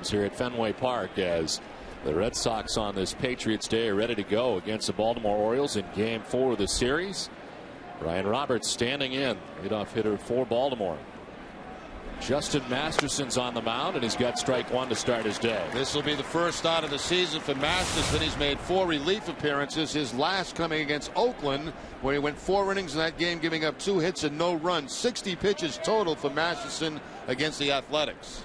Here at Fenway Park as the Red Sox on this Patriots Day are ready to go against the Baltimore Orioles in Game 4 of the series. Brian Roberts standing in, leadoff hitter for Baltimore. Justin Masterson's on the mound, and he's got strike one to start his day. This will be the first start of the season for Masterson. He's made 4 relief appearances, his last coming against Oakland, where he went 4 innings in that game, giving up 2 hits and no runs. 60 pitches total for Masterson against the Athletics.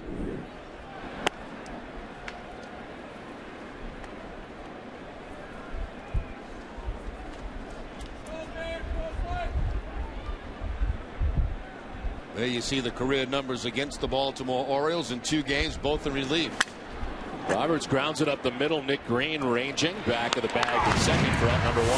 There you see the career numbers against the Baltimore Orioles in 2 games, both in relief. Roberts grounds it up the middle. Nick Green ranging back of the bag at second for out number 1.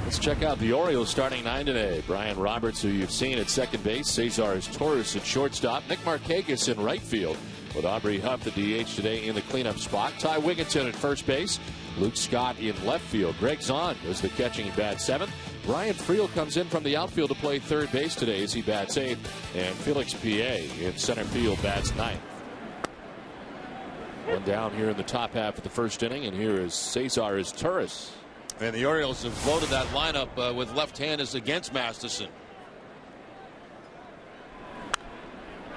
Let's check out the Orioles starting 9 today. Brian Roberts, who you've seen at second base. Cesar Torres at shortstop. Nick Markakis in right field, with Aubrey Huff, the DH, today in the cleanup spot. Ty Wigginton at first base. Luke Scott in left field. Greg Zahn does the catching. He bats 7th. Ryan Friel comes in from the outfield to play third base today as he bats 8th. And Felix Pie in center field bats 9th. One down here in the top half of the first inning, and here is Cesar Torres. And the Orioles have loaded that lineup with left-handers against Masterson.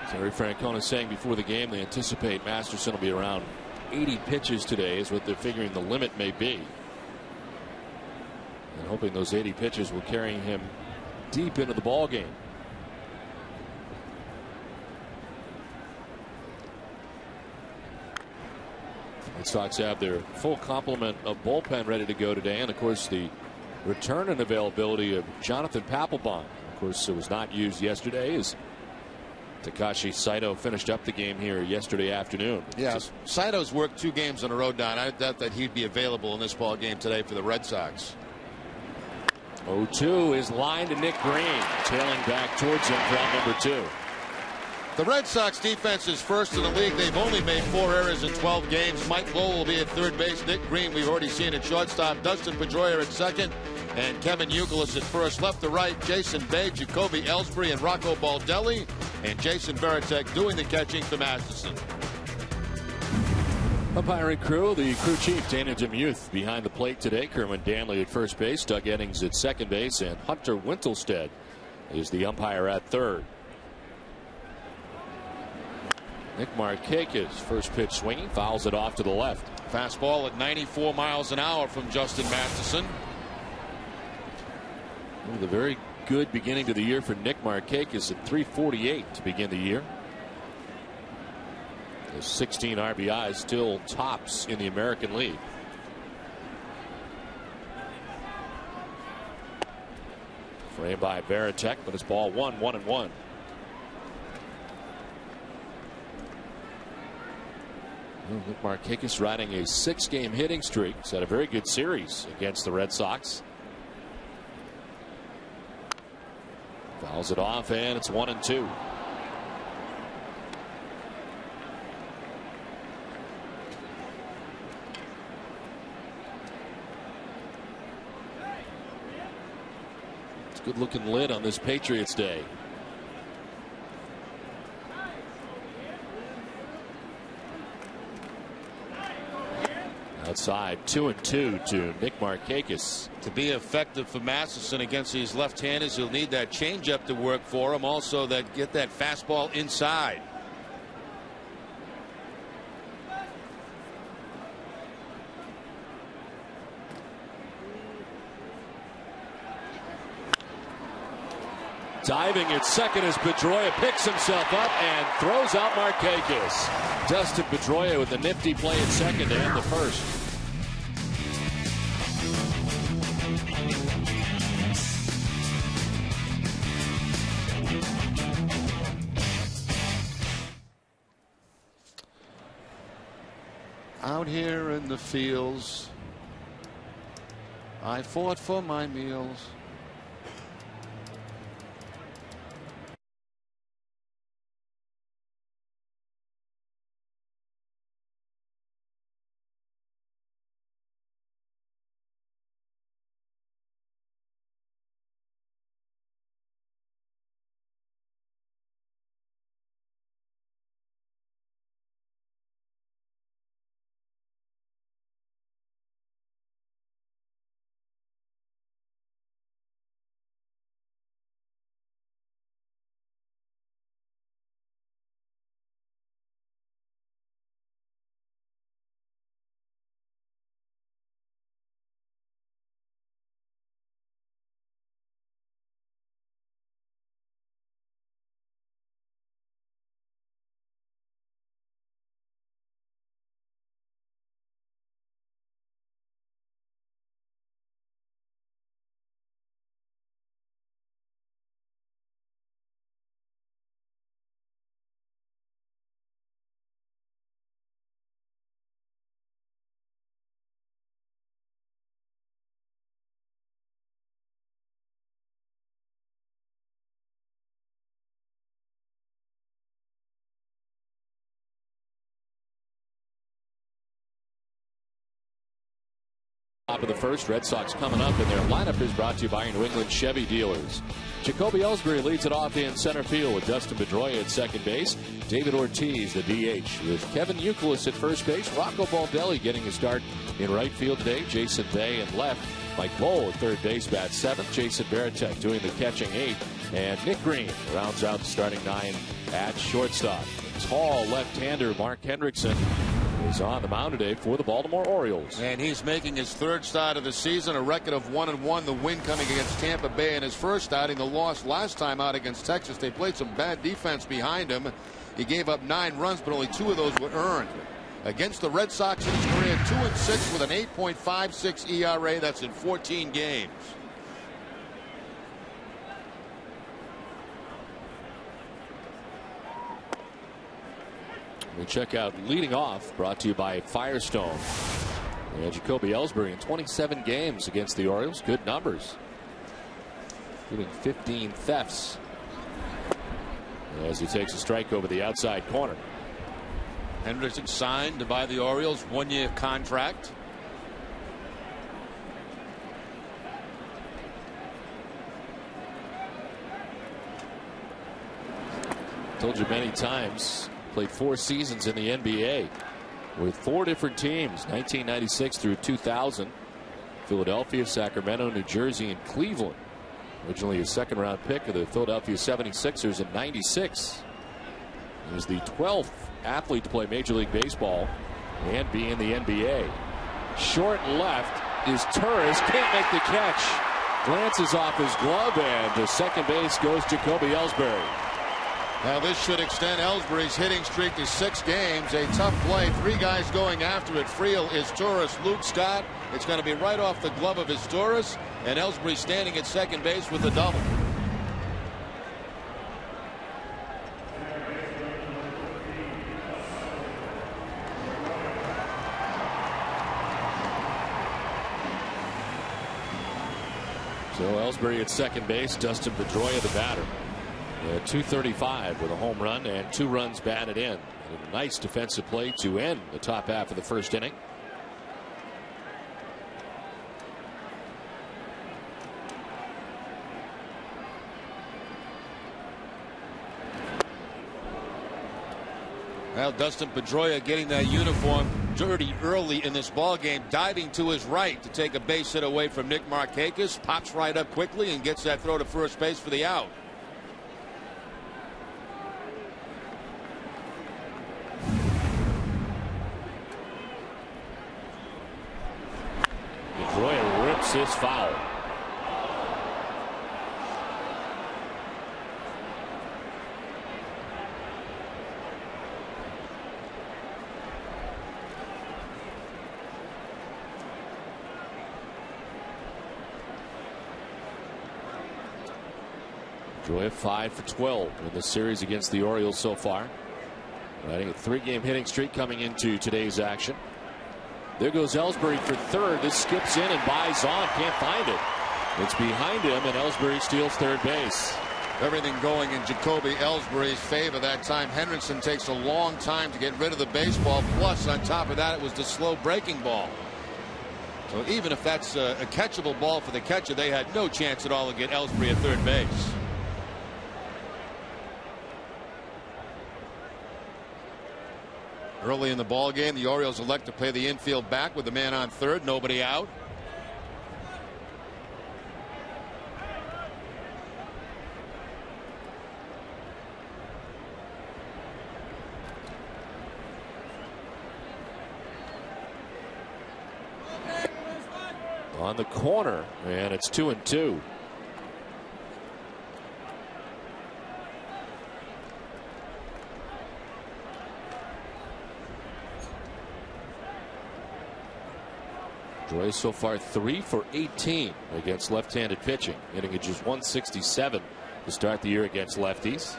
Terry Francona saying before the game they anticipate Masterson will be around 80 pitches today is what they're figuring the limit may be. And hoping those 80 pitches will carry him deep into the ball game. Red Sox have their full complement of bullpen ready to go today, and of course the return and availability of Jonathan Papelbon. Of course, it was not used yesterday as Takashi Saito finished up the game here yesterday afternoon. Yeah, Saito's worked 2 games in a row, Don. I doubt that he'd be available in this ball game today for the Red Sox. 0-2 is lined to Nick Green, tailing back towards him for out number 2. The Red Sox defense is first in the league. They've only made 4 errors in 12 games. Mike Lowell will be at third base. Nick Green, we've already seen at shortstop. Dustin Pedroia at second. And Kevin Youkilis at first. Left to right, Jason Bay, Jacoby Ellsbury, and Rocco Baldelli. And Jason Veritek doing the catching for Masterson. Umpiring crew, the crew chief, Dana Demuth, behind the plate today. Kerwin Danley at first base. Doug Eddings at second base. And Hunter Wintelstead is the umpire at third. Nick Markakis, first pitch swinging, fouls it off to the left. Fastball at 94 miles an hour from Justin Masterson. The very good beginning to the year for Nick Markakis at 348 to begin the year. His 16 RBIs, still tops in the American League. Framed by Veritek, but it's ball 1, 1-1. Nick Markakis riding a 6-game hitting streak. He's had a very good series against the Red Sox. Fouls it off, and it's 1-2. It's a good looking lid on this Patriots Day. Outside, 2-2 to Nick Markakis. To be effective for Masterson against these left-handers, he'll need that changeup to work for him. Also, get that fastball inside. Diving at second as Pedroia picks himself up and throws out Markakis. Dustin Pedroia with a nifty play at second to end the first. Out here in the fields, I fought for my meals. Top of the first, Red Sox coming up, and their lineup is brought to you by your New England Chevy dealers. Jacoby Ellsbury leads it off in center field with Dustin Pedroia at second base. David Ortiz, the DH, with Kevin Youkilis at first base. Rocco Baldelli getting a start in right field today. Jason Bay in left. Mike Bowl at third base, bats seventh. Jason Veritek doing the catching eighth. And Nick Green rounds out the starting nine at shortstop. Tall left-hander Mark Hendrickson is on the mound today for the Baltimore Orioles. And he's making his third start of the season, a record of 1-1. The win coming against Tampa Bay in his first outing. The loss last time out against Texas. They played some bad defense behind him. He gave up 9 runs, but only 2 of those were earned. Against the Red Sox in his career, 2-6 with an 8.56 ERA. That's in 14 games. We check out leading off, brought to you by Firestone. And Jacoby Ellsbury in 27 games against the Orioles. Good numbers, including 15 thefts, as he takes a strike over the outside corner. Hendrickson signed by the Orioles, 1-year contract. Told you many times, played 4 seasons in the NBA with 4 different teams, 1996 through 2000. Philadelphia, Sacramento, New Jersey, and Cleveland. Originally a second-round pick of the Philadelphia 76ers in '96. He was the 12th athlete to play Major League Baseball and be in the NBA. Short left is Torres, can't make the catch. Glances off his glove, and to second base goes Jacoby Ellsbury. Now this should extend Ellsbury's hitting streak to 6 games. A tough play. 3 guys going after it. Friel is Torres, Luke Scott. It's going to be right off the glove of his Torres, and Ellsbury standing at second base with the double. So Ellsbury at second base, Dustin Pedroia the batter. 235 with a home run and 2 runs batted in. And a nice defensive play to end the top half of the first inning. Well, Dustin Pedroia getting that uniform dirty early in this ball game, diving to his right to take a base hit away from Nick Markakis, pops right up quickly and gets that throw to first base for the out. Pedroia rips his foul. Pedroia 5 for 12 in the series against the Orioles so far. Riding a 3-game hitting streak coming into today's action. There goes Ellsbury for third. This skips in and buys on. Can't find it. It's behind him, and Ellsbury steals third base. Everything going in Jacoby Ellsbury's favor that time. Hendrickson takes a long time to get rid of the baseball. Plus, on top of that, it was the slow breaking ball. So even if that's a catchable ball for the catcher, they had no chance at all to get Ellsbury at third base. Early in the ball game, the Orioles elect to play the infield back with the man on third, nobody out. On the corner, and it's 2-2. Pedroia so far 3 for 18 against left-handed pitching, hitting at just 167 to start the year against lefties.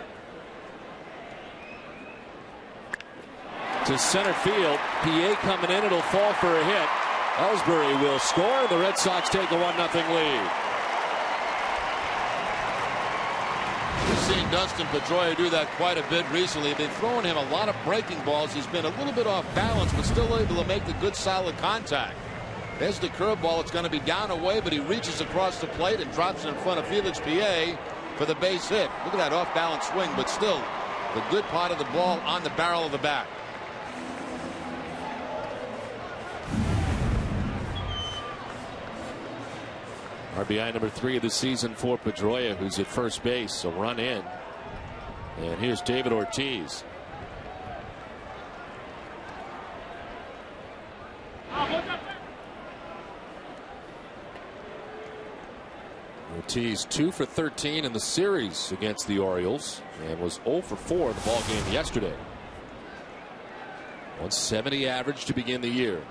To center field, PA coming in, it'll fall for a hit. Ellsbury will score. The Red Sox take a 1-0 lead. We've seen Dustin Pedroia do that quite a bit recently. They've been throwing him a lot of breaking balls. He's been a little bit off balance, but still able to make the good solid contact. There's the curveball. It's going to be down away, but he reaches across the plate and drops it in front of Felix Pierre for the base hit. Look at that off-balance swing, but still the good part of the ball on the barrel of the bat. RBI number 3 of the season for Pedroia, who's at first base. A run in. And here's David Ortiz. Ortiz 2 for 13 in the series against the Orioles and was 0 for 4 in the ball game yesterday. 170 average to begin the year.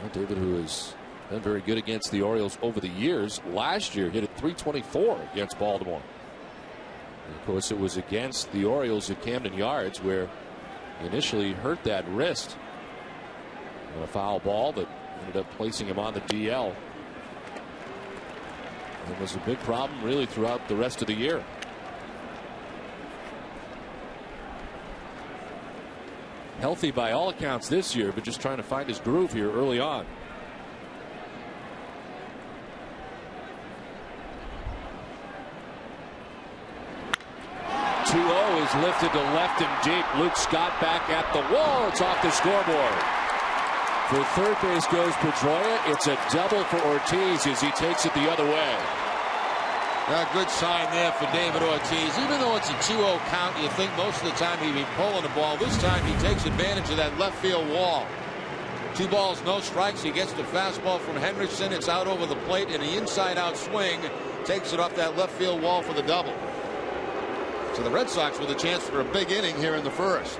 Well, David, who has been very good against the Orioles over the years, last year hit at .324 against Baltimore. And of course, it was against the Orioles at Camden Yards where he initially hurt that wrist on a foul ball that ended up placing him on the DL. It was a big problem really throughout the rest of the year. Healthy by all accounts this year, but just trying to find his groove here early on. 2-0 is lifted to left and deep. Luke Scott back at the wall. It's off the scoreboard. For third base goes Pedroia. It's a double for Ortiz as he takes it the other way. A good sign there for David Ortiz. Even though it's a 2-0 count, you think most of the time he'd be pulling the ball. This time he takes advantage of that left field wall. 2 balls, no strikes. He gets the fastball from Henderson. It's out over the plate, and the inside-out swing takes it off that left field wall for the double. So the Red Sox with a chance for a big inning here in the first.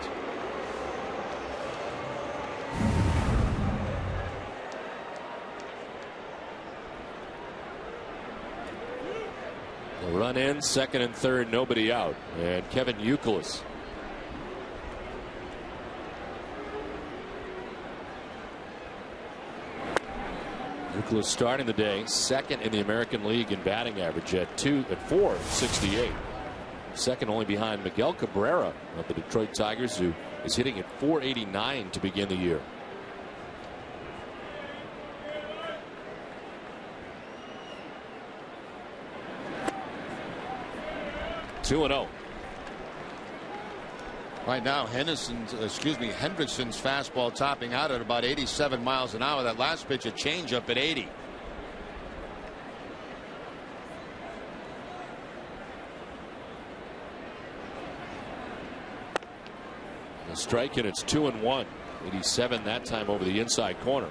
A run in, second and third, nobody out. And Kevin Youkilis. Youkilis starting the day second in the American League in batting average at .468. Second only behind Miguel Cabrera of the Detroit Tigers, who is hitting at .489 to begin the year. (2-0). Right now, Hendrickson's fastball topping out at about 87 miles an hour. That last pitch, a changeup at 80. A strike, and it's 2-1. 87 that time over the inside corner.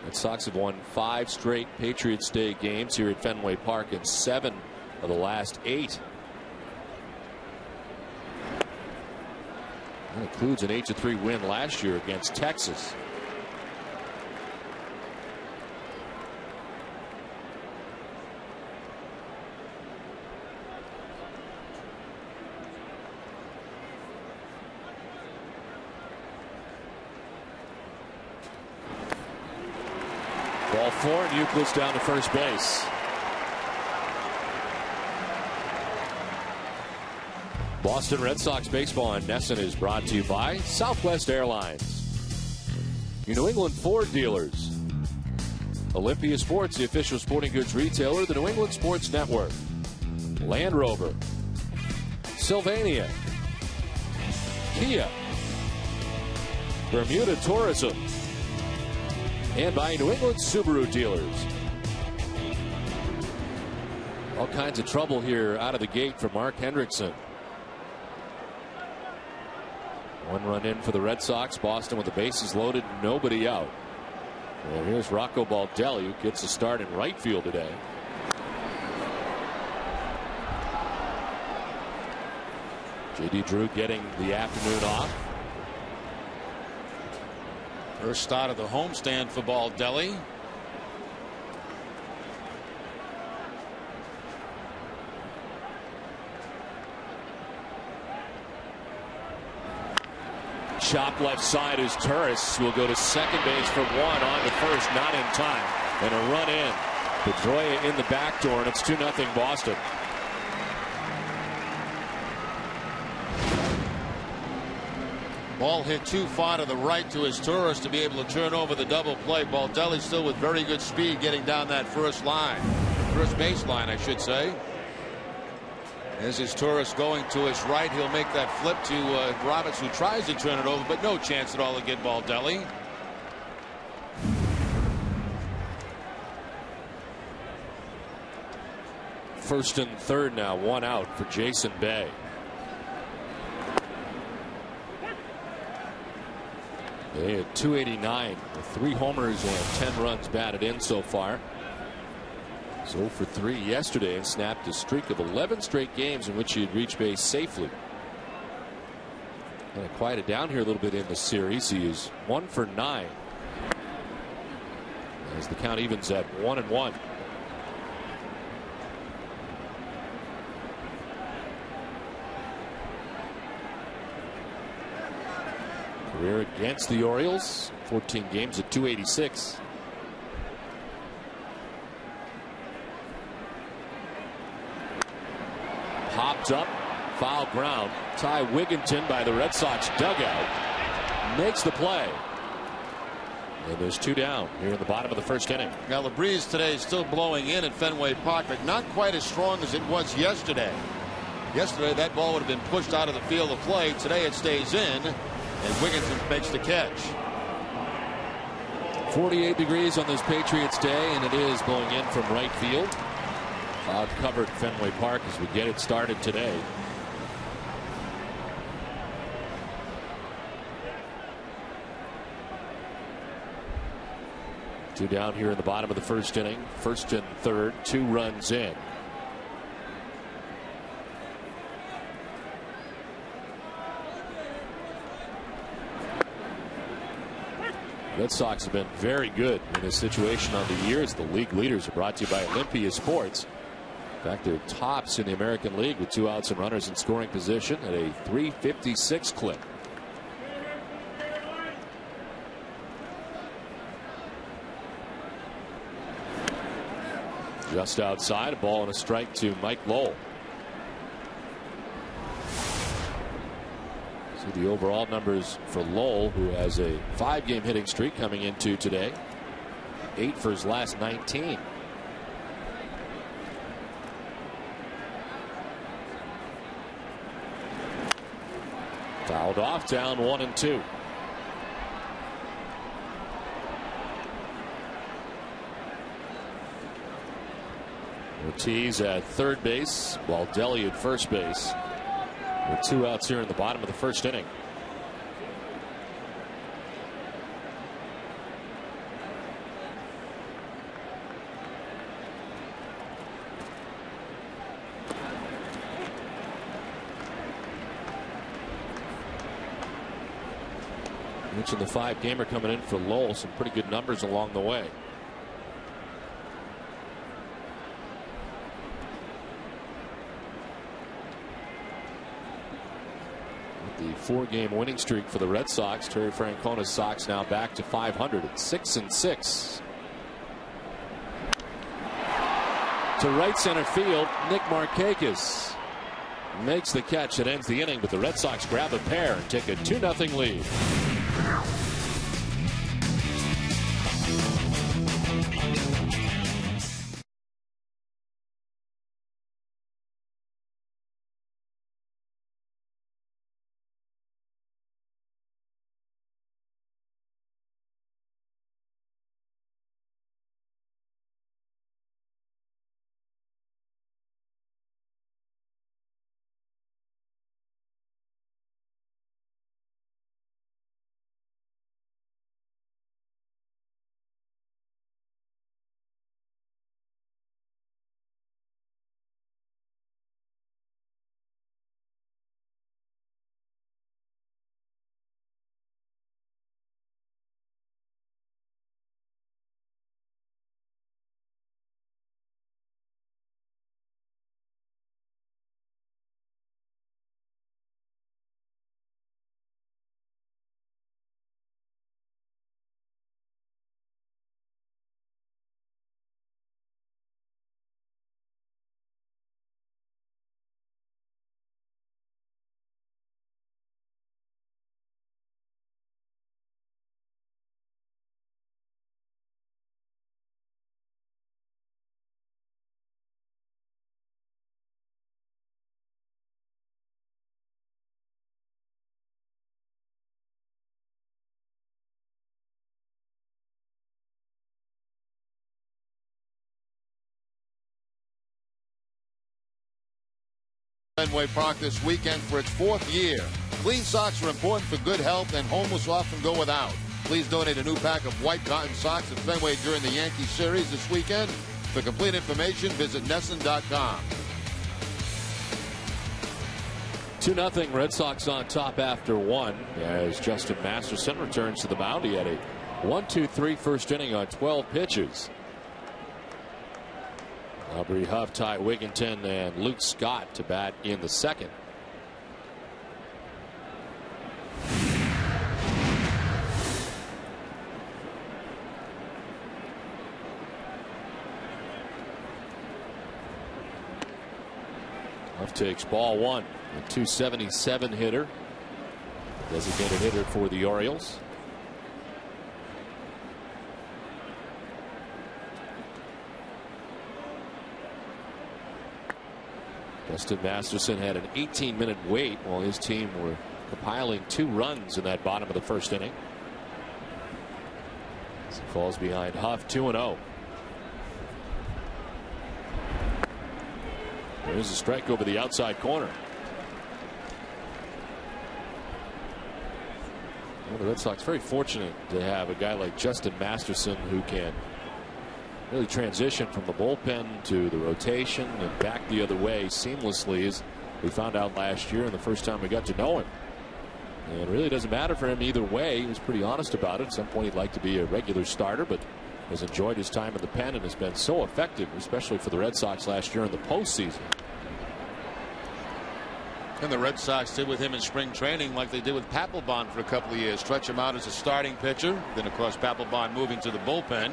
Red Sox have won 5 straight Patriots Day games here at Fenway Park and 7 of the last 8. That includes an 8-3 win last year against Texas. Ball 4, and Youkilis down to first base. Boston Red Sox baseball on NESN is brought to you by Southwest Airlines, your New England Ford dealers, Olympia Sports, the official sporting goods retailer, the New England Sports Network, Land Rover, Sylvania, Kia, Bermuda Tourism, and by New England Subaru dealers. All kinds of trouble here out of the gate for Mark Hendrickson. 1 run in for the Red Sox. Boston with the bases loaded, nobody out. And here's Rocco Baldelli, who gets a start in right field today. J.D. Drew getting the afternoon off. First start of the homestand for Baldelli. chop left side as Turris will go to second base for one, on to first, not in time, and a run in. Pedroia in the back door, and it's 2-0 Boston. Ball hit too far to the right to his Turris to be able to turn over the double play. Baldelli still with very good speed getting down that first base line, I should say. As his Turris going to his right, he'll make that flip to Roberts, who tries to turn it over, but no chance at all to get Baldelli. First and third now, one out for Jason Bay. They had 289 with 3 homers and 10 runs batted in so far. So for 3 yesterday and snapped a streak of 11 straight games in which he had reached base safely. Kind of quieted down here a little bit in the series. He is 1 for 9 as the count evens at 1-1. Career against the Orioles, 14 games at 286. Popped up, foul ground. Ty Wigginton by the Red Sox dugout makes the play. And there's 2 down here in the bottom of the first inning. Now the breeze today is still blowing in at Fenway Park, but not quite as strong as it was yesterday. Yesterday that ball would have been pushed out of the field of play. Today it stays in, and Wigginton makes the catch. 48 degrees on this Patriots day, and it is blowing in from right field. Cloud covered Fenway Park as we get it started today. Two down here in the bottom of the first inning. First and third, 2 runs in. Red Sox have been very good in this situation on the years. The league leaders are brought to you by Olympia Sports. In fact, they're tops in the American League with 2 outs and runners in scoring position at a .356 clip. Just outside, a ball and a strike to Mike Lowell. See the overall numbers for Lowell, who has a 5-game hitting streak coming into today. 8 for his last 19. Fouled off, down 1-2. Ortiz at third base, Baldelli at first base. With 2 outs here in the bottom of the first inning. Mentioned the 5-gamer coming in for Lowell. Some pretty good numbers along the way. The 4-game winning streak for the Red Sox. Terry Francona's Sox now back to 500 at 6-6. To right center field, Nick Markakis makes the catch that ends the inning, but the Red Sox grab a pair and take a 2-0 lead. Fenway Park this weekend for its 4th year. Clean socks are important for good health, and homeless often go without. Please donate a new pack of white cotton socks at Fenway during the Yankee series this weekend. For complete information, visit Nesson.com. 2-0 Red Sox on top after 1 as Justin Masterson returns to the mound. He had a 1-2-3 first inning on 12 pitches. Aubrey Huff, Ty Wigginton, and Luke Scott to bat in the second. Huff takes ball 1. A 277 hitter. Designated hitter for the Orioles. Justin Masterson had an 18-minute wait while his team were compiling 2 runs in that bottom of the first inning. As he falls behind Huff, 2-0. There's a strike over the outside corner. Well, the Red Sox very fortunate to have a guy like Justin Masterson who can really transition from the bullpen to the rotation and back the other way seamlessly, as we found out last year and the first time we got to know him. And it really doesn't matter for him either way. He was pretty honest about it. At some point he'd like to be a regular starter, but has enjoyed his time in the pen and has been so effective, especially for the Red Sox last year in the postseason. And the Red Sox did with him in spring training like they did with Papelbon for a couple of years. Stretch him out as a starting pitcher. Then, of course, Papelbon moving to the bullpen.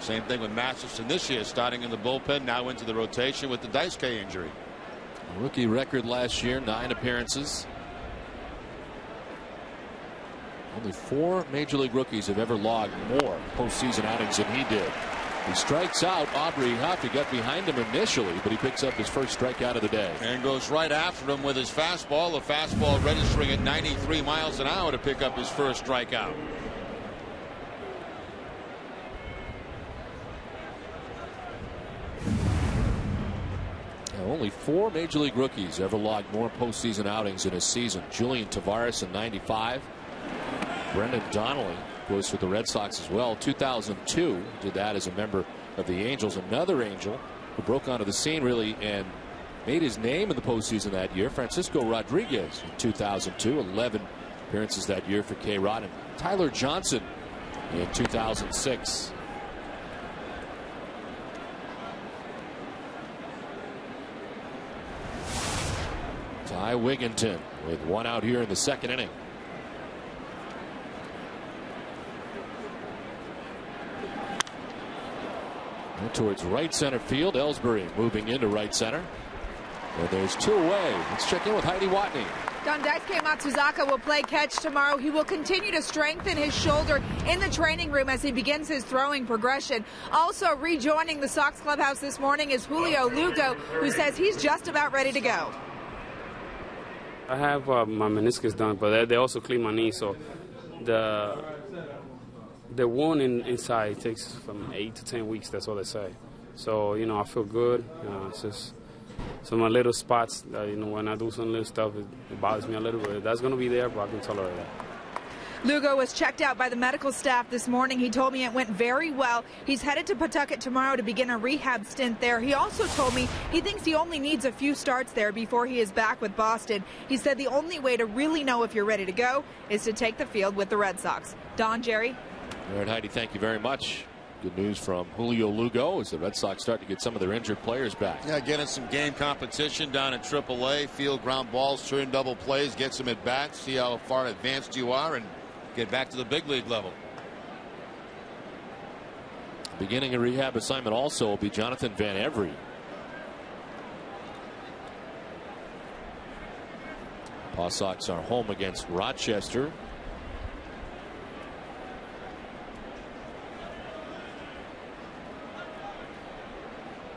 Same thing with Masterson this year, starting in the bullpen, now into the rotation with the Daisuke injury. Rookie record last year, 9 appearances. Only 4 major league rookies have ever logged more postseason outings than he did. He strikes out Aubrey Huff. He got behind him initially, but he picks up his first strikeout of the day. And goes right after him with his fastball. A fastball registering at 93 miles an hour to pick up his first strikeout. Only 4 major league rookies ever logged more postseason outings in a season. Julian Tavares in '95. Brendan Donnelly was with the Red Sox as well. 2002 did that as a member of the Angels. Another Angel who broke onto the scene really and made his name in the postseason that year. Francisco Rodriguez in 2002. 11 appearances that year for K-Rod. And Tyler Johnson in 2006. Ty Wigginton with 1 out here in the second inning. And towards right center field. Ellsbury moving into right center. And there's 2 away. Let's check in with Heidi Watney. Don Daisuke Matsuzaka will play catch tomorrow. He will continue to strengthen his shoulder in the training room as he begins his throwing progression. Also rejoining the Sox clubhouse this morning is Julio Lugo, who says he's just about ready to go. I have my meniscus done, but they also clean my knee, so the wound inside takes from 8 to 10 weeks. That's what they say. So I feel good. It's just some of my little spots that, when I do some little stuff, it bothers me a little bit. That's going to be there, but I can tolerate that. Lugo was checked out by the medical staff this morning. He told me it went very well. He's headed to Pawtucket tomorrow to begin a rehab stint there. He also told me he thinks he only needs a few starts there before he is back with Boston. He said the only way to really know if you're ready to go is to take the field with the Red Sox. Don, Jerry. All right, Heidi, thank you very much. Good news from Julio Lugo as the Red Sox start to get some of their injured players back. Yeah, getting some game competition down at AAA. Field ground balls, turn double plays, get some at bats, see how far advanced you are, and get back to the big league level. Beginning a rehab assignment also will be Jonathan Van Every. Paw Sox are home against Rochester.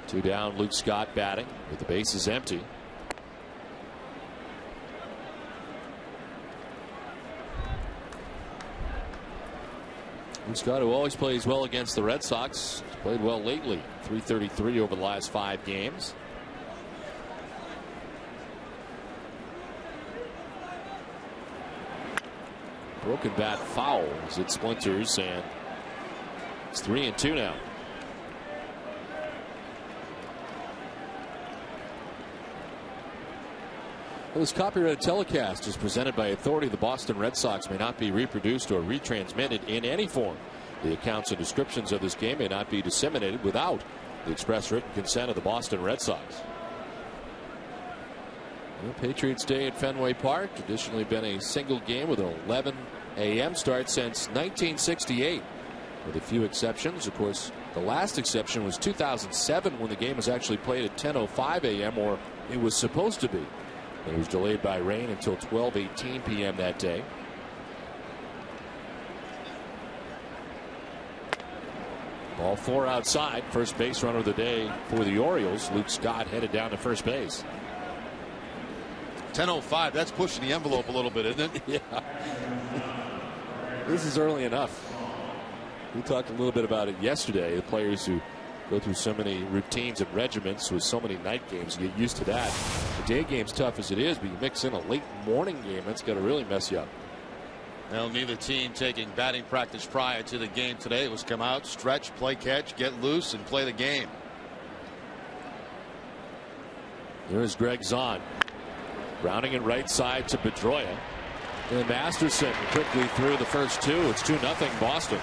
Two down, Luke Scott batting with the bases empty. Luke Scott, who always plays well against the Red Sox, has played well lately. .333 over the last 5 games. broken bat foul as it splinters, and it's 3-2 now. Well, this copyrighted telecast is presented by authority. The Boston Red Sox may not be reproduced or retransmitted in any form. The accounts and descriptions of this game may not be disseminated without the express written consent of the Boston Red Sox. Well, Patriots Day at Fenway Park, traditionally been a single game with an 11 a.m. start since 1968, with a few exceptions. Of course, the last exception was 2007, when the game was actually played at 10:05 a.m., or it was supposed to be. It was delayed by rain until 12:18 p.m. that day. Ball 4 outside. First base runner of the day for the Orioles. Luke Scott headed down to first base. 10:05. That's pushing the envelope a little bit, isn't it? Yeah. This is early enough. We talked a little bit about it yesterday. The players who go through so many routines and regiments with so many night games, you get used to that. The day game's tough as it is, but you mix in a late morning game, that's got to really mess you up. Well, neither team taking batting practice prior to the game today. It was come out, stretch, play catch, get loose, and play the game. There's Greg Zahn. Grounding it right side to Pedroia. And Masterson quickly through the first two. It's 2-0 Boston.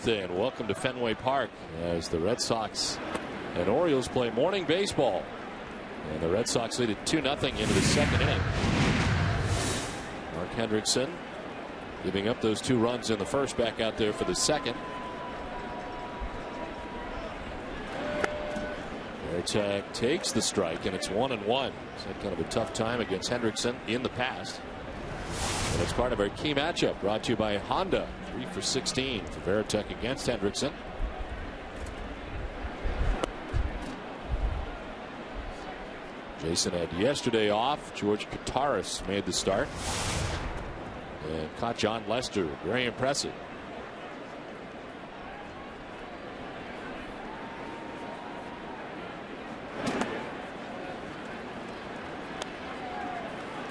And welcome to Fenway Park as the Red Sox and Orioles play morning baseball. And the Red Sox lead at 2-0 into the second inning. Mark Hendrickson giving up those 2 runs in the first, back out there for the second. Veritek takes the strike, and it's 1-1. He's had kind of a tough time against Hendrickson in the past. And it's part of our key matchup brought to you by Honda. 3 for 16 for Veritek against Hendrickson. Jason had yesterday off. George Kataris made the start and caught John Lester. Very impressive.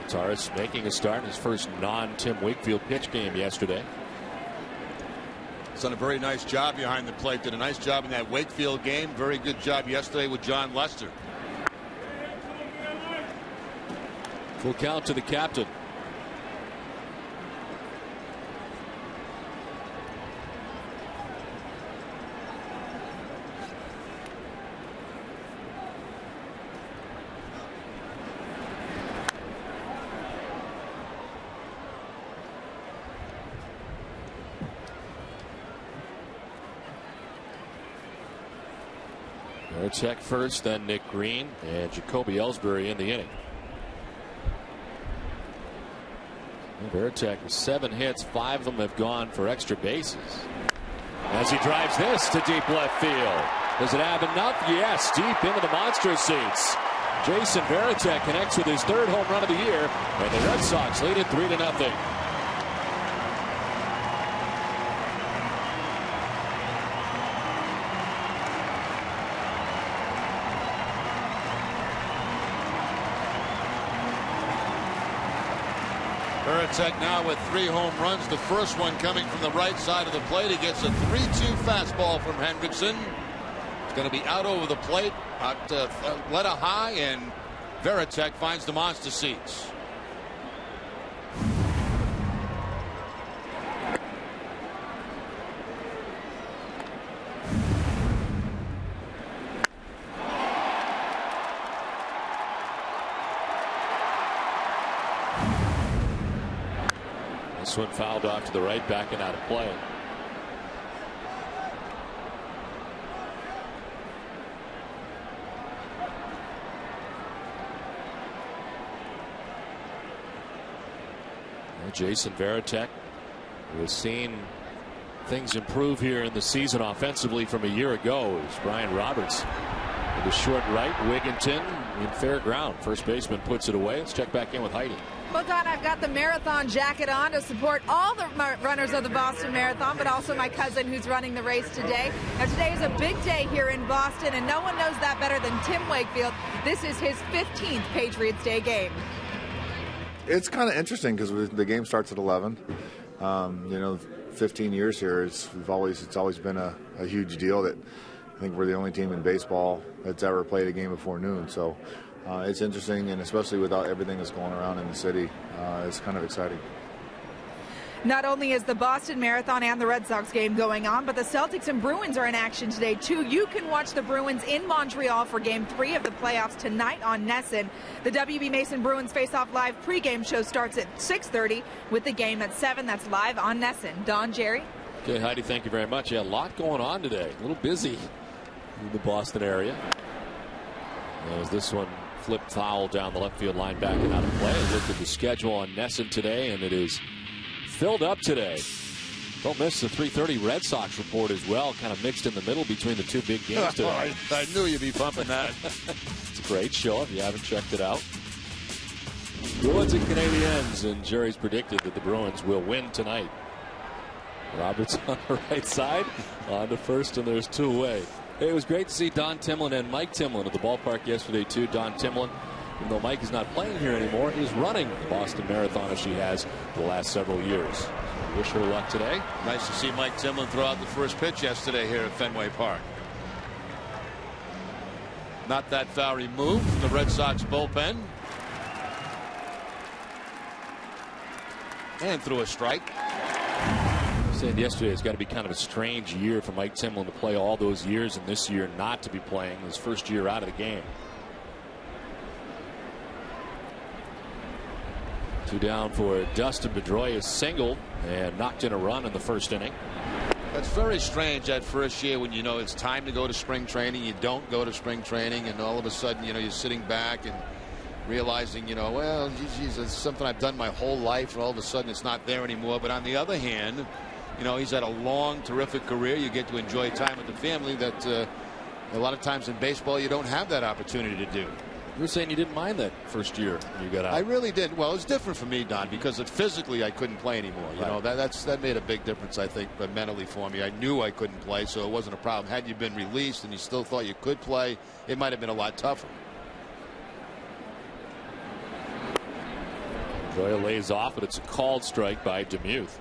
Kataris making a start in his first non-Tim Wakefield pitch game yesterday. He's done a very nice job behind the plate. Did a nice job in that Wakefield game. Very good job yesterday with John Lester. Full count to the captain. Veritek first, then Nick Green, and Jacoby Ellsbury in the inning. Veritek with 7 hits, 5 of them have gone for extra bases. As he drives this to deep left field. Does it have enough? Yes, deep into the monster seats. Jason Veritek connects with his 3rd home run of the year, and the Red Sox lead it 3-0. Veritek now with 3 home runs. The first one coming from the right side of the plate. He gets a 3-2 fastball from Hendrickson. It's going to be out over the plate, let a high, and Veritek finds the monster seats. This one fouled off to the right, back and out of play. Jason Veritek, who has seen things improve here in the season offensively from a year ago, as Brian Roberts into short right. Wigginton in fair ground. First baseman puts it away. Let's check back in with Heidi. Well, Don, I've got the marathon jacket on to support all the runners of the Boston Marathon, but also my cousin who's running the race today. Now, today is a big day here in Boston, and no one knows that better than Tim Wakefield. This is his 15th Patriots Day game. It's kind of interesting because the game starts at 11. 15 years here, it's always been a huge deal that I think we're the only team in baseball that's ever played a game before noon. So it's interesting, and especially without everything that's going around in the city, it's kind of exciting. Not only is the Boston Marathon and the Red Sox game going on, but the Celtics and Bruins are in action today, too. You can watch the Bruins in Montreal for Game 3 of the playoffs tonight on NESN. The WB Mason Bruins Face-Off Live pregame show starts at 6:30 with the game at 7. That's live on NESN. Don, Jerry? Okay, Heidi, thank you very much. Yeah, a lot going on today. A little busy in the Boston area. As this one flipped foul down the left field line, back and out of play. I looked at the schedule on NESN today, and it is filled up today. Don't miss the 3:30 Red Sox report as well, kind of mixed in the middle between the 2 big games today. I knew you'd be bumping that. It's a great show if you haven't checked it out. Bruins and Canadiens, and Jerry's predicted that the Bruins will win tonight. Roberts on the right side, on to first, and there's 2 away. It was great to see Don Timlin and Mike Timlin at the ballpark yesterday, too. Don Timlin, even though Mike is not playing here anymore, is running the Boston Marathon as she has the last several years. Wish her luck today. Nice to see Mike Timlin throw out the first pitch yesterday here at Fenway Park. Not that far removed from the Red Sox bullpen. And threw a strike. I said yesterday it's got to be kind of a strange year for Mike Timlin to play all those years, and this year not to be playing his first year out of the game. 2 down for Dustin Pedroia, singled and knocked in a run in the first inning. That's very strange that first year when you know it's time to go to spring training. You don't go to spring training, and all of a sudden, you're sitting back and realizing, well, geez, it's something I've done my whole life, and all of a sudden it's not there anymore. But on the other hand, he's had a long, terrific career. You get to enjoy time with the family that a lot of times in baseball you don't have that opportunity to do. You were saying you didn't mind that first year you got out. I really did. Well, it's different for me, Don, because physically I couldn't play anymore. Right. That made a big difference, I think, but mentally for me. I knew I couldn't play, so it wasn't a problem. Had you been released and you still thought you could play, it might have been a lot tougher. Pedroia lays off, but it's a called strike by DeMuth.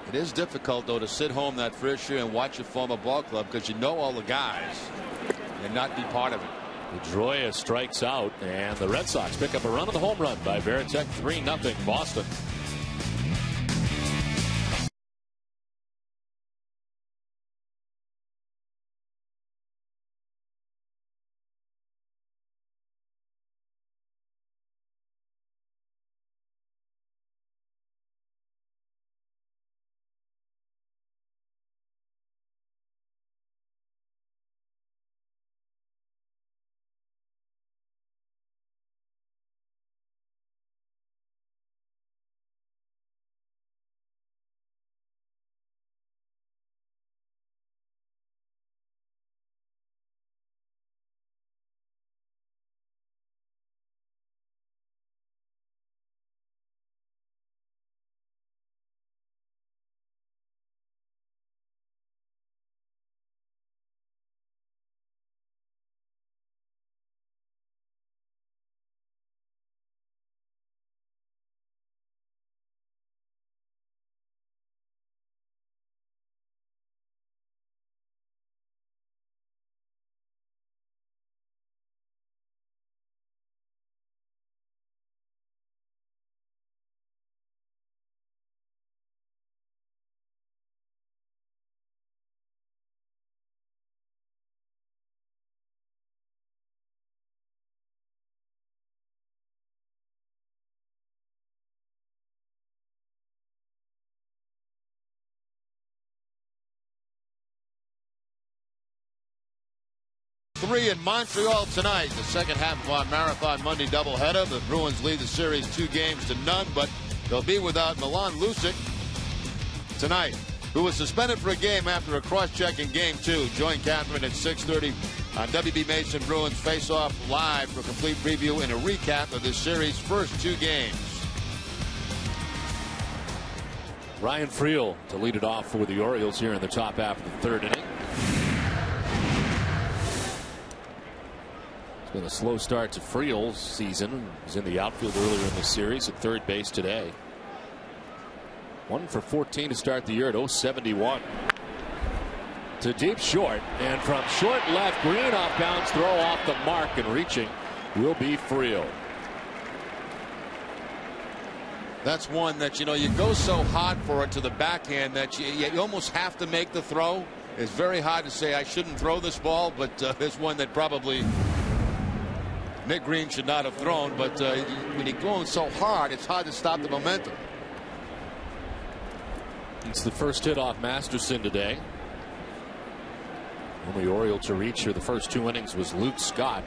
It is difficult, though, to sit home that first year and watch your former ball club because you know all the guys and not be part of it. Pedroia strikes out, and the Red Sox pick up a run on the home run by Veritek. 3-0 Boston. 3 in Montreal tonight. The second half of our Marathon Monday doubleheader. The Bruins lead the series 2-0, but they'll be without Milan Lucic tonight, who was suspended for a game after a cross-check in Game 2. Join Catherine at 6:30 on WB Mason Bruins Face-Off Live for a complete preview and a recap of this series' first 2 games. Ryan Friel to lead it off for the Orioles here in the top half of the 3rd inning. It's been a slow start to Friel's season. He's in the outfield earlier in the series at third base today. 1 for 14 to start the year at 071. To deep short, and from short left, Green off bounds throw off the mark, and reaching will be Friel. That's one that, you go so hard for it to the backhand that you almost have to make the throw. It's very hard to say I shouldn't throw this ball, but there's one that probably Nick Green should not have thrown. But when you're going so hard, it's hard to stop the momentum. It's the first hit off Masterson today. Only Oriole to reach here the first 2 innings was Luke Scott,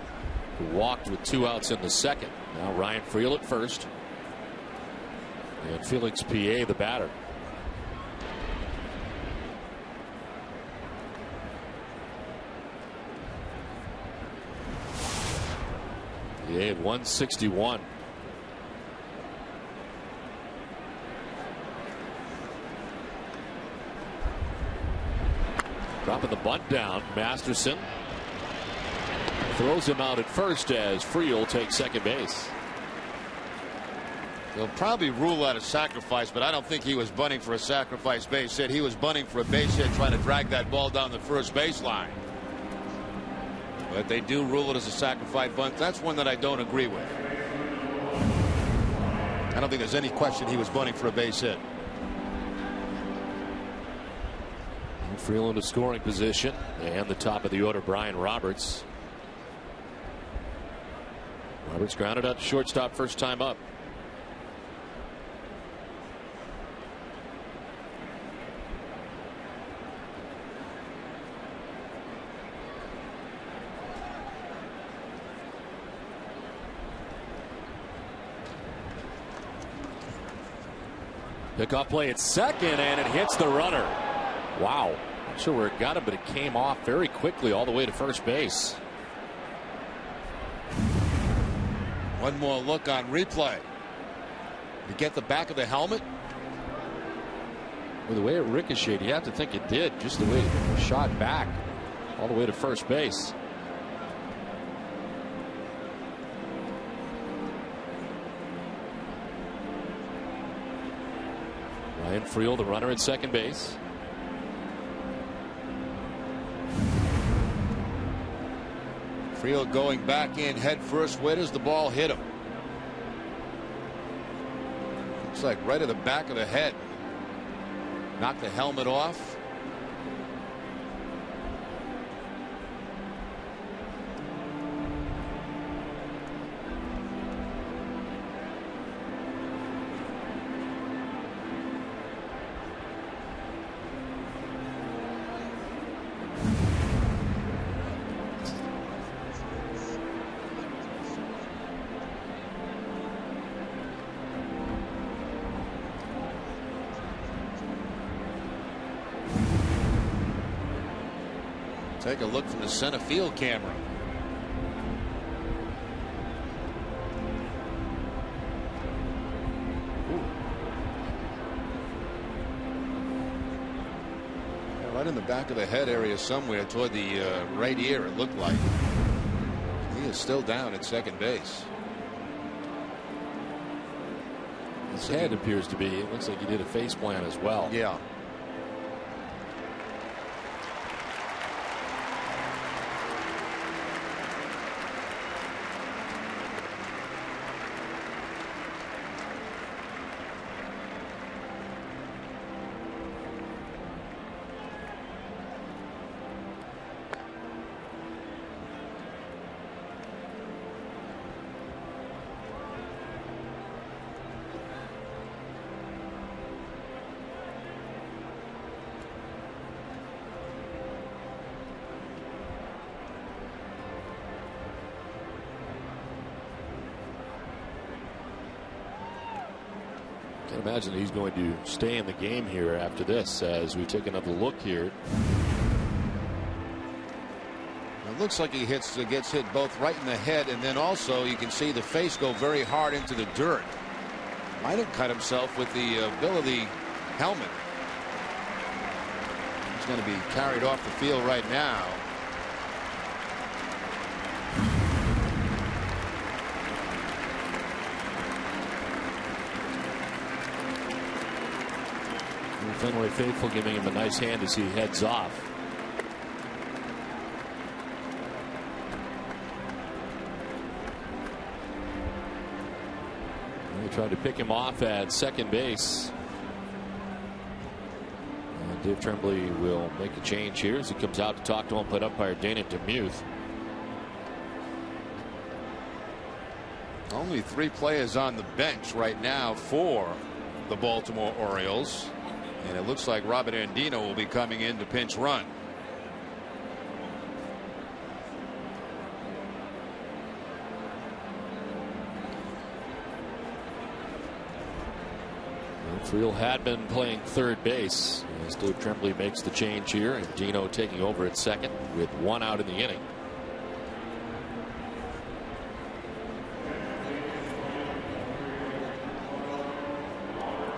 who walked with 2 outs in the second. Now Ryan Friel at first. And Felix P.A. the batter. P.A. at 161. Dropping the bunt down. Masterson throws him out at first as Friel takes second base. They'll probably rule out a sacrifice, but I don't think he was bunting for a sacrifice base hit. He was bunting for a base hit, trying to drag that ball down the first baseline. But they do rule it as a sacrifice bunt. That's one that I don't agree with. I don't think there's any question he was bunting for a base hit. Friel into scoring position, and the top of the order, Brian Roberts. Roberts grounded out to shortstop first time up. Pickoff play at second, and it hits the runner. Wow. Not sure where it got him, but it came off very quickly all the way to first base. One more look on replay. To get the back of the helmet. Well, the way it ricocheted, you have to think it did, just the way it shot back all the way to first base. Ryan Friel, the runner at second base. Friel going back in head first. Where does the ball hit him? Looks like right at the back of the head. Knocked the helmet off. Take a look from the center field camera. Right in the back of the head area somewhere toward the right ear, it looked like. He is still down at second base. His head appears to be. It looks like he did a face plant as well. Yeah. Can't imagine that he's going to stay in the game here after this as we take another look here. It looks like he gets hit both right in the head, and then also you can see the face go very hard into the dirt. Might have cut himself with the bill of the helmet. He's going to be carried off the field right now. Fenway faithful giving him a nice hand as he heads off. They tried to pick him off at second base. And Dave Tremblay will make a change here as he comes out to talk to umpired umpire Dana DeMuth. Only 3 players on the bench right now for the Baltimore Orioles. And it looks like Robert Andino will be coming in to pinch run. Friel had been playing third base as Dave Tremblay makes the change here, and Dino taking over at second with 1 out in the inning.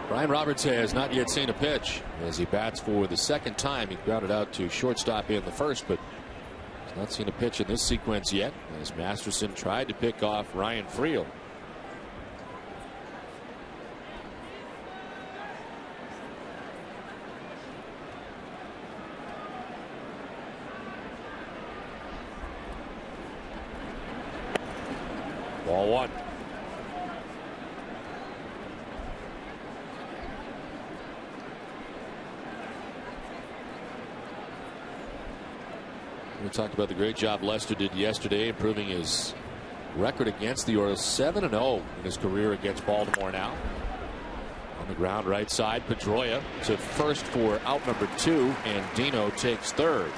Brian Roberts has not yet seen a pitch as he bats for the second time. He grounded out to shortstop in the first, but has not seen a pitch in this sequence yet as Masterson tried to pick off Ryan Friel. Ball 1. We talked about the great job Lester did yesterday, improving his record against the Orioles. 7-0 in his career against Baltimore now. On the ground right side, Pedroia to first for out number 2, and Dino takes third.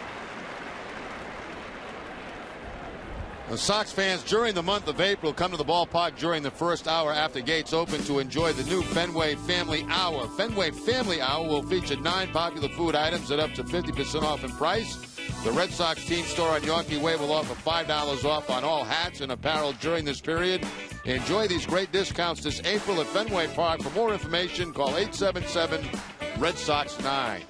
The Sox fans during the month of April come to the ballpark during the first hour after gates open to enjoy the new Fenway Family Hour. Fenway Family Hour will feature 9 popular food items at up to 50% off in price. The Red Sox team store on Yonke Way will offer $5 off on all hats and apparel during this period. Enjoy these great discounts this April at Fenway Park. For more information, call 877-RED SOX 9.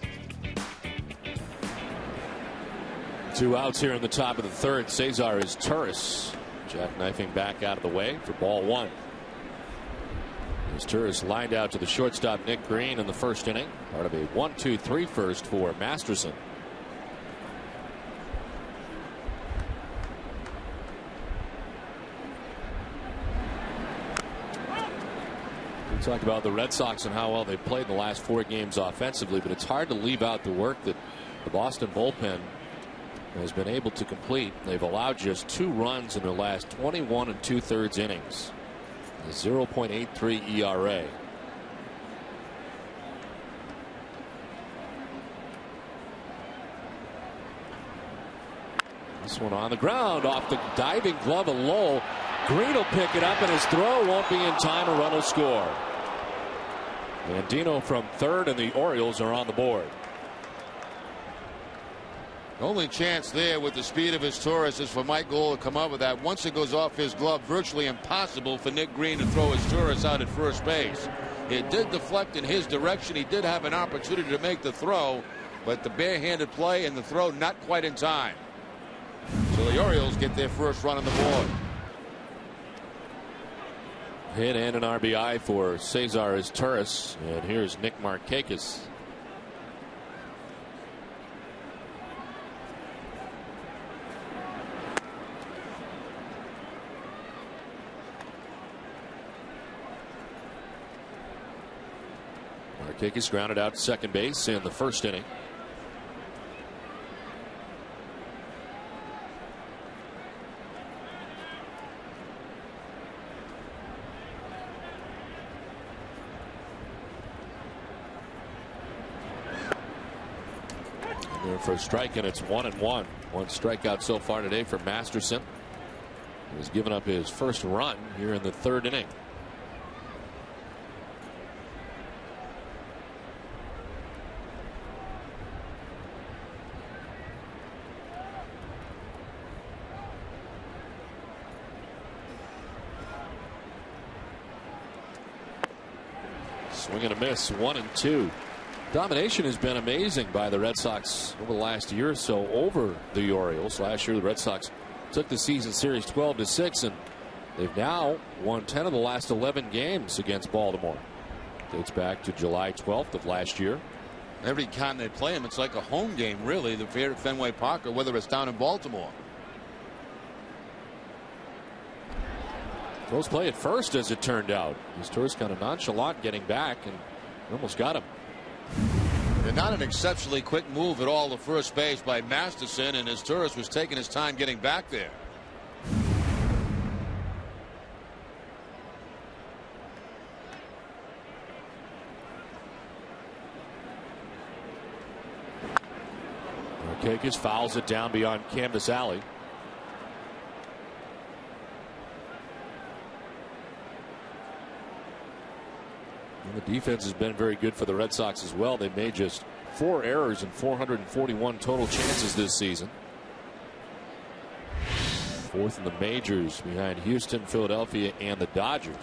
2 outs here in the top of the third. Cesar is Turris jackknifing back out of the way for ball 1. As Turris lined out to the shortstop Nick Green in the first inning. Part of a 1-2-3 first for Masterson. We talked about the Red Sox and how well they played in the last 4 games offensively, but it's hard to leave out the work that the Boston bullpen has been able to complete. They've allowed just 2 runs in their last 21 2/3 innings. A 0.83 ERA. This one on the ground off the diving glove of Lowell. Green will pick it up, and his throw won't be in time. A run will score. And Dino from third, and the Orioles are on the board. Only chance there with the speed of his Taurus is for Mike Gould to come up with that. Once it goes off his glove, virtually impossible for Nick Green to throw his Taurus out at first base. It did deflect in his direction. He did have an opportunity to make the throw, but the barehanded play and the throw not quite in time. So the Orioles get their first run on the board. Hit and an RBI for Cesar Turris, and here's Nick Markakis. Markakis grounded out to second base in the first inning. And there for a strike, and it's 1-1. 1 strikeout so far today for Masterson. He was giving up his first run here in the third inning. Swing and a miss. 1-2. Domination has been amazing by the Red Sox over the last year or so over the Orioles. Last year the Red Sox took the season series 12-6, and they've now won 10 of the last 11 games against Baltimore. Dates back to July 12th of last year. Every time they play them, it's like a home game, really. The fair at Fenway Park, or whether it's down in Baltimore. Close play at first, as it turned out. Torres kind of nonchalant getting back, and almost got him. And not an exceptionally quick move at all to first base by Masterson, and as Torres was taking his time getting back there. Markakis fouls it down beyond Canvas Alley. And the defense has been very good for the Red Sox as well. They made just 4 errors and 441 total chances this season. 4th in the majors behind Houston, Philadelphia, and the Dodgers.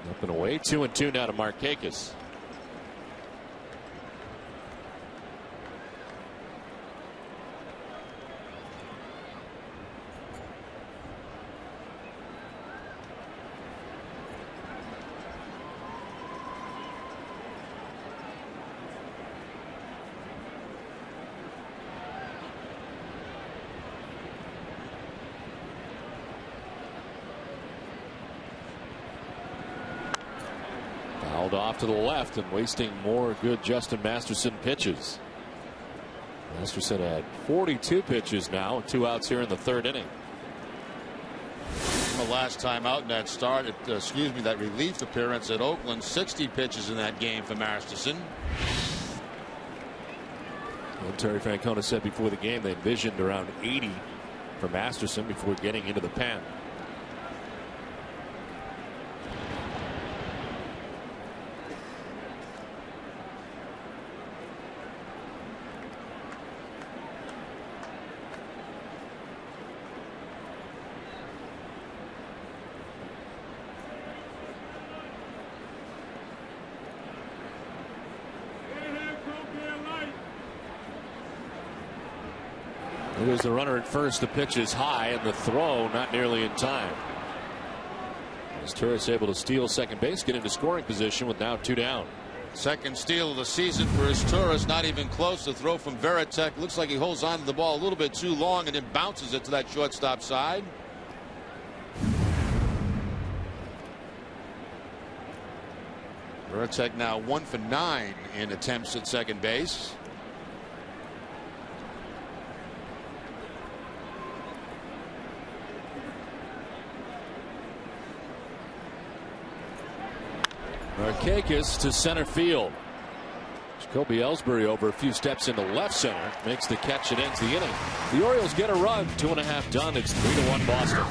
Up and away. 2-2 now to Markakis. Fouled off to the left and wasting more good Justin Masterson pitches. Masterson had 42 pitches now, 2 outs here in the 3rd inning. The last time out in that start, that relief appearance at Oakland, 60 pitches in that game for Masterson. And Terry Francona said before the game they envisioned around 80 for Masterson before getting into the pen. There's the runner at first. The pitch is high, and the throw not nearly in time. As Torres able to steal second base, get into scoring position with now 2 down. Second steal of the season for Torres. Not even close. The throw from Veritek. Looks like he holds on to the ball a little bit too long and then bounces it to that shortstop side. Veritek now 1 for 9 in attempts at second base. Markakis to center field. Jacoby Ellsbury over a few steps into left center makes the catch. It ends the inning. The Orioles get a run. 2.5 done. It's 3-1 Boston.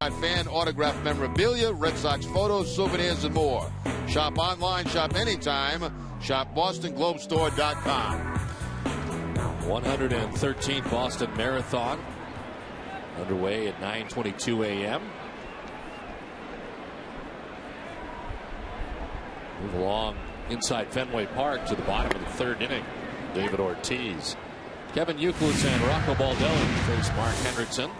got fan autographed memorabilia, Red Sox photos, souvenirs, and more. Shop online, shop anytime. Shop BostonGlobeStore.com. 113th Boston Marathon underway at 9:22 a.m. Move along inside Fenway Park to the bottom of the third inning. David Ortiz, Kevin Youkilis, and Rocco Baldelli face Mark Hendrickson.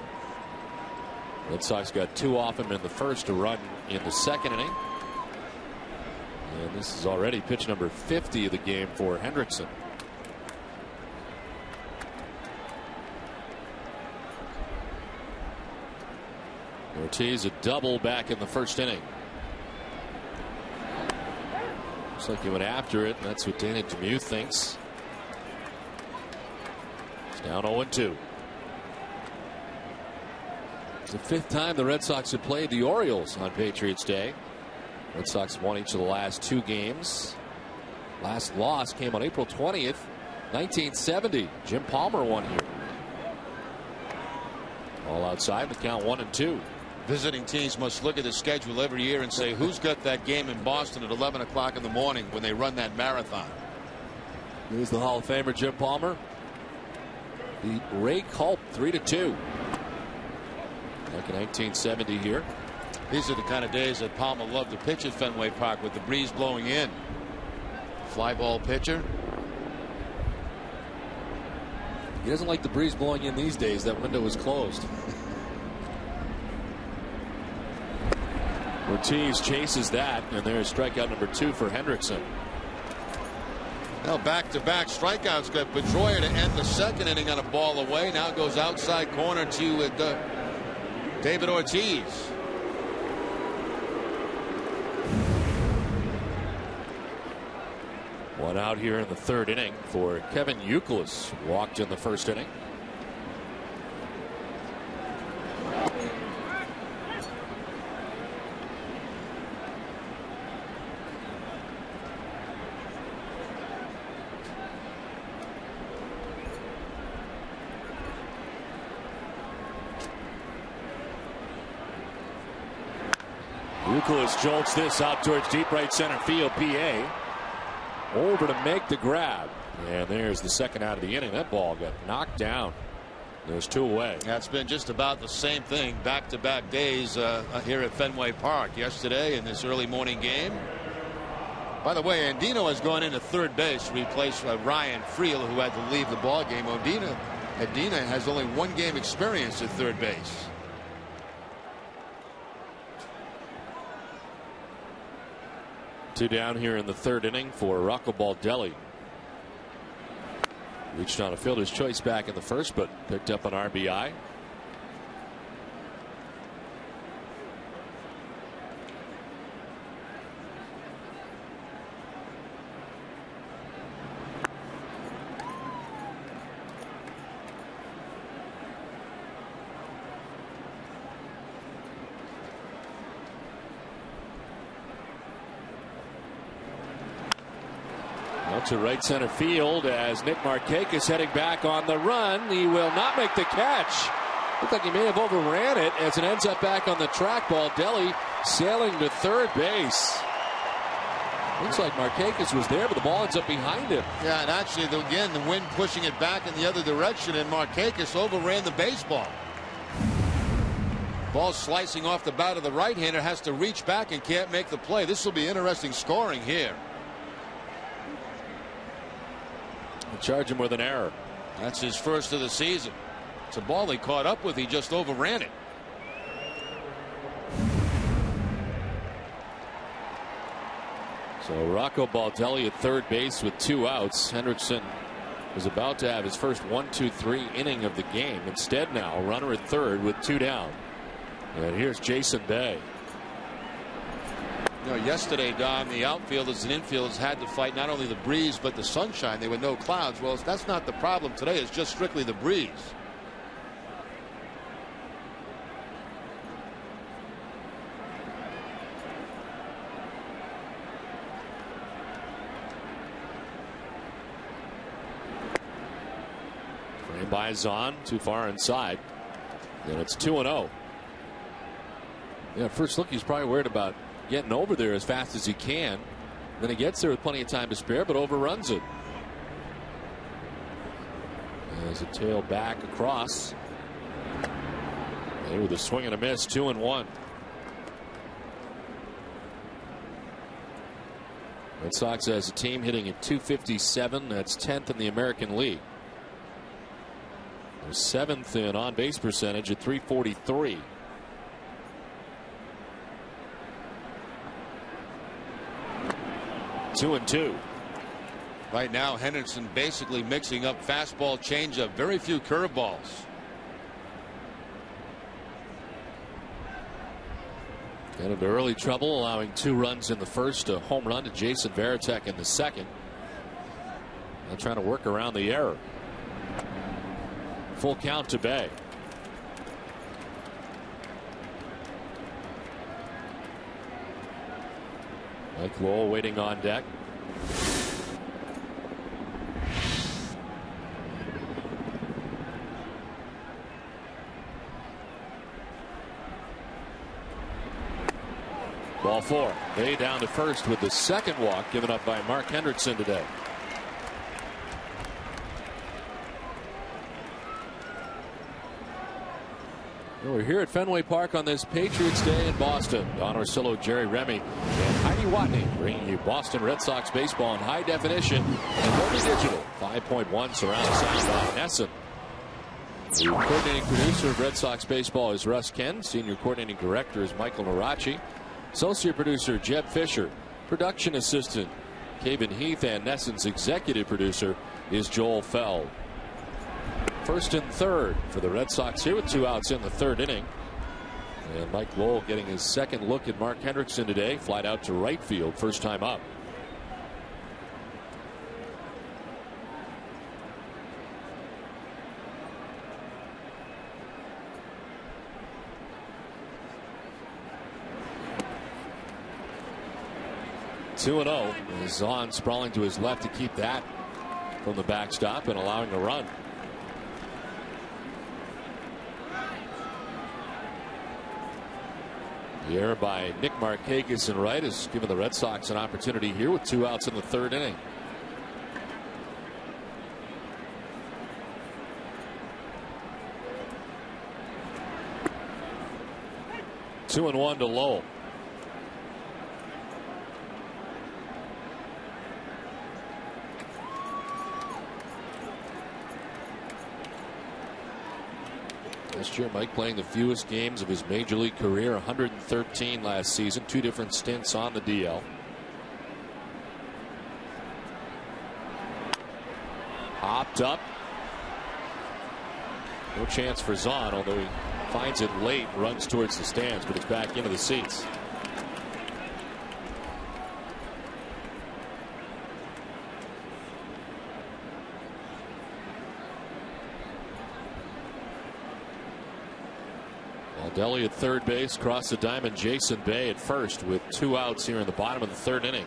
Red Sox got two off him in the first to run in the second inning. And this is already pitch number 50 of the game for Hendrickson. Ortiz a double back in the first inning. Looks like he went after it, and that's what Dana Demuth thinks. It's down 0-2. It's the fifth time the Red Sox have played the Orioles on Patriots Day. Red Sox won each of the last two games. Last loss came on April 20th, 1970. Jim Palmer won here. All outside, the count 1-2. Visiting teams must look at the schedule every year and say, who's got that game in Boston at 11 o'clock in the morning when they run that marathon? Here's the Hall of Famer Jim Palmer. Beat Ray Culp 3-2. Back in 1970 here. These are the kind of days that Palmer loved to pitch at Fenway Park with the breeze blowing in. Fly ball pitcher. He doesn't like the breeze blowing in these days. That window is closed. Ortiz chases that, and there's strikeout number 2 for Hendrickson. Now back-to-back strikeouts got Pedroia to end the second inning on a ball away. Now goes outside corner to David Ortiz. One out here in the third inning for Kevin Youkilis. Walked in the first inning. Youkilis jolts this out towards deep right center field. PA over to make the grab, and there's the second out of the inning. That ball got knocked down. There's 2 away. That's been just about the same thing back-to-back days here at Fenway Park. Yesterday in this early morning game. By the way, Andino has gone into third base to replace Ryan Friel, who had to leave the ball game. Andino has only 1 game experience at third base. Two down here in the third inning for Rocco Baldelli. Reached on a fielder's choice back in the first, but picked up an RBI. To right center field as Nick Markakis heading back on the run. He will not make the catch. Looked like he may have overran it as it ends up back on the track. Baldelli sailing to third base. Looks like Markakis was there, but the ball ends up behind him. Yeah, and actually, again, the wind pushing it back in the other direction, and Markakis overran the baseball. Ball slicing off the bat of the right-hander, has to reach back and can't make the play. This will be interesting scoring here. Charge him with an error. That's his first of the season. It's a ball he caught up with. He just overran it. So Rocco Baldelli at third base with 2 outs. Hendrickson was about to have his first 1-2-3 inning of the game. Instead now, runner at third with 2 down. And here's Jason Bay. You know, yesterday, Don, the outfielders and infielders had to fight not only the breeze but the sunshine. There were no clouds. Well, that's not the problem today. It's just strictly the breeze. Frame by Zahn, too far inside. Then it's 2-0. Yeah, first look, he's probably worried about getting over there as fast as he can. Then he gets there with plenty of time to spare, but overruns it. There's a tail back across. And with a swing and a miss, 2-1. Red Sox as a team hitting at .257. That's 10th in the American League. They're 7th in on-base percentage at .343. Two and two. Right now, Henderson basically mixing up fastball, changeup, very few curveballs. Got into early trouble, allowing 2 runs in the first, a home run to Jason Veritek in the second. Now trying to work around the error. Full count to Bay. Mike Lowell waiting on deck. Ball 4. Bay down to first with the second walk given up by Mark Hendrickson today. We're here at Fenway Park on this Patriots Day in Boston. Don Orsillo, Jerry Remy, and Heidi Watney bringing you Boston Red Sox baseball in high definition and Dolby Digital. 5.1 surround sound by Nesson. The coordinating producer of Red Sox baseball is Russ Ken. Senior coordinating director is Michael Narachi. Associate producer Jeb Fisher. Production assistant Caven Heath, and Nesson's executive producer is Joel Feld. First and third for the Red Sox here with 2 outs in the third inning. And Mike Lowell getting his second look at Mark Hendrickson today. Flied out to right field, first time up. Two and 0. Zahn sprawling to his left to keep that from the backstop and allowing a run. The error by Nick Markakis in right has given the Red Sox an opportunity here with 2 outs in the third inning. Two and 1 to Lowell. Last year, Mike playing the fewest games of his major league career, 113 last season, 2 different stints on the DL. Hopped up. No chance for Zahn, although he finds it late and runs towards the stands, but it's back into the seats. Baldelli at third base, across the diamond, Jason Bay at first with 2 outs here in the bottom of the third inning.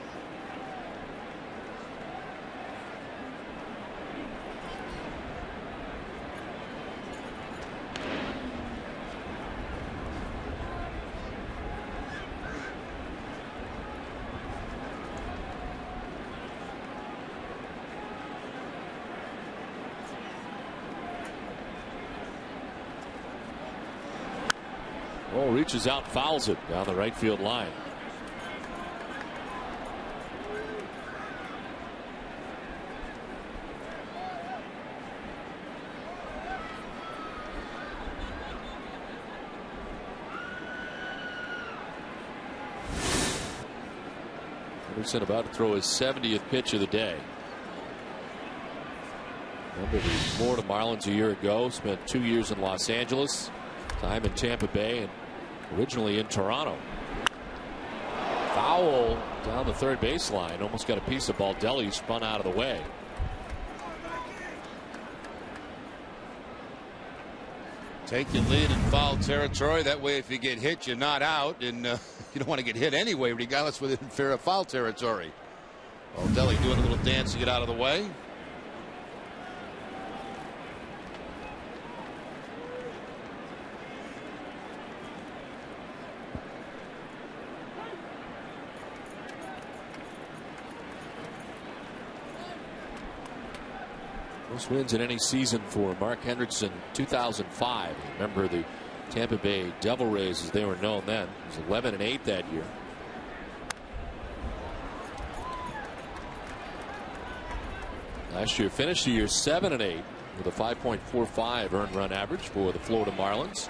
Oh, reaches out, fouls it down the right field line. Henderson about to throw his 70th pitch of the day. Remember the Florida Marlins a year ago, spent 2 years in Los Angeles, time in Tampa Bay, and originally in Toronto. Foul down the third baseline. Almost got a piece of Baldelli, spun out of the way. Take your lead in foul territory. That way, if you get hit, you're not out, and you don't want to get hit anyway, regardless whether it's fair or foul territory. Baldelli doing a little dance to get out of the way. Most wins in any season for Mark Hendrickson, 2005. Remember the Tampa Bay Devil Rays as they were known then. It was 11-8 that year. Last year finished the year 7-8 with a 5.45 earned run average for the Florida Marlins.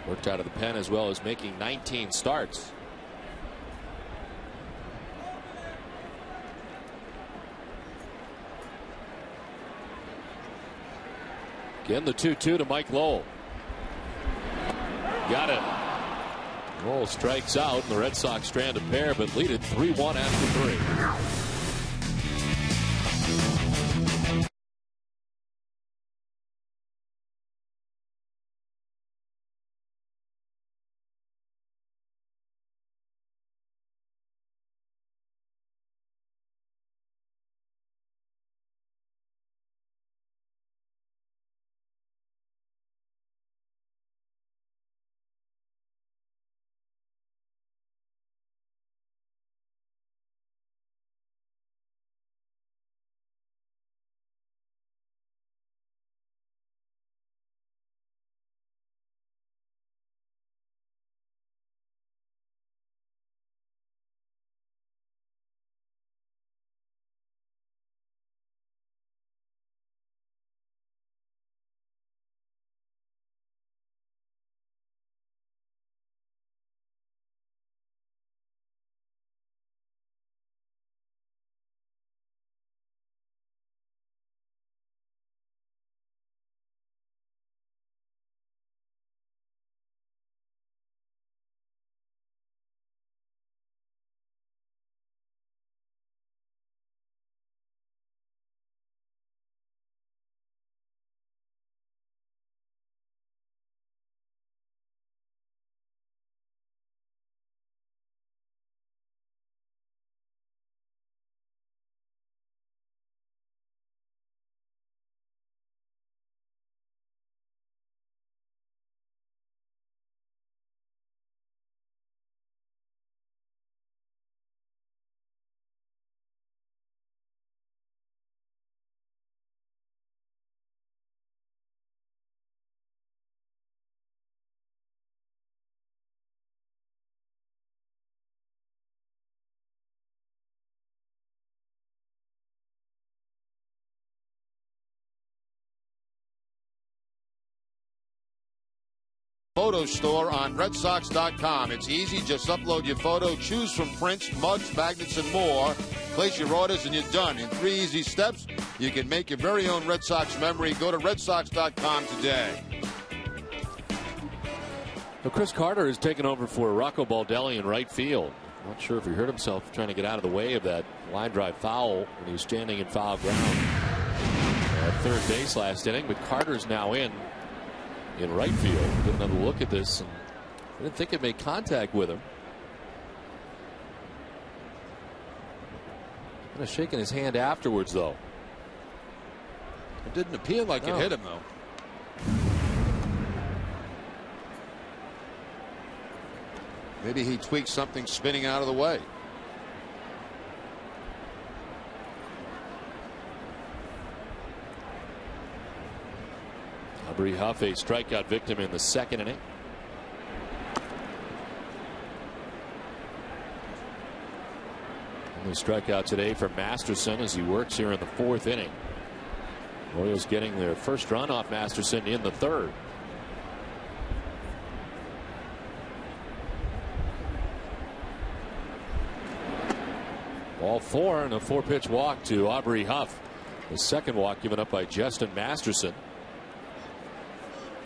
Worked out of the pen as well as making 19 starts. Again, the 2-2 to Mike Lowell. Got it. Lowell strikes out, and the Red Sox strand a pair, but lead it 3-1 after 3. Photo store on RedSox.com. It's easy. Just upload your photo, choose from prints, mugs, magnets, and more. Place your orders, and you're done. In 3 easy steps, you can make your very own Red Sox memory. Go to RedSox.com today. Well, Chris Carter has taken over for Rocco Baldelli in right field. Not sure if he hurt himself trying to get out of the way of that line drive foul when he was standing in foul ground at third base last inning. But Carter's now in right field. Get another look at this. And I didn't think it made contact with him. Kind of shaking his hand afterwards, though. It didn't appear like it hit him, though. Maybe he tweaked something spinning out of the way. Aubrey Huff, a strikeout victim in the second inning. Only strikeout today for Masterson as he works here in the fourth inning. Royals getting their first run off Masterson in the third. Ball 4 and a 4-pitch walk to Aubrey Huff. The second walk given up by Justin Masterson.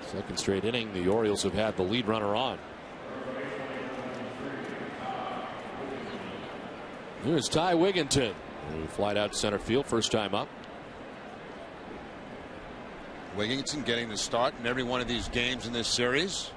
Second straight inning, the Orioles have had the lead runner on. Here's Ty Wigginton, who flied out center field first time up. Wigginton getting the start in every one of these games in this series.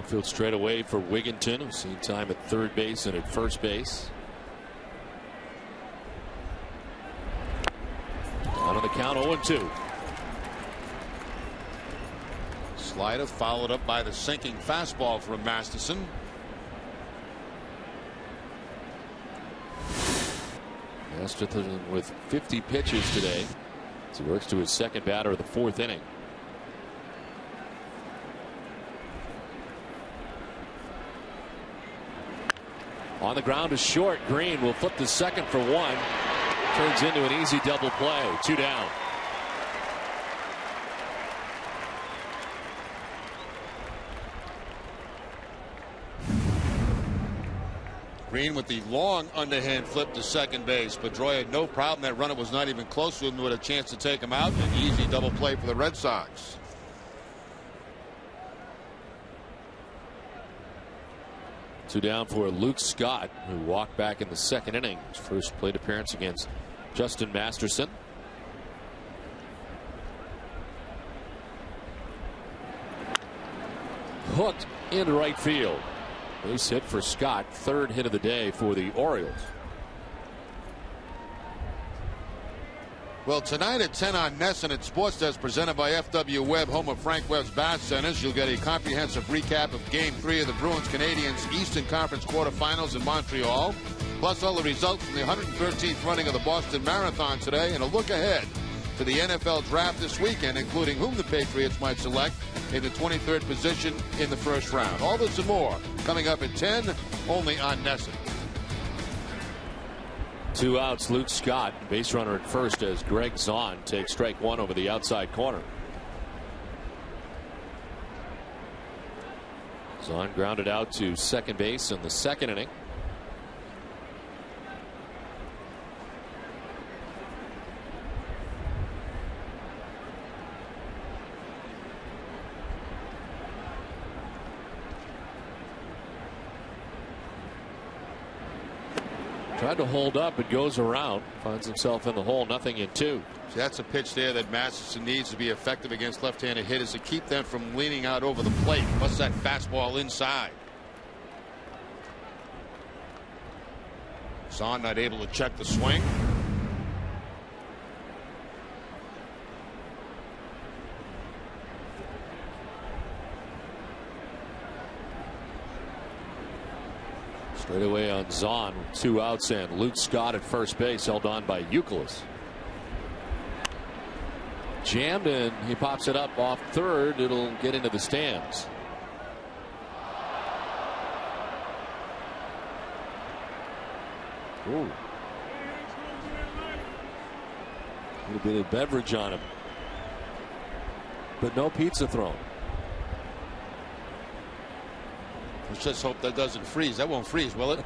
Outfield straight away for Wigginton, who's seen time at third base and at first base. Down on the count, 0-2. Slider followed up by the sinking fastball from Masterson. Masterson with 50 pitches today as he works to his second batter of the fourth inning. On the ground is short. Green will flip to second for one. Turns into an easy double play. 2 down. Green with the long underhand flip to second base. Pedroia had no problem. That runner was not even close to him with a chance to take him out. An easy double play for the Red Sox. Two down for Luke Scott, who walked back in the second inning. His first plate appearance against Justin Masterson. Hooked into right field. Base hit for Scott. Third hit of the day for the Orioles. Well, tonight at 10 on NESN at Sports Desk, presented by FW Webb, home of Frank Webb's Bass Centers. You'll get a comprehensive recap of Game 3 of the Bruins-Canadiens Eastern Conference quarterfinals in Montreal, plus all the results from the 113th running of the Boston Marathon today, and a look ahead to the NFL draft this weekend, including whom the Patriots might select in the 23rd position in the first round. All this and more coming up at 10, only on NESN. 2 outs, Luke Scott, base runner at first as Greg Zahn takes strike one over the outside corner. Zahn grounded out to second base in the second inning. Tried to hold up, but goes around. Finds himself in the hole. 0-2. See, that's a pitch there that Masterson needs to be effective against left-handed hitters to keep them from leaning out over the plate. Plus that fastball inside. Zahn not able to check the swing. Straight away on Zahn, 2 outs, and Luke Scott at first base, held on by Youkilis. Jammed, and he pops it up off third. It'll get into the stands. Ooh. A little bit of beverage on him, but no pizza thrown. Let's just hope that doesn't freeze. That won't freeze, will it?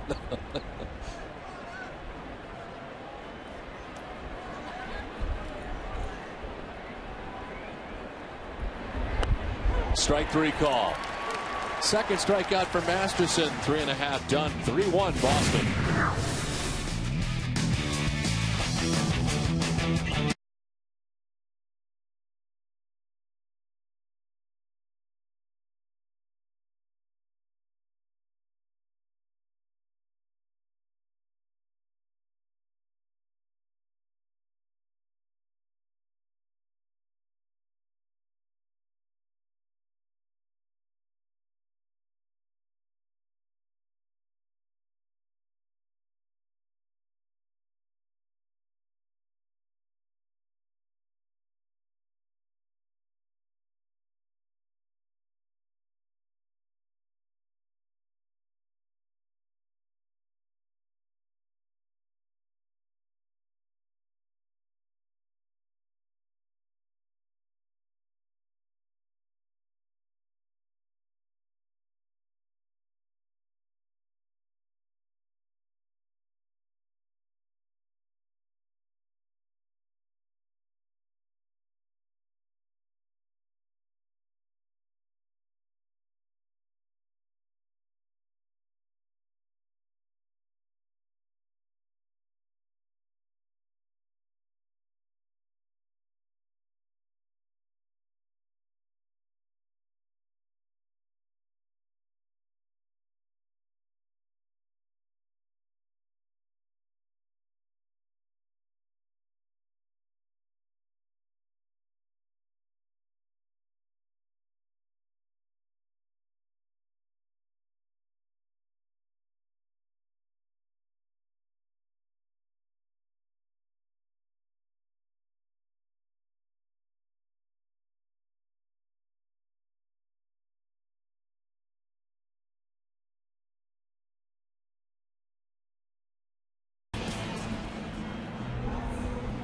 Strike 3 call. Second strikeout for Masterson. 3.5 done. 3-1 Boston.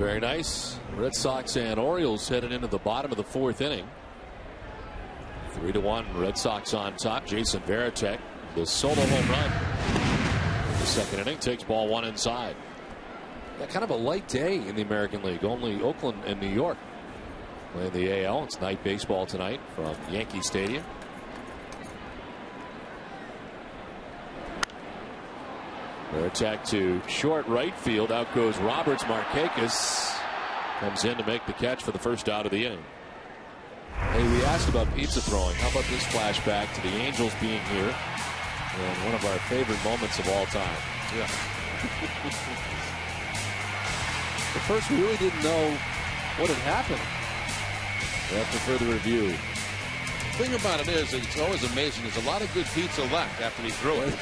Very nice. Red Sox and Orioles headed into the bottom of the 4th inning. 3-1 Red Sox on top. Jason Veritek, the solo home run. The 2nd inning takes ball 1 inside. Yeah, kind of a light day in the American League. Only Oakland and New York playing the AL. It's night baseball tonight from Yankee Stadium. Veritek to short right field. Out goes Roberts. Markakis comes in to make the catch for the first out of the inning. Hey, we asked about pizza throwing. How about this flashback to the Angels being here and one of our favorite moments of all time? Yeah. At first, we really didn't know what had happened. After further review. The thing about it is, it's always amazing. There's a lot of good pizza left after he threw it.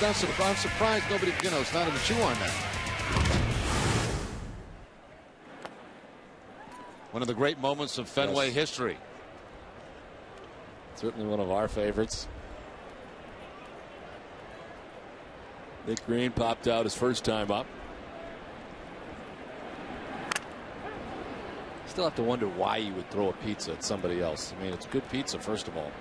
I'm surprised nobody, it's not a chew on that. One of the great moments of Fenway history. Certainly one of our favorites. Nick Green popped out his first time up. Still have to wonder why you would throw a pizza at somebody else. I mean, it's good pizza, first of all.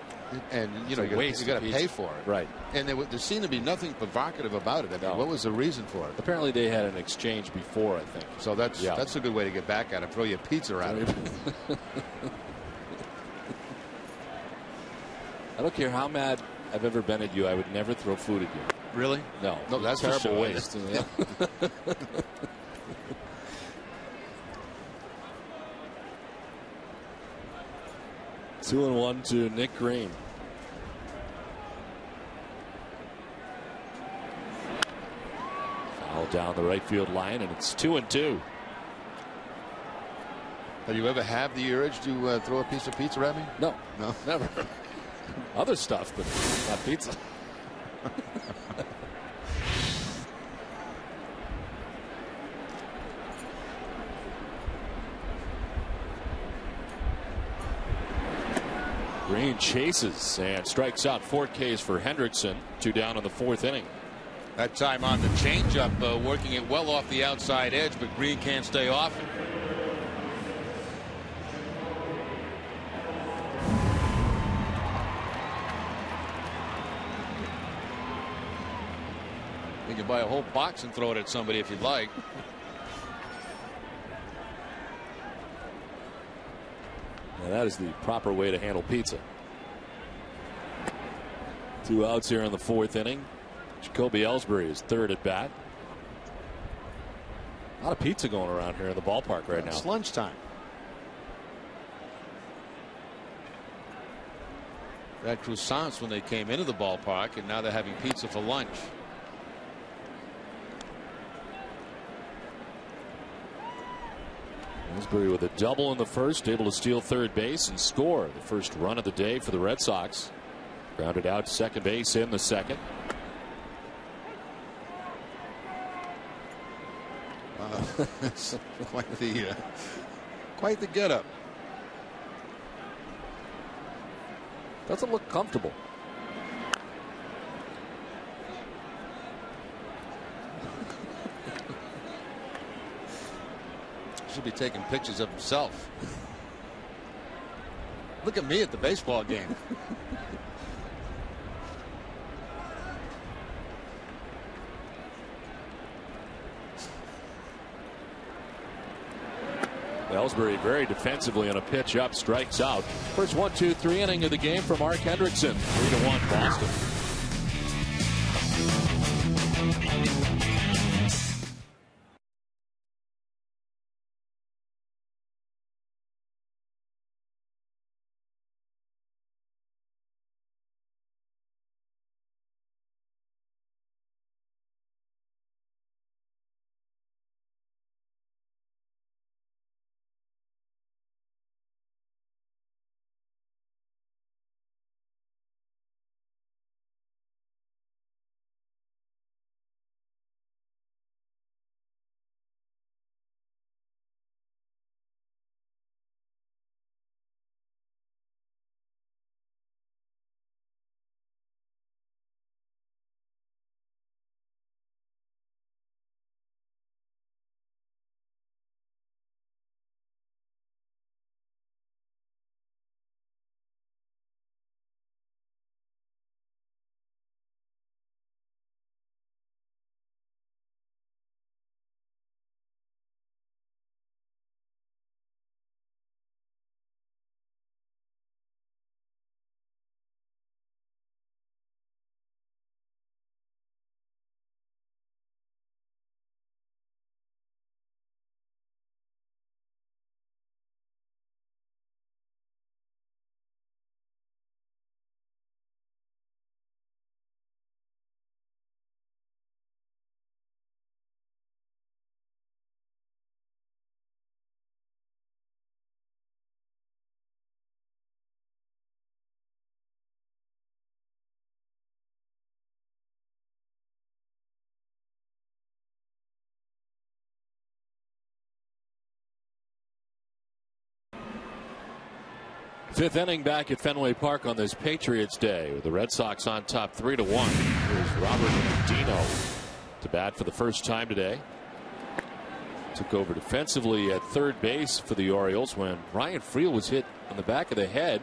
And you got to pay for it, right? And there seemed to be nothing provocative about it. I mean, what was the reason for it? Apparently, they had an exchange before, I think. So that's a good way to get back at him. Throw you a pizza at him. I don't care how mad I've ever been at you. I would never throw food at you. Really? No. No, that's terrible for sure. waste. 2-1 to Nick Green. Foul down the right field line, and it's 2-2. Have you ever had the urge to throw a piece of pizza at me? No, no, never. Other stuff, but not pizza. Green chases and strikes out. 4 Ks for Hendrickson. 2 down in the 4th inning. That time on the changeup, working it well off the outside edge, but Green can't stay off it. You can buy a whole box and throw it at somebody if you'd like. Now that is the proper way to handle pizza. 2 outs here in the 4th inning. Jacoby Ellsbury is 3rd at bat. A lot of pizza going around here in the ballpark right now. It's lunchtime. They had croissants when they came into the ballpark, and now they're having pizza for lunch. Ellsbury with a double in the first, able to steal 3rd base and score the first run of the day for the Red Sox. Grounded out 2nd base in the 2nd. It's quite the get up. Doesn't look comfortable. Should be taking pictures of himself. Look at me at the baseball game. Ellsbury very defensively on a pitch up, strikes out. First 1-2-3 inning of the game for Mark Hendrickson. 3-1 Boston. Fifth inning back at Fenway Park on this Patriots Day with the Red Sox on top 3-1. Here's Robert Dino to bat for the first time today. Took over defensively at third base for the Orioles when Ryan Friel was hit on the back of the head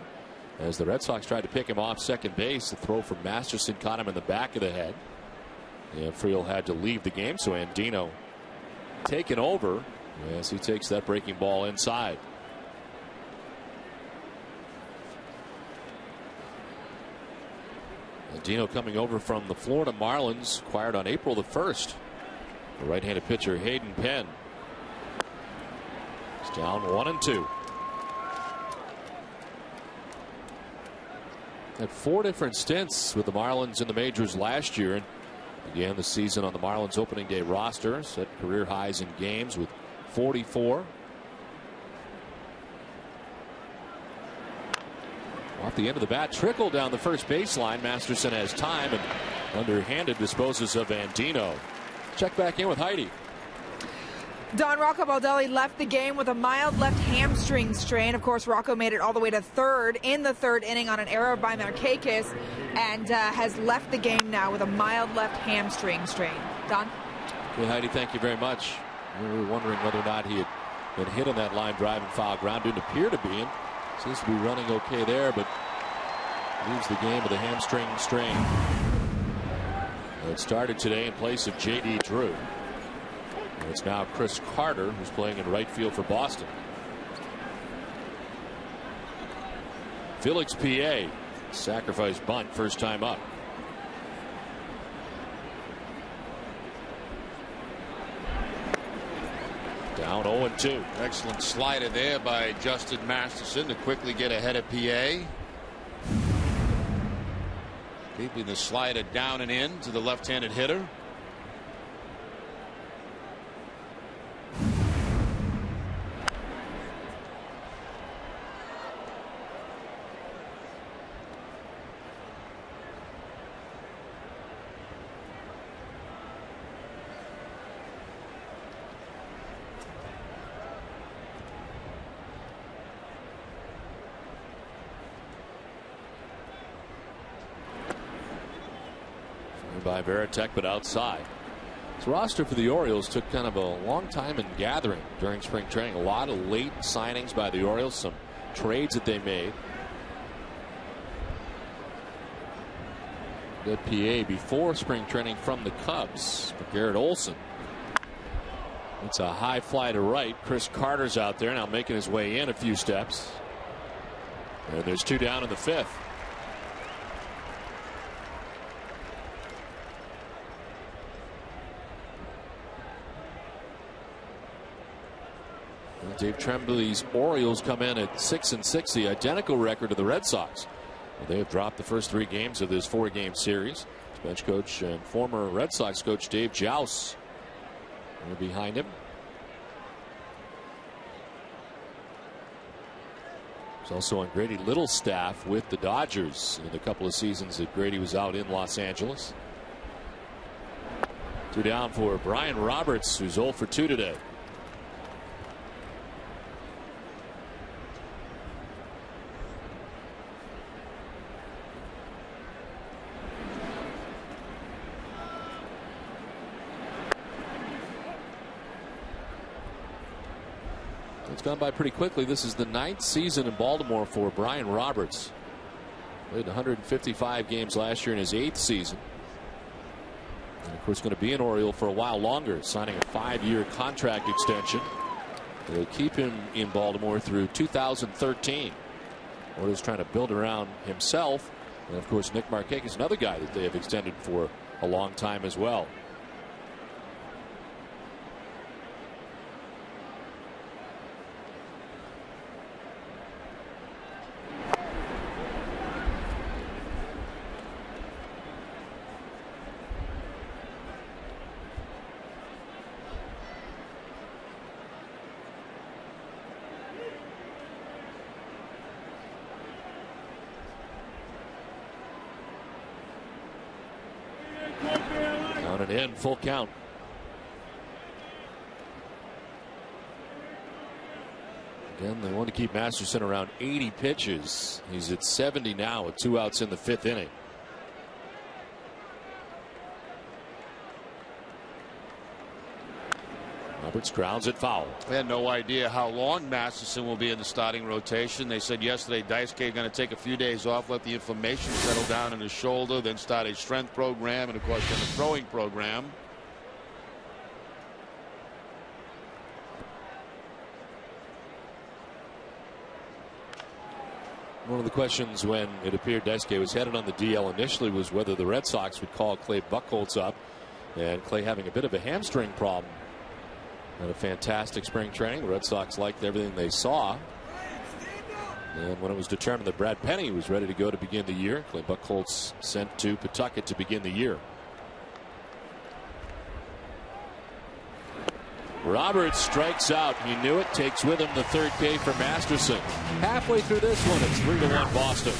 as the Red Sox tried to pick him off second base. The throw from Masterson caught him in the back of the head. And Friel had to leave the game, so Andino taken over as he takes that breaking ball inside. Andino coming over from the Florida Marlins, acquired on April the 1st. The right-handed pitcher Hayden Penn. He's down 1-2. Had 4 different stints with the Marlins in the majors last year and began the season on the Marlins opening day roster. Set career highs in games with 44. Off the end of the bat, trickle down the first baseline. Masterson has time and underhanded disposes of Andino. Check back in with Heidi. Don Rocco Baldelli left the game with a mild left hamstring strain. Of course, Rocco made it all the way to third in the third inning on an error by Markakis and has left the game now with a mild left hamstring strain. Don? Okay, Heidi, thank you very much. We were wondering whether or not he had been hit on that line drive and foul ground. Didn't appear to be. And seems to be running okay there, but leaves the game with a hamstring strain. It started today in place of J.D. Drew. And it's now Chris Carter who's playing in right field for Boston. Felix P.A. sacrifice bunt first time up. Down 0-2. Excellent slider there by Justin Masterson to quickly get ahead of PA. Keeping the slider down and in to the left-handed hitter. By Veritek, but outside. This roster for the Orioles took kind of a long time in gathering during spring training. A lot of late signings by the Orioles, some trades that they made. Good PA before spring training from the Cubs for Garrett Olson. It's a high fly to right. Chris Carter's out there now making his way in a few steps. And there's 2 down in the 5th. Dave Tremblay's Orioles come in at 6-6, the identical record of the Red Sox. Well, they have dropped the first 3 games of this 4-game series. Bench coach and former Red Sox coach Dave Jouse are behind him. He's also on Grady Little's staff with the Dodgers in the couple of seasons that Grady was out in Los Angeles. 2 down for Brian Roberts, who's 0 for 2 today. It's gone by pretty quickly. This is the 9th season in Baltimore for Brian Roberts. Played 155 games last year in his 8th season. And of course going to be an Oriole for a while longer, signing a 5-year contract extension. They'll keep him in Baltimore through 2013. Orioles trying to build around himself. And of course Nick Markakis is another guy that they have extended for a long time as well. Down and in, full count. Again, they want to keep Masterson around 80 pitches. He's at 70 now with 2 outs in the 5th inning. Roberts grounds it foul. They had no idea how long Masterson will be in the starting rotation. They said yesterday Daisuke is going to take a few days off, let the inflammation settle down in his shoulder, then start a strength program, and of course then a throwing program. One of the questions when it appeared Daisuke was headed on the DL initially was whether the Red Sox would call Clay Buchholz up, and Clay having a bit of a hamstring problem. Had a fantastic spring training. The Red Sox liked everything they saw. And when it was determined that Brad Penny was ready to go to begin the year, Clay Buchholz sent to Pawtucket to begin the year. Roberts strikes out. He knew it. Takes with him the 3rd K for Masterson. Halfway through this one, it's 3-1 Boston.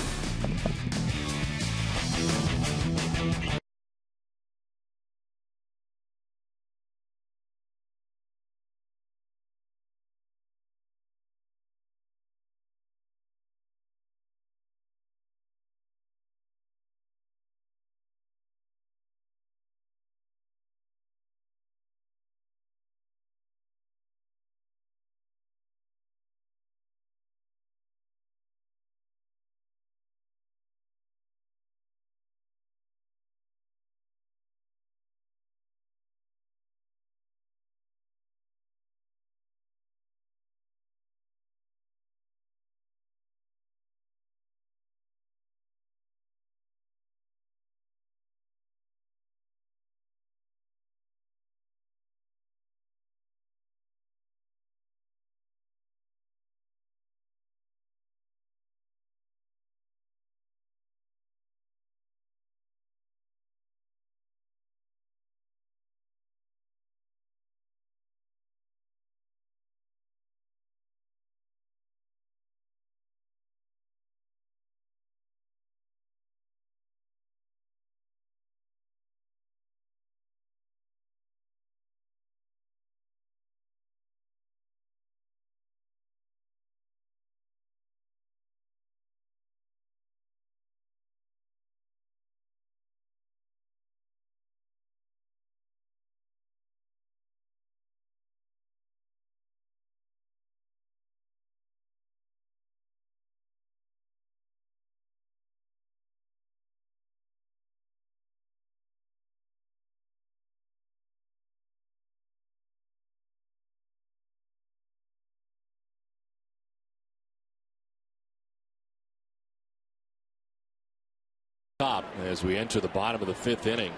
Top as we enter the bottom of the 5th inning.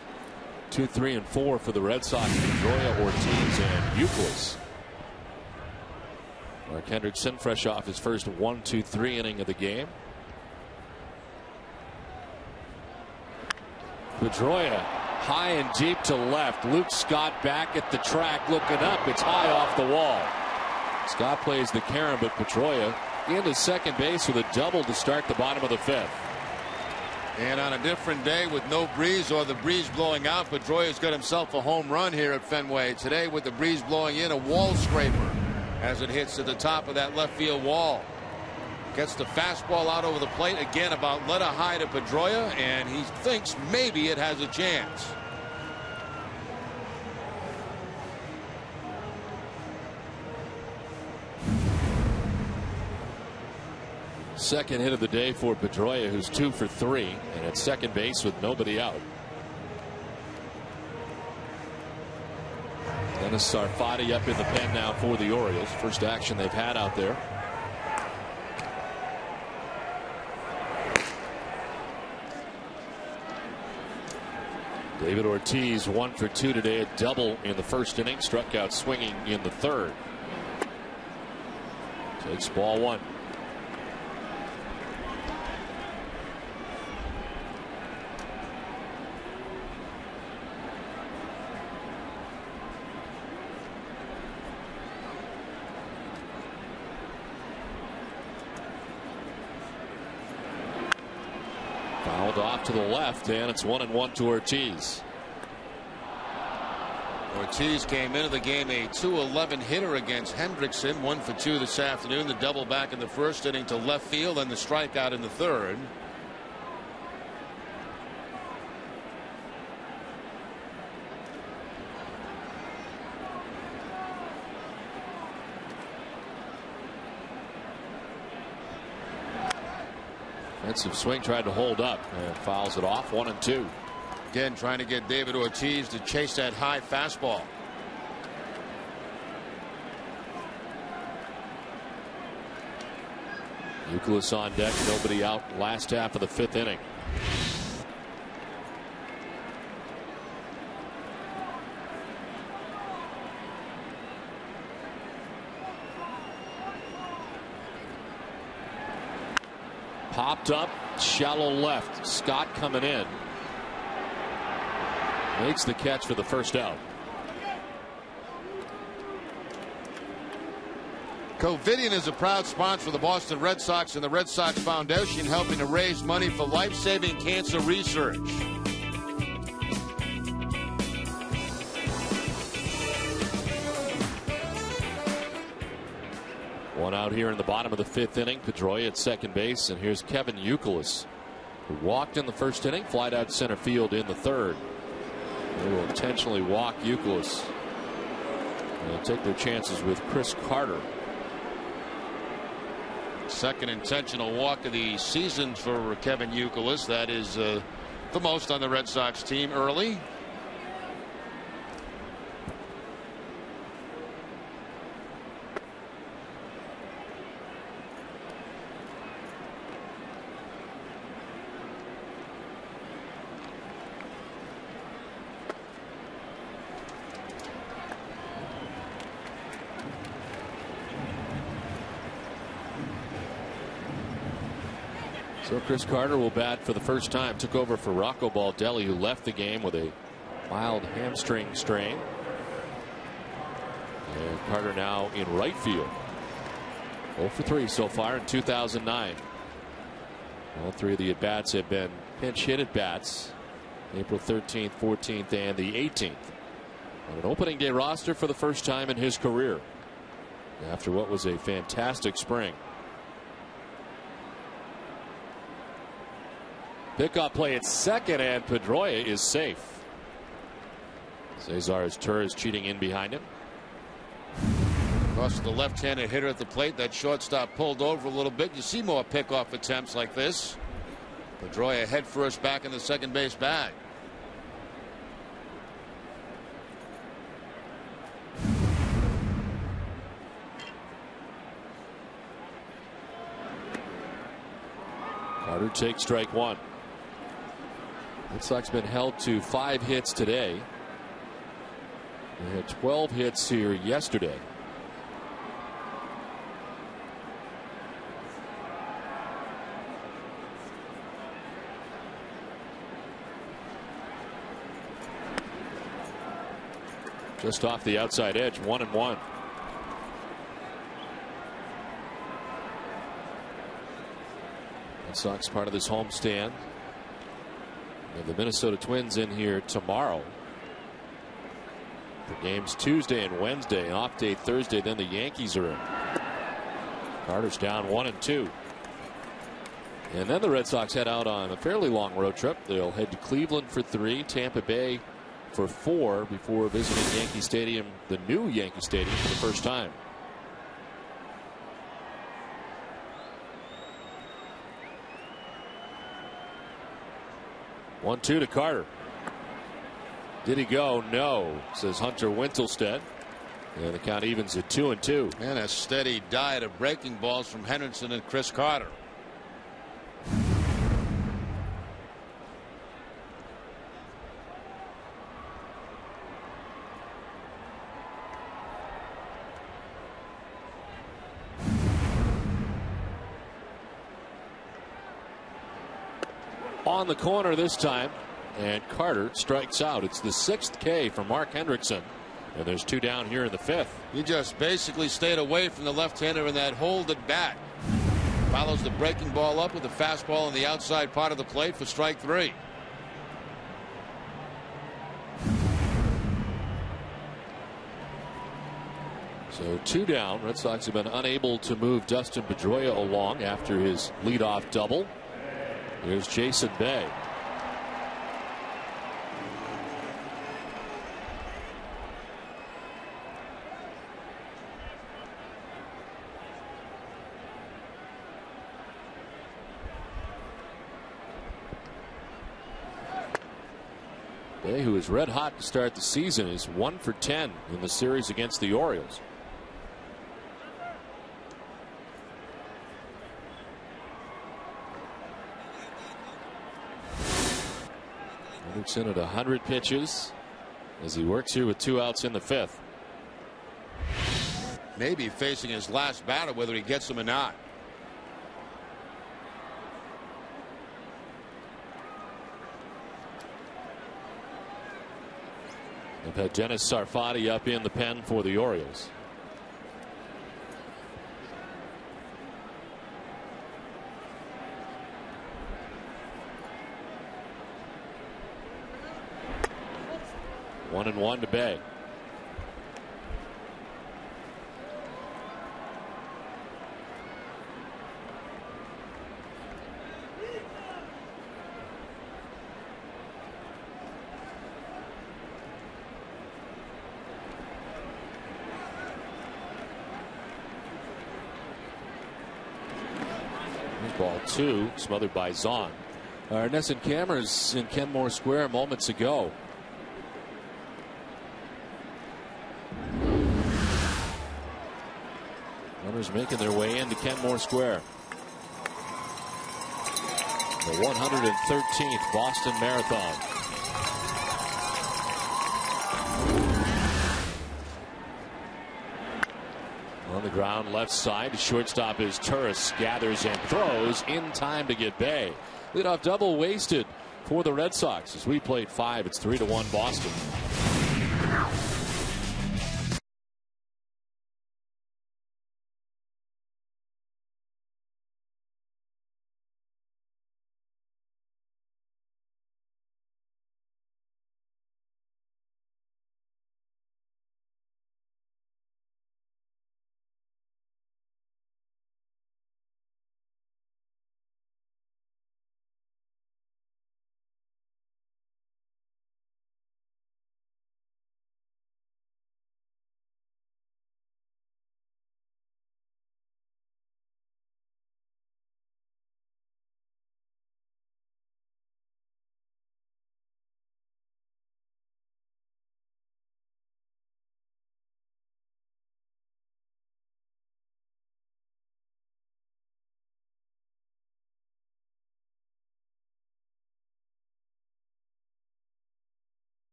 2, 3, and 4 for the Red Sox. Pedroia, Ortiz, and Euclid. Mark Hendrickson fresh off his first 1-2-3 inning of the game. Pedroia high and deep to left. Luke Scott back at the track looking up. It's high off the wall. Scott plays the carom, but Pedroia into second base with a double to start the bottom of the 5th. And on a different day with no breeze or the breeze blowing out, Pedroia's got himself a home run here at Fenway. Today with the breeze blowing in, a wall scraper as it hits to the top of that left field wall. Gets the fastball out over the plate again, about letter high to Pedroia, and he thinks maybe it has a chance. Second hit of the day for Pedroia, who's 2 for 3, and at second base with nobody out. Dennis Sarfati up in the pen now for the Orioles. First action they've had out there. David Ortiz 1 for 2 today, a double in the first inning, struck out swinging in the 3rd. Takes ball 1. Fouled off to the left, and it's 1-1 to Ortiz. Ortiz came into the game a .211 hitter against Hendrickson. 1 for 2 this afternoon. The double back in the first inning to left field and the strikeout in the third. Offensive swing, tried to hold up and fouls it off. 1-2. Again, trying to get David Ortiz to chase that high fastball. Youkilis on deck, nobody out last half of the 5th inning. Popped up, shallow left. Scott coming in. Makes the catch for the first out. Covidien is a proud sponsor of the Boston Red Sox and the Red Sox Foundation, helping to raise money for life-saving cancer research. One out here in the bottom of the 5th inning. Pedroia at second base, and here's Kevin Youkilis, who walked in the first inning, flied out center field in the third. They will intentionally walk Youkilis. They'll take their chances with Chris Carter. Second intentional walk of the season for Kevin Youkilis. That is the most on the Red Sox team early. So Chris Carter will bat for the first time. Took over for Rocco Baldelli, who left the game with a mild hamstring strain. And Carter now in right field. 0 for 3 so far in 2009. All 3 of the at-bats have been pinch hit at-bats. April 13th, 14th, and the 18th. On an opening day roster for the first time in his career, after what was a fantastic spring. Pickoff play at second, and Pedroia is safe. Cesar Torres cheating in behind him. Across the left-handed hitter at the plate. That shortstop pulled over a little bit. You see more pickoff attempts like this. Pedroia head first back in the second base bag. Carter takes strike 1. Red Sox been held to 5 hits today. They had 12 hits here yesterday. Just off the outside edge, 1-1. Red Sox part of this homestand. The Minnesota Twins in here tomorrow for games Tuesday and Wednesday. Off day Thursday, then the Yankees are in. Carter's down 1-2. And then the Red Sox head out on a fairly long road trip. They'll head to Cleveland for 3, Tampa Bay for 4, before visiting Yankee Stadium, the new Yankee Stadium, for the first time. One-two to Carter. Did he go? No, says Hunter Wintelstead. And the count evens at 2-2. And a steady diet of breaking balls from Henderson and Chris Carter. On the corner this time, and Carter strikes out. It's the 6th K for Mark Hendrickson, and there's 2 down here in the 5th. He just basically stayed away from the left-hander in that hold at bat. Follows the breaking ball up with a fastball on the outside part of the plate for strike 3. So 2 down. Red Sox have been unable to move Dustin Pedroia along after his leadoff double. Here's Jason Bay. Bay, who is red hot to start the season, is 1 for 10 in the series against the Orioles. Hendrickson at 100 pitches as he works here with 2 outs in the 5th. Maybe facing his last batter, whether he gets him or not. They've had Dennis Sarfati up in the pen for the Orioles. One and one to Bay. Ball 2, smothered by Zahn. Nesson Cameras in Kenmore Square moments ago. Runners making their way into Kenmore Square. The 113th Boston Marathon. On the ground, left side, shortstop is Turris, gathers and throws in time to get Bay. Leadoff double wasted for the Red Sox as we played 5. It's 3-1 Boston.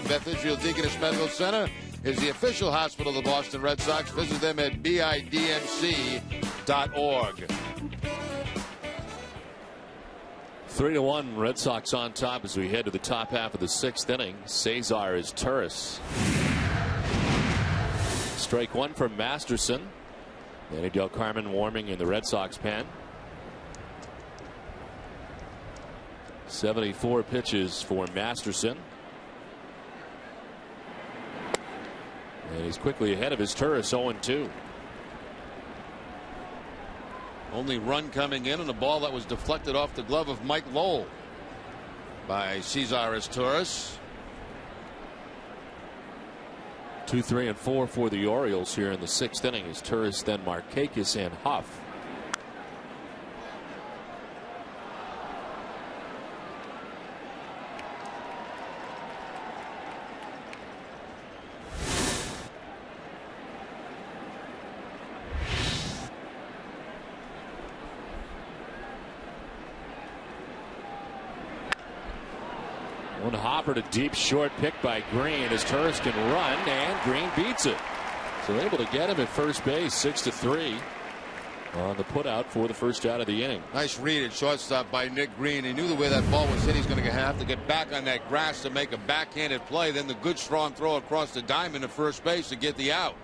Beth Israel Deaconess Medical Center is the official hospital of the Boston Red Sox. Visit them at bidmc.org. 3-1 Red Sox on top as we head to the top half of the 6th inning. Cesar is Turris. Strike 1 from Masterson. Danny Del Carmen warming in the Red Sox pen. 74 pitches for Masterson. And he's quickly ahead of his Turris, 0-2. Only run coming in, and a ball that was deflected off the glove of Mike Lowell by Cesar Turris. 2, 3, and 4 for the Orioles here in the 6th inning as Turris, then Markakis and Huff. One hopper to deep short, picked by Green as Turris can run, and Green beats it. So able to get him at first base, 6-3 on the putout for the first out of the inning. Nice read at shortstop by Nick Green. He knew the way that ball was hit, he's going to have to get back on that grass to make a backhanded play. Then the good strong throw across the diamond to first base to get the out.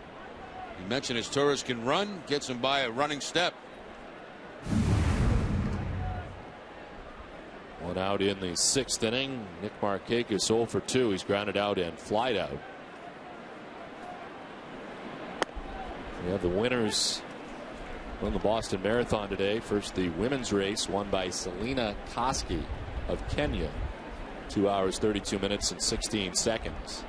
You mentioned his Turris can run, gets him by a running step. One out in the 6th inning. Nick Markakis 0 for 2. He's grounded out and flied out. We have the winners from the Boston Marathon today. First, the women's race won by Selena Koski of Kenya. 2 hours, 32 minutes, and 16 seconds.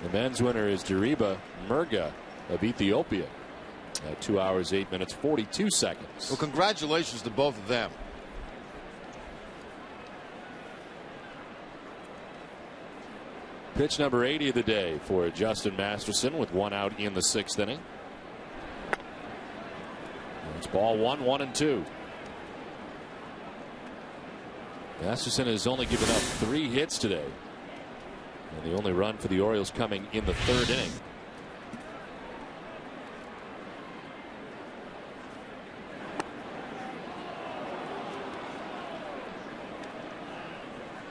The men's winner is Deriba Murga of Ethiopia. 2 hours, 8 minutes, 42 seconds. Well, congratulations to both of them. Pitch number 80 of the day for Justin Masterson with 1 out in the 6th inning. It's ball 1, 1-2. Masterson has only given up 3 hits today. And the only run for the Orioles coming in the 3rd inning.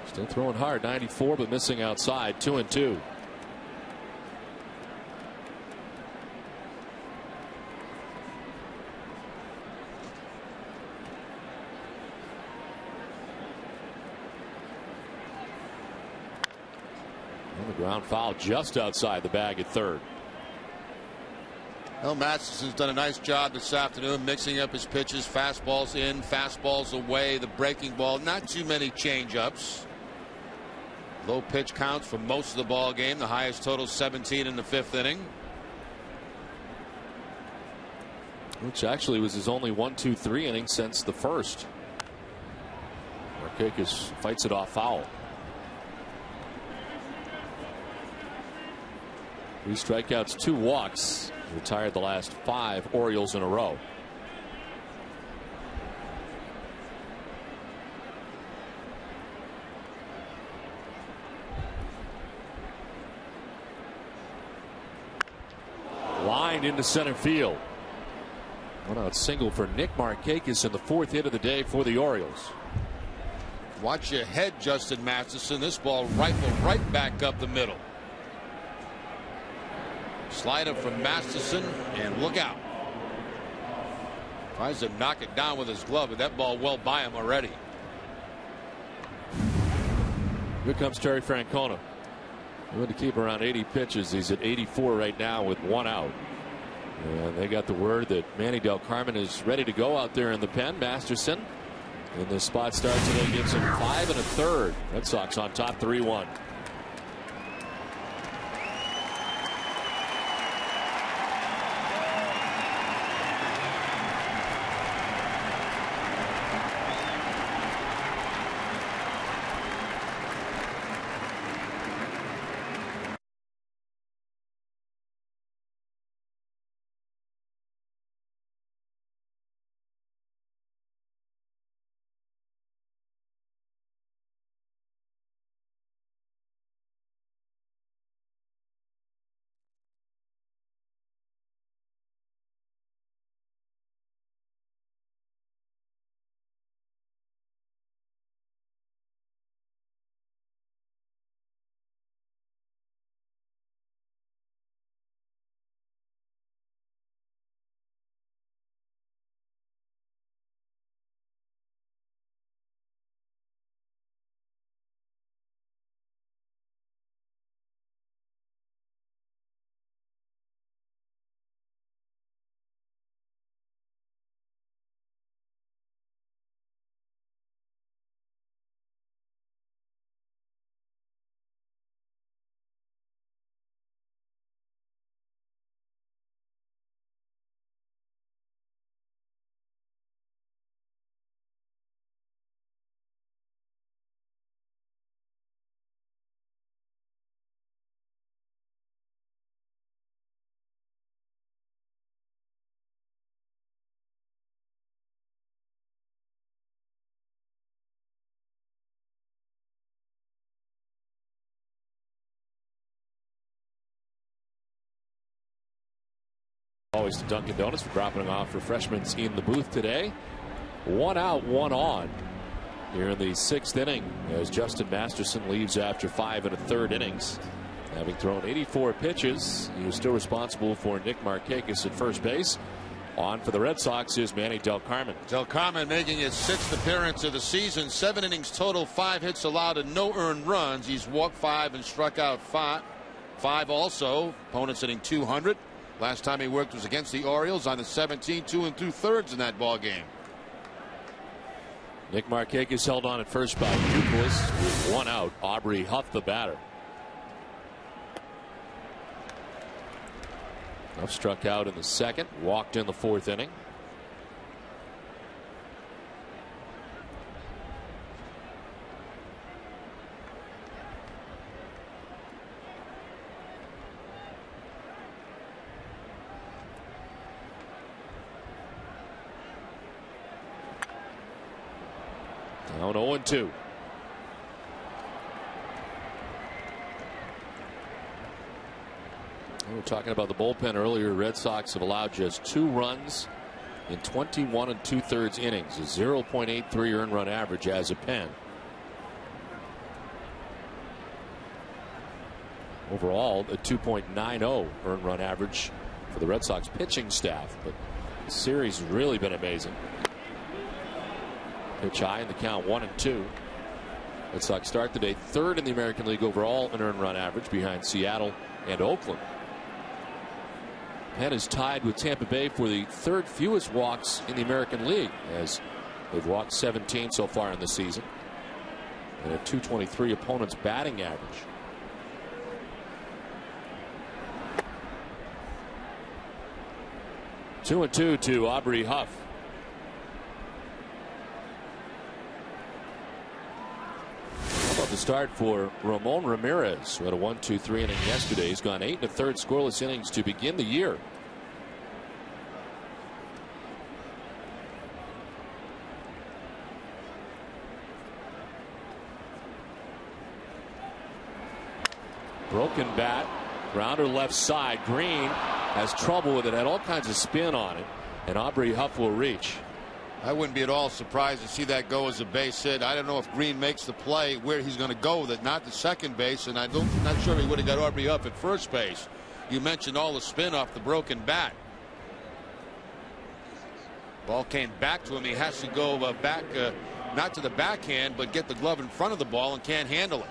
Still throwing hard, 94, but missing outside, 2-2. And the ground foul just outside the bag at 3rd. Well, Masterson's done a nice job this afternoon mixing up his pitches. Fastballs in, fastballs away, the breaking ball. Not too many changeups. Low pitch counts for most of the ball game. The highest total 17 in the 5th inning. Which actually was his only 1-2-3 inning since the 1st. Markakis fights it off foul. 3 strikeouts, 2 walks. Retired the last 5 Orioles in a row. Lined into center field. 1 out single for Nick Markakis in the 4th hit of the day for the Orioles. Watch your head, Justin Masterson. This ball rifled right back up the middle. Slider from Masterson, and look out. Tries to knock it down with his glove, but that ball well by him already. Here comes Terry Francona. Going to keep around 80 pitches. He's at 84 right now with 1 out. And they got the word that Manny Del Carmen is ready to go out there in the pen. Masterson in this spot start today gives him 5 1/3. Red Sox on top 3-1. Always to Dunkin' Donuts for dropping off refreshments in the booth today. 1 out, 1 on here in the 6th inning as Justin Masterson leaves after 5 1/3 innings. Having thrown 84 pitches, he was still responsible for Nick Markakis at first base. On for the Red Sox is Manny Del Carmen. Del Carmen making his 6th appearance of the season. 7 innings total, 5 hits allowed and no earned runs. He's walked 5 and struck out 5 also. Opponents hitting .200. Last time he worked was against the Orioles on the 17th, 2 2/3 in that ball game. Nick Markakis held on at first by Youkilis with 1 out. Aubrey Huff the batter. Huff struck out in the 2nd, walked in the 4th inning. Down 0-2. We were talking about the bullpen earlier. Red Sox have allowed just 2 runs in 21 2/3 innings, a 0.83 earned run average as a pen. Overall, a 2.90 earned run average for the Red Sox pitching staff. But the series has really been amazing. Pitch high in the count, 1-2. Red Sox start the day 3rd in the American League overall in earned run average behind Seattle and Oakland. Penn is tied with Tampa Bay for the 3rd fewest walks in the American League, as they've walked 17 so far in the season, and a .223 opponent's batting average. Two and two to Aubrey Huff. How about the start for Ramon Ramirez, who had a 1-2-3 inning yesterday? He's gone 8 1/3 scoreless innings to begin the year. Broken bat, grounder left side. Green has trouble with it, had all kinds of spin on it, and Aubrey Huff will reach. I wouldn't be at all surprised to see that go as a base hit. I don't know if Green makes the play where he's going to go with it, not to second base, and I'm not sure he would have got Aubrey up at first base. You mentioned all the spin off the broken bat. Ball came back to him. He has to go back, not to the backhand, but get the glove in front of the ball and can't handle it.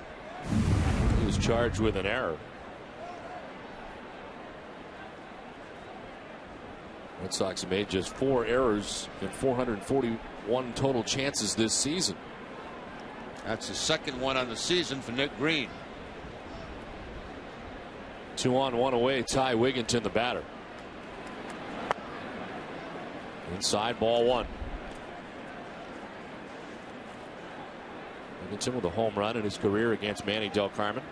He was charged with an error. Red Sox have made just 4 errors in 441 total chances this season. That's the 2nd one on the season for Nick Green. 2 on 1 away. Ty Wigginton the batter. Inside, ball 1. Wigginton with a home run in his career against Manny Del Carmen.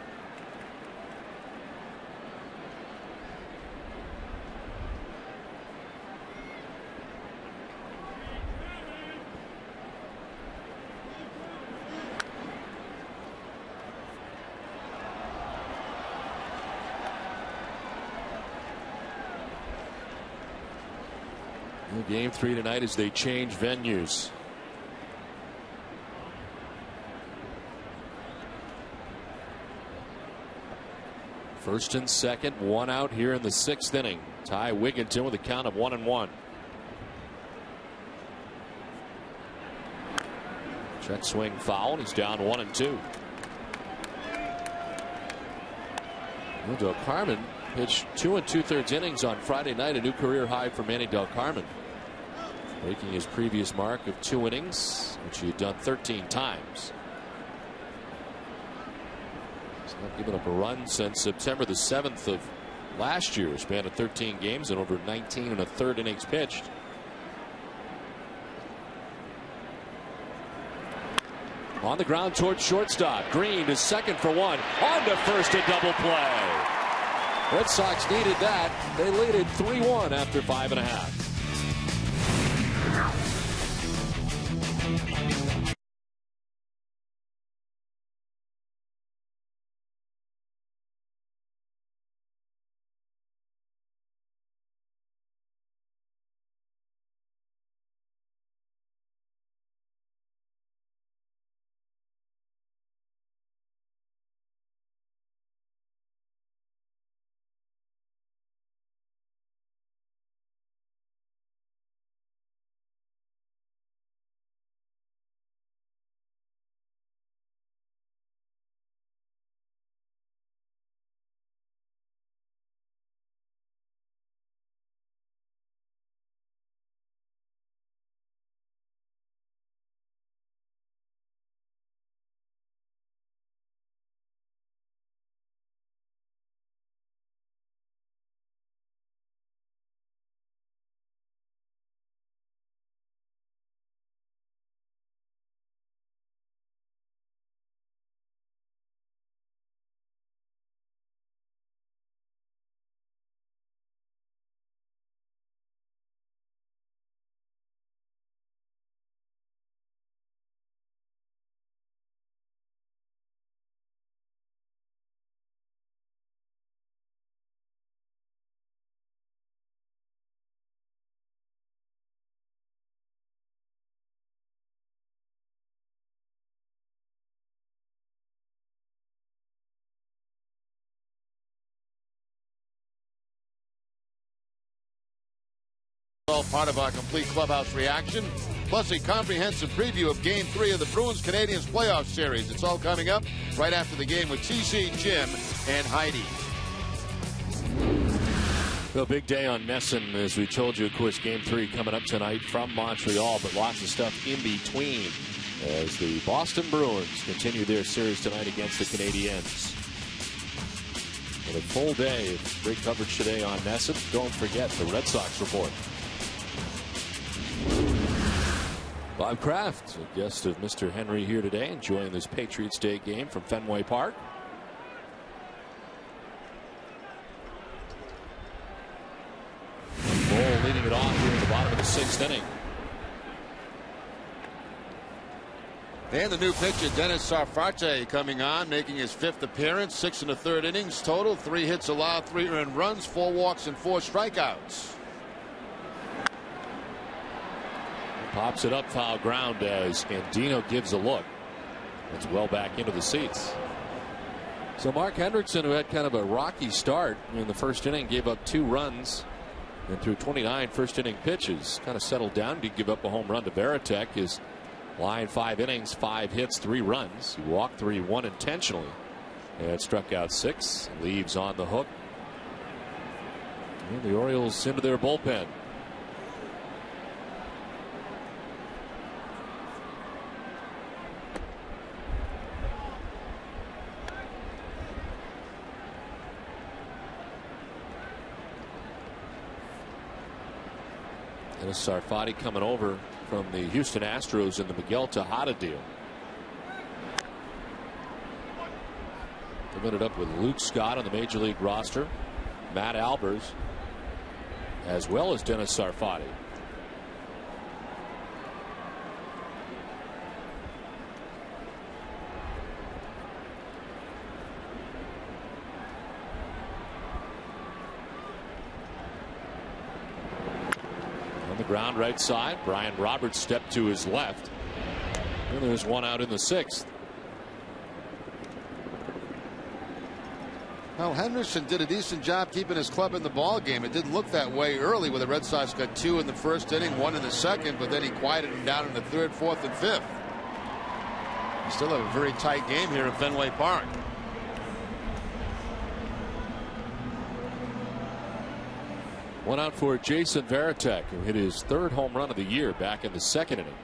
Game 3 tonight as they change venues. First and second, 1 out here in the 6th inning. Ty Wigginton with a count of 1-1. Check swing foul, and he's down 1-2. Del Carmen pitched 2 2/3 innings on Friday night, a new career high for Manny Del Carmen, breaking his previous mark of 2 innings, which he had done 13 times. He's not given up a run since September the 7th of last year, a span of 13 games and over 19 1/3 innings pitched. On the ground towards shortstop. Green to second for 1. On to first, a double play. Red Sox needed that. They lead it 3-1 after 5 1/2. All part of our complete clubhouse reaction, plus a comprehensive preview of Game 3 of the Bruins-Canadiens playoff series. It's all coming up right after the game with TC, Jim, and Heidi. Well, big day on Messin, as we told you. Of course, Game 3 coming up tonight from Montreal, but lots of stuff in between as the Boston Bruins continue their series tonight against the Canadiens. And a full day of great coverage today on Messin. Don't forget the Red Sox report. Bob Kraft, a guest of Mr. Henry here today, enjoying this Patriots Day game from Fenway Park. Bull leading it off here in the bottom of the 6th inning. And the new pitcher, Dennis Sarfarte, coming on, making his 5th appearance. 6 1/3 innings total. 3 hits allowed, 3 earned runs, 4 walks, and 4 strikeouts. Pops it up, foul ground as Andino gives a look. It's well back into the seats. So Mark Hendrickson, who had kind of a rocky start in the 1st inning, gave up 2 runs. And through 29 first inning pitches, kind of settled down. Did give up a home run to Veritek. His line 5 innings, 5 hits, 3 runs. He walked 3, 1 intentionally. And struck out 6. Leaves on the hook. And the Orioles into their bullpen. Dennis Sarfati coming over from the Houston Astros in the Miguel Tejada deal. They've ended up with Luke Scott on the Major League roster, Matt Albers, as well as Dennis Sarfati. On the ground right side, Brian Roberts stepped to his left. And there's 1 out in the 6th. Well, Henderson did a decent job keeping his club in the ball game. It didn't look that way early, where the Red Sox got 2 in the 1st inning, 1 in the 2nd, but then he quieted him down in the 3rd, 4th, and 5th. You still have a very tight game here at Fenway Park. One out for Jason Veritek, who hit his 3rd home run of the year back in the 2nd inning.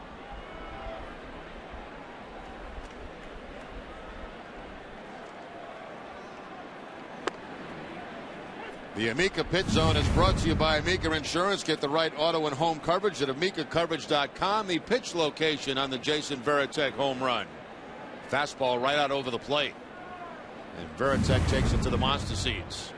The Amica Pit Zone is brought to you by Amica Insurance. Get the right auto and home coverage at AmicaCoverage.com. The pitch location on the Jason Veritek home run. Fastball right out over the plate. And Veritek takes it to the monster seats.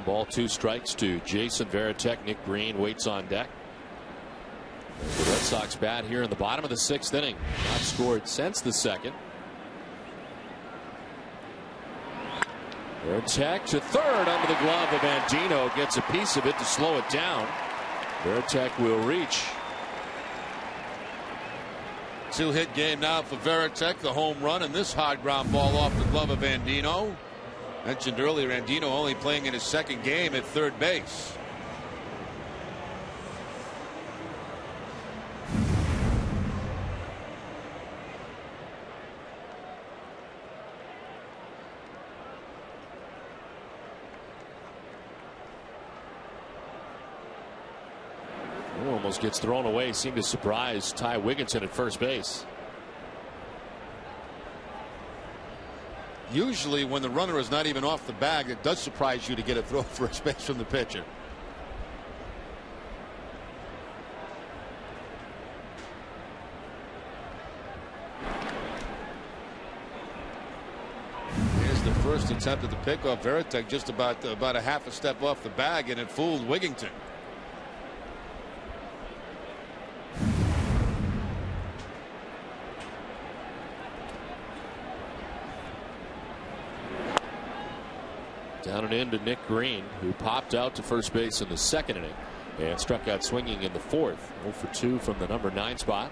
Ball, 2 strikes to Jason Veritek. Nick Green waits on deck. The Red Sox bat here in the bottom of the 6th inning. Not scored since the 2nd. Veritek to 3rd under the glove of Andino. Gets a piece of it to slow it down. Veritek will reach. 2-hit game now for Veritek. The home run and this hard ground ball off the glove of Andino. Mentioned earlier, Andino only playing in his 2nd game at 3rd base. Almost gets thrown away. Seemed to surprise Ty Wigginton at first base. Usually when the runner is not even off the bag, it does surprise you to get a throw first base from the pitcher. Here's the first attempt at the pickoff. Veritek just about a half a step off the bag, and it fooled Wigginton. Down and in to Nick Green, who popped out to first base in the second inning and struck out swinging in the fourth. 0 for 2 from the number 9 spot.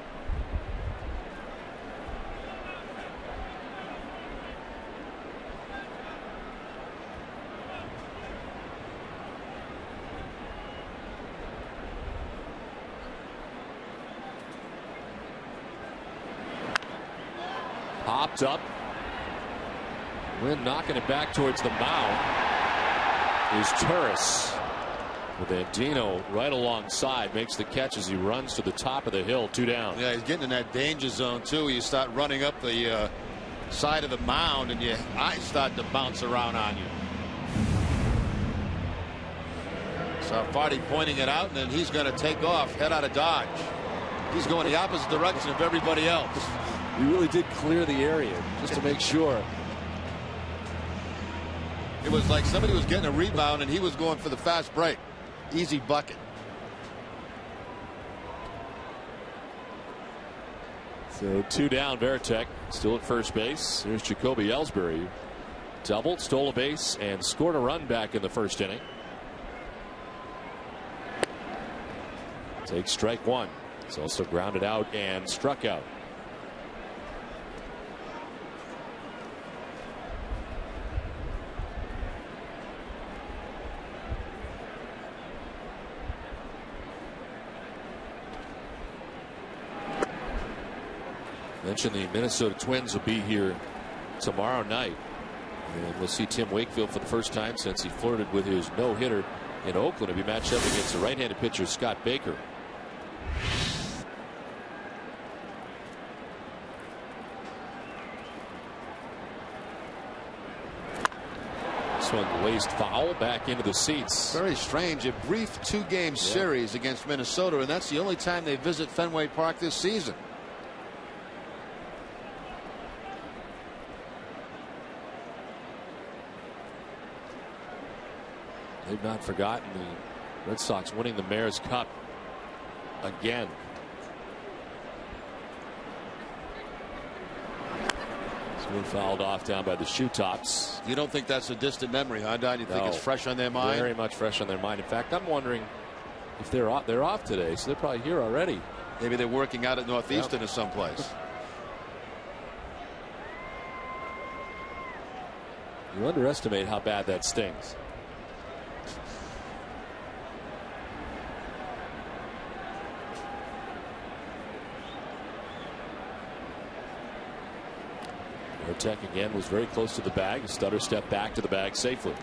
Popped up. Wynn knocking it back towards the mound is Turris. With Andino right alongside, makes the catch as he runs to the top of the hill. 2 down. Yeah, he's getting in that danger zone too. You start running up the side of the mound and your eyes start to bounce around on you. Sarfati pointing it out, and then he's going to take off, head out of dodge. He's going the opposite direction of everybody else. He really did clear the area just to make sure. It was like somebody was getting a rebound and he was going for the fast break. Easy bucket. So 2 down. Veritek still at first base. Here's Jacoby Ellsbury. Doubled, stole a base, and scored a run back in the first inning. Takes strike 1. He's also grounded out and struck out. Mentioned the Minnesota Twins will be here tomorrow night, and we'll see Tim Wakefield for the first time since he flirted with his no-hitter in Oakland. He'll be matched up against the right-handed pitcher Scott Baker. This one laced foul back into the seats. Very strange. A brief 2-game series against Minnesota, and that's the only time they visit Fenway Park this season. They've not forgotten the Red Sox winning the Mayor's Cup again. It's been fouled off down by the shoe tops. You don't think that's a distant memory, huh, Don? You think it's fresh on their mind? Very much fresh on their mind. In fact, I'm wondering if they're off today, so they're probably here already. Maybe they're working out at Northeastern or someplace. You underestimate how bad that stings. Veritek again was very close to the bag. Stutter stepped back to the bag safely.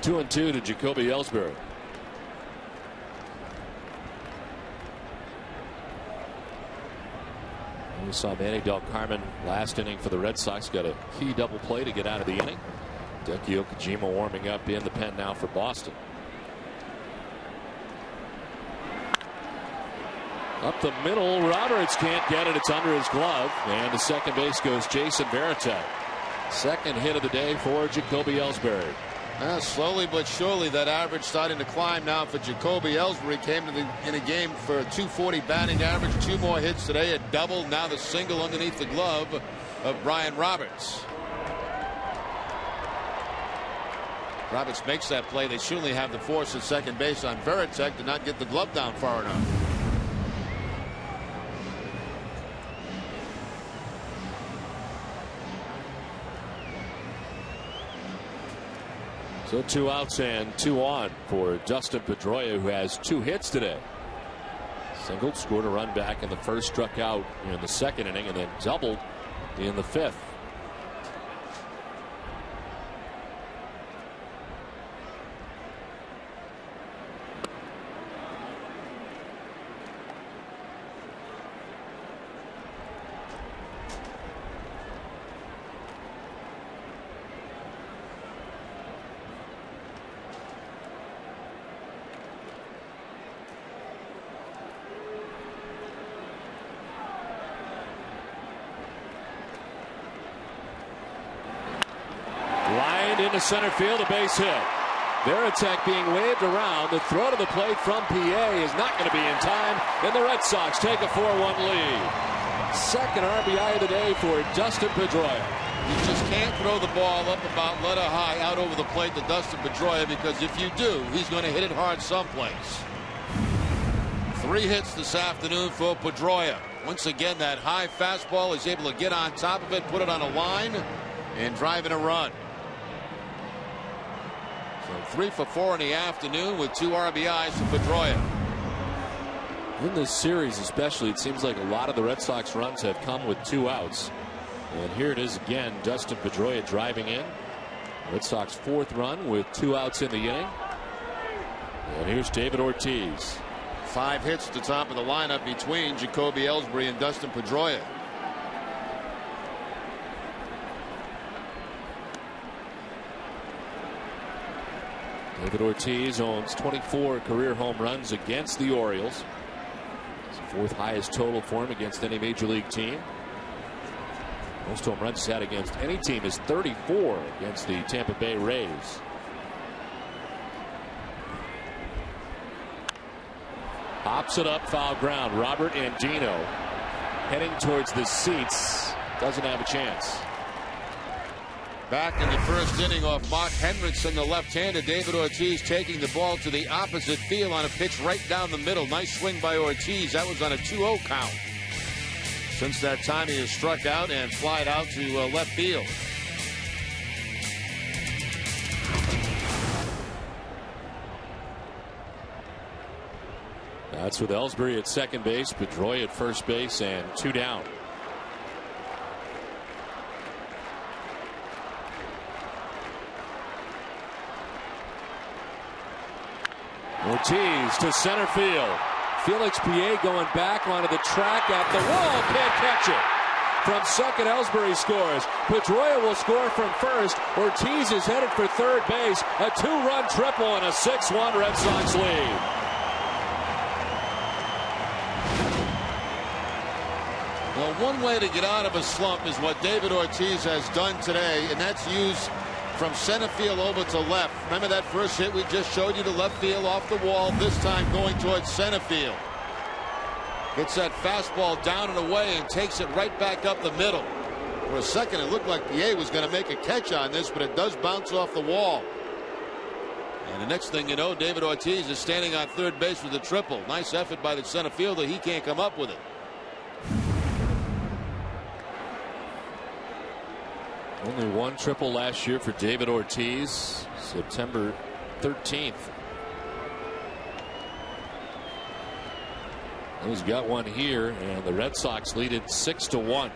Two and 2 to Jacoby Ellsbury. We saw Manny Del Carmen last inning for the Red Sox. Got a key double play to get out of the inning. Hideki Okajima warming up in the pen now for Boston. Up the middle, Roberts can't get it. It's under his glove, and to second base goes Jason Veritek. Second hit of the day for Jacoby Ellsbury. Slowly but surely that average starting to climb now for Jacoby Ellsbury. Came in a game for a .240 batting average. 2 more hits today, a double, now the single underneath the glove of Brian Roberts. Roberts makes that play. They surely have the force at second base on Veritek to not get the glove down far enough. So 2 outs and 2 on for Dustin Pedroia, who has 2 hits today. Singled, scored a run back in the first, struck out in the second inning, and then doubled in the fifth. lined into center field, a base hit. Veritek being waved around. The throw to the plate from PA is not going to be in time, and the Red Sox take a 4-1 lead. Second RBI of the day for Dustin Pedroia. You just can't throw the ball up about letter high out over the plate to Dustin Pedroia, because if you do, he's going to hit it hard someplace. 3 hits this afternoon for Pedroia. Once again, that high fastball is able to get on top of it, put it on a line, and drive in a run. So 3 for 4 in the afternoon with 2 RBIs for Pedroia. In this series especially, it seems like a lot of the Red Sox runs have come with 2 outs. And here it is again, Dustin Pedroia driving in. Red Sox 4th run with 2 outs in the inning. And here's David Ortiz. 5 hits at the top of the lineup between Jacoby Ellsbury and Dustin Pedroia. David Ortiz owns 24 career home runs against the Orioles. It's the 4th highest total for him against any major league team. Most home runs he's had against any team is 34 against the Tampa Bay Rays. Hops it up, foul ground. Robert Andino heading towards the seats. Doesn't have a chance. Back in the first inning off Mark Henriksen, the left-hander. David Ortiz taking the ball to the opposite field on a pitch right down the middle. Nice swing by Ortiz. That was on a 2-0 count. Since that time, he has struck out and flied out to left field. That's with Ellsbury at second base, Pedroia at first base, and 2 down. Ortiz to center field. Felix Pie going back onto the track at the wall. Can't catch it. From second, Ellsbury scores. Pedroia will score from first. Ortiz is headed for third base. A 2-run triple and a 6-1 Red Sox lead. Well, one way to get out of a slump is what David Ortiz has done today, and that's use from center field over to left. Remember that first hit we just showed you to left field off the wall, this time going towards center field. Hits that fastball down and away and takes it right back up the middle. For a second it looked like PA was going to make a catch on this, but it does bounce off the wall. And the next thing you know, David Ortiz is standing on third base with a triple. Nice effort by the center fielder. He can't come up with it. Only 1 triple last year for David Ortiz, September 13th. He's got one here, and the Red Sox lead it 6-1.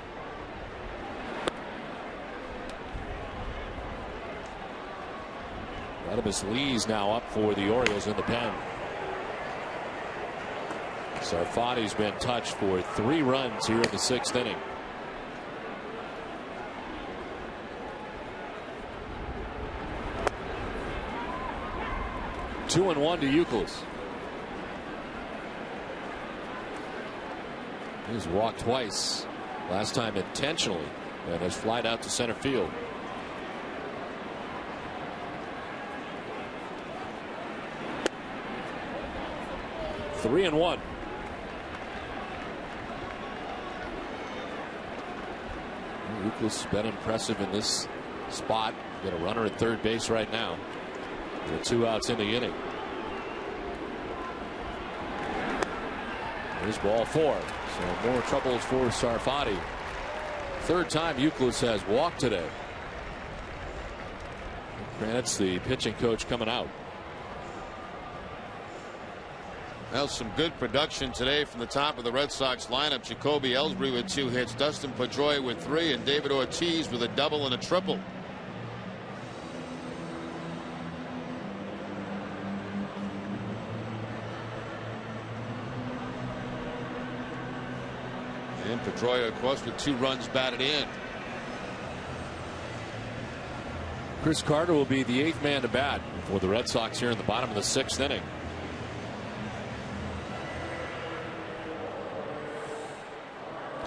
Radimus Lee's now up for the Orioles in the pen. Sarfati's been touched for 3 runs here in the 6th inning. Two and 1 to Youkilis. He's walked twice, last time intentionally, and has flied out to center field. Three and 1. Youkilis has been impressive in this spot. Got a runner at third base right now. With 2 outs in the inning. Here's ball 4. So more troubles for Sarfati. 3rd time Youkilis has walked today. Granite's the pitching coach coming out. Well, some good production today from the top of the Red Sox lineup. Jacoby Ellsbury with 2 hits, Dustin Pedroia with 3, and David Ortiz with a double and a triple. And Pedroia, of course, with 2 runs batted in. Chris Carter will be the 8th man to bat for the Red Sox here in the bottom of the 6th inning.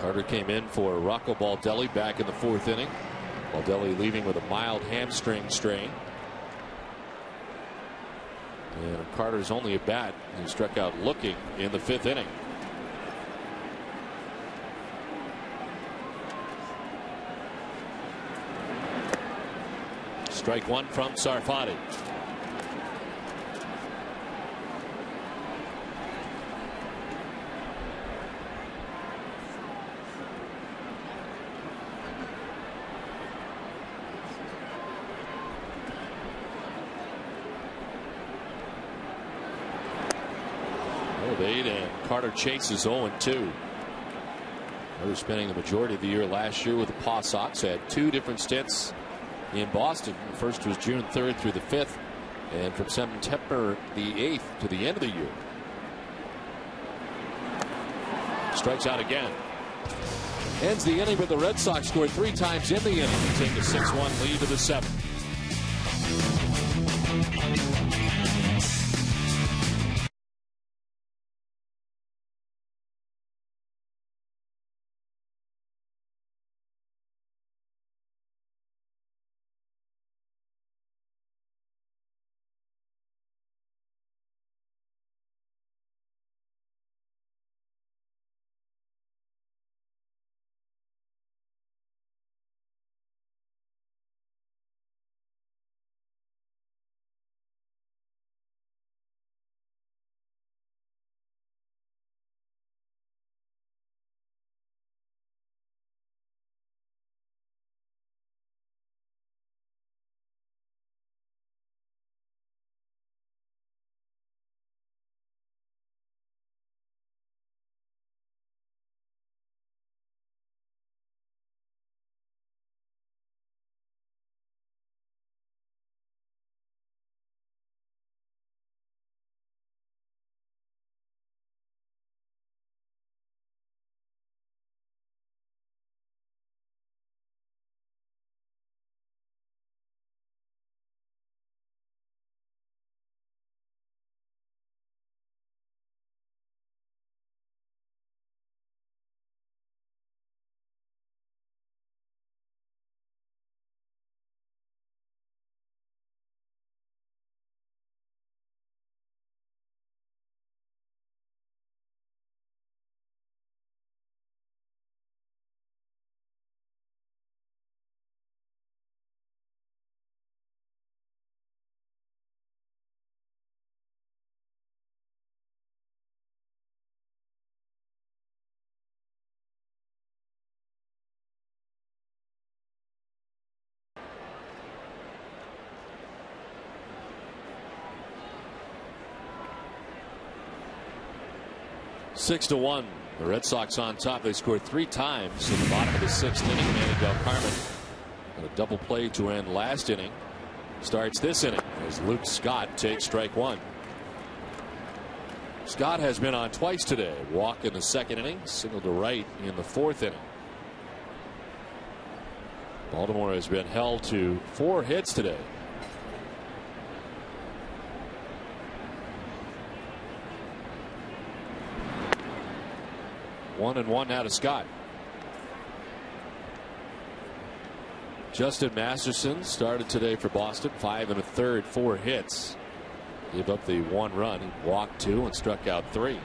Carter came in for Rocco Baldelli back in the 4th inning. Baldelli leaving with a mild hamstring strain. And Carter's only at bat. He struck out looking in the 5th inning. Strike one from Sarfati. And Carter chases 0-2. Carter spending the majority of the year last year with the Paw Sox. Had 2 different stints in Boston. The first was June 3rd through the 5th, and from September the 8th to the end of the year. Strikes out again. Ends the inning, but the Red Sox scored 3 times in the inning to take a 6-1 lead to the 7th. Six to 1. The Red Sox on top. They scored 3 times in the bottom of the 6th inning. Manny Del Carmen had a double play to end last inning. Starts this inning as Luke Scott takes strike 1. Scott has been on twice today. Walk in the 2nd inning, single to right in the 4th inning. Baltimore has been held to 4 hits today. 1-1 now to Scott. Justin Masterson started today for Boston. 5 1/3, 4 hits. Gave up the 1 run. He walked 2 and struck out 3.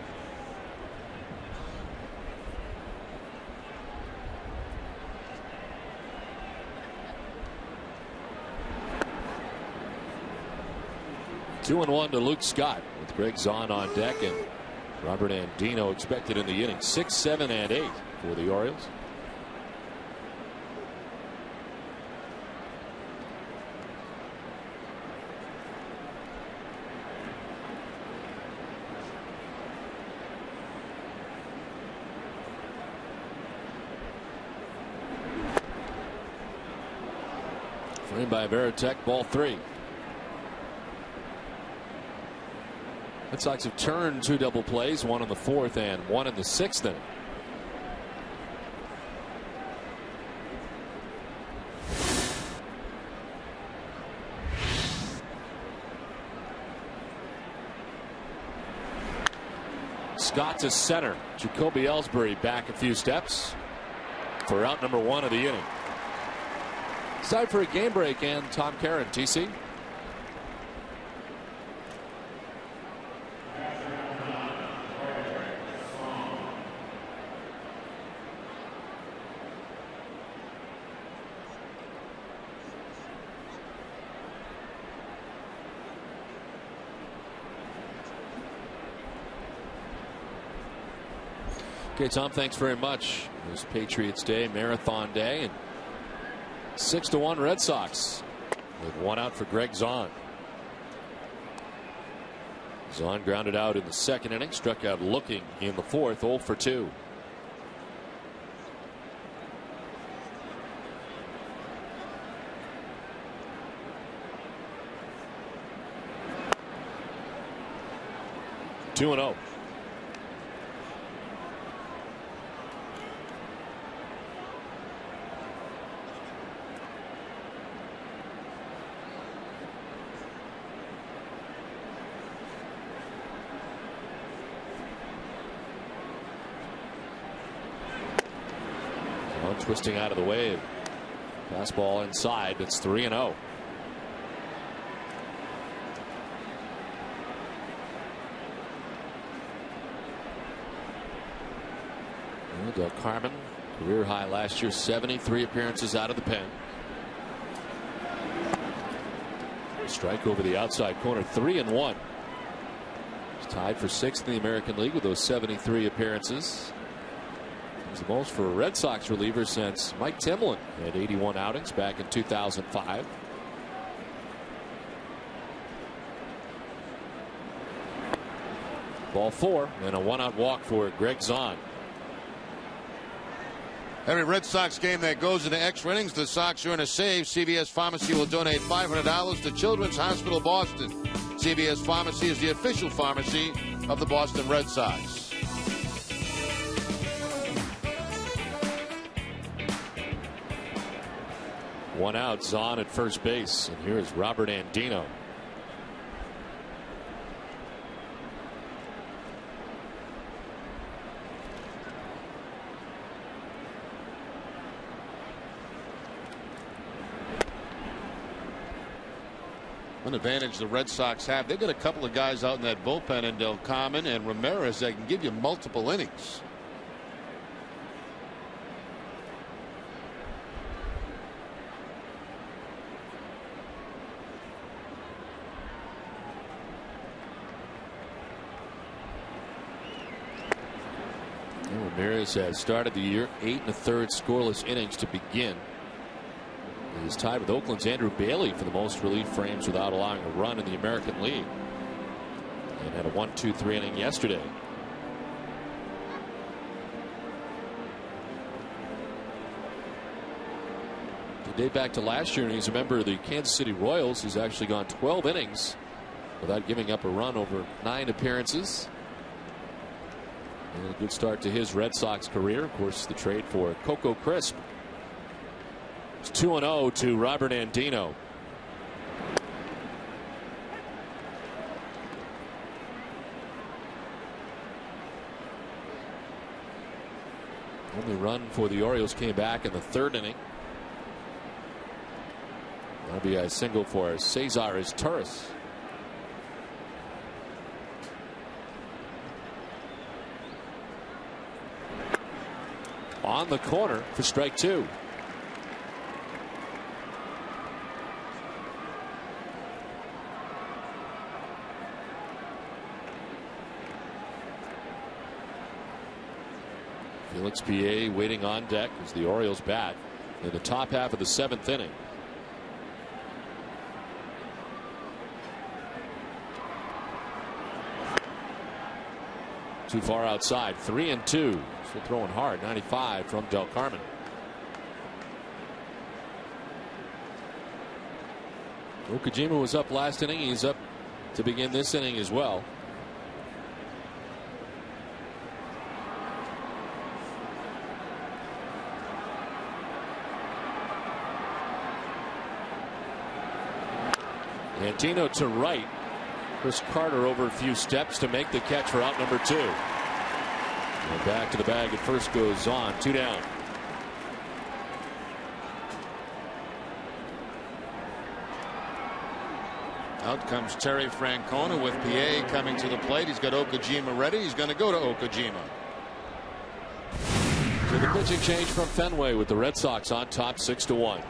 Two and 1 to Luke Scott with Greg Zahn on deck and Robert Andino expected in the inning. 6, 7, and 8 for the Orioles. Framed by Veritek, ball 3. Red Sox have turned 2 double plays, 1 in the 4th and 1 in the 6th inning. Scott to center. Jacoby Ellsbury back a few steps for out number 1 of the inning. It's time for a game break, and Tom Caron, TC. Okay, Tom, thanks very much. It was Patriots Day, Marathon Day, and 6-1 Red Sox with one out for Greg Zahn. Zahn grounded out in the second inning, struck out looking in the fourth, 0 for 2. Two and 0. Twisting out of the way. Fastball inside. It's 3-0. Del Carmen, career high last year, 73 appearances out of the pen. Strike over the outside corner, 3-1. He's tied for 6th in the American League with those 73 appearances. He's the most for a Red Sox reliever since Mike Timlin had 81 outings back in 2005. Ball 4 and a one-out walk for Greg Zahn. Every Red Sox game that goes into extra innings, the Sox earn a save. CVS Pharmacy will donate $500 to Children's Hospital Boston. CVS Pharmacy is the official pharmacy of the Boston Red Sox. One out, Zahn at first base, and here's Robert Andino. An advantage the Red Sox have. They've got a couple of guys out in that bullpen in Del Carmen and Ramirez that can give you multiple innings. Ramirez has started the year 8 1/3 scoreless innings to begin. He's tied with Oakland's Andrew Bailey for the most relief frames without allowing a run in the American League, and had a 1-2-3 inning yesterday. To date back to last year, and he's a member of the Kansas City Royals. He's actually gone 12 innings without giving up a run over 9 appearances. And a good start to his Red Sox career. Of course, the trade for Coco Crisp. It's 2-0 to Robert Andino. Only run for the Orioles came back in the 3rd inning. That'll be a single for Cesar Torres. On the corner for strike 2. Felix P.A. waiting on deck as the Orioles bat in the top half of the 7th inning. Too far outside, 3-2. Still throwing hard, 95 from Del Carmen. Okajima was up last inning. He's up to begin this inning as well. Andino to right. Chris Carter over a few steps to make the catch for out number 2. And back to the bag at first goes on. 2 down. Out comes Terry Francona with PA coming to the plate. He's got Okajima ready. He's going to go to Okajima. So the pitching change from Fenway with the Red Sox on top 6-1.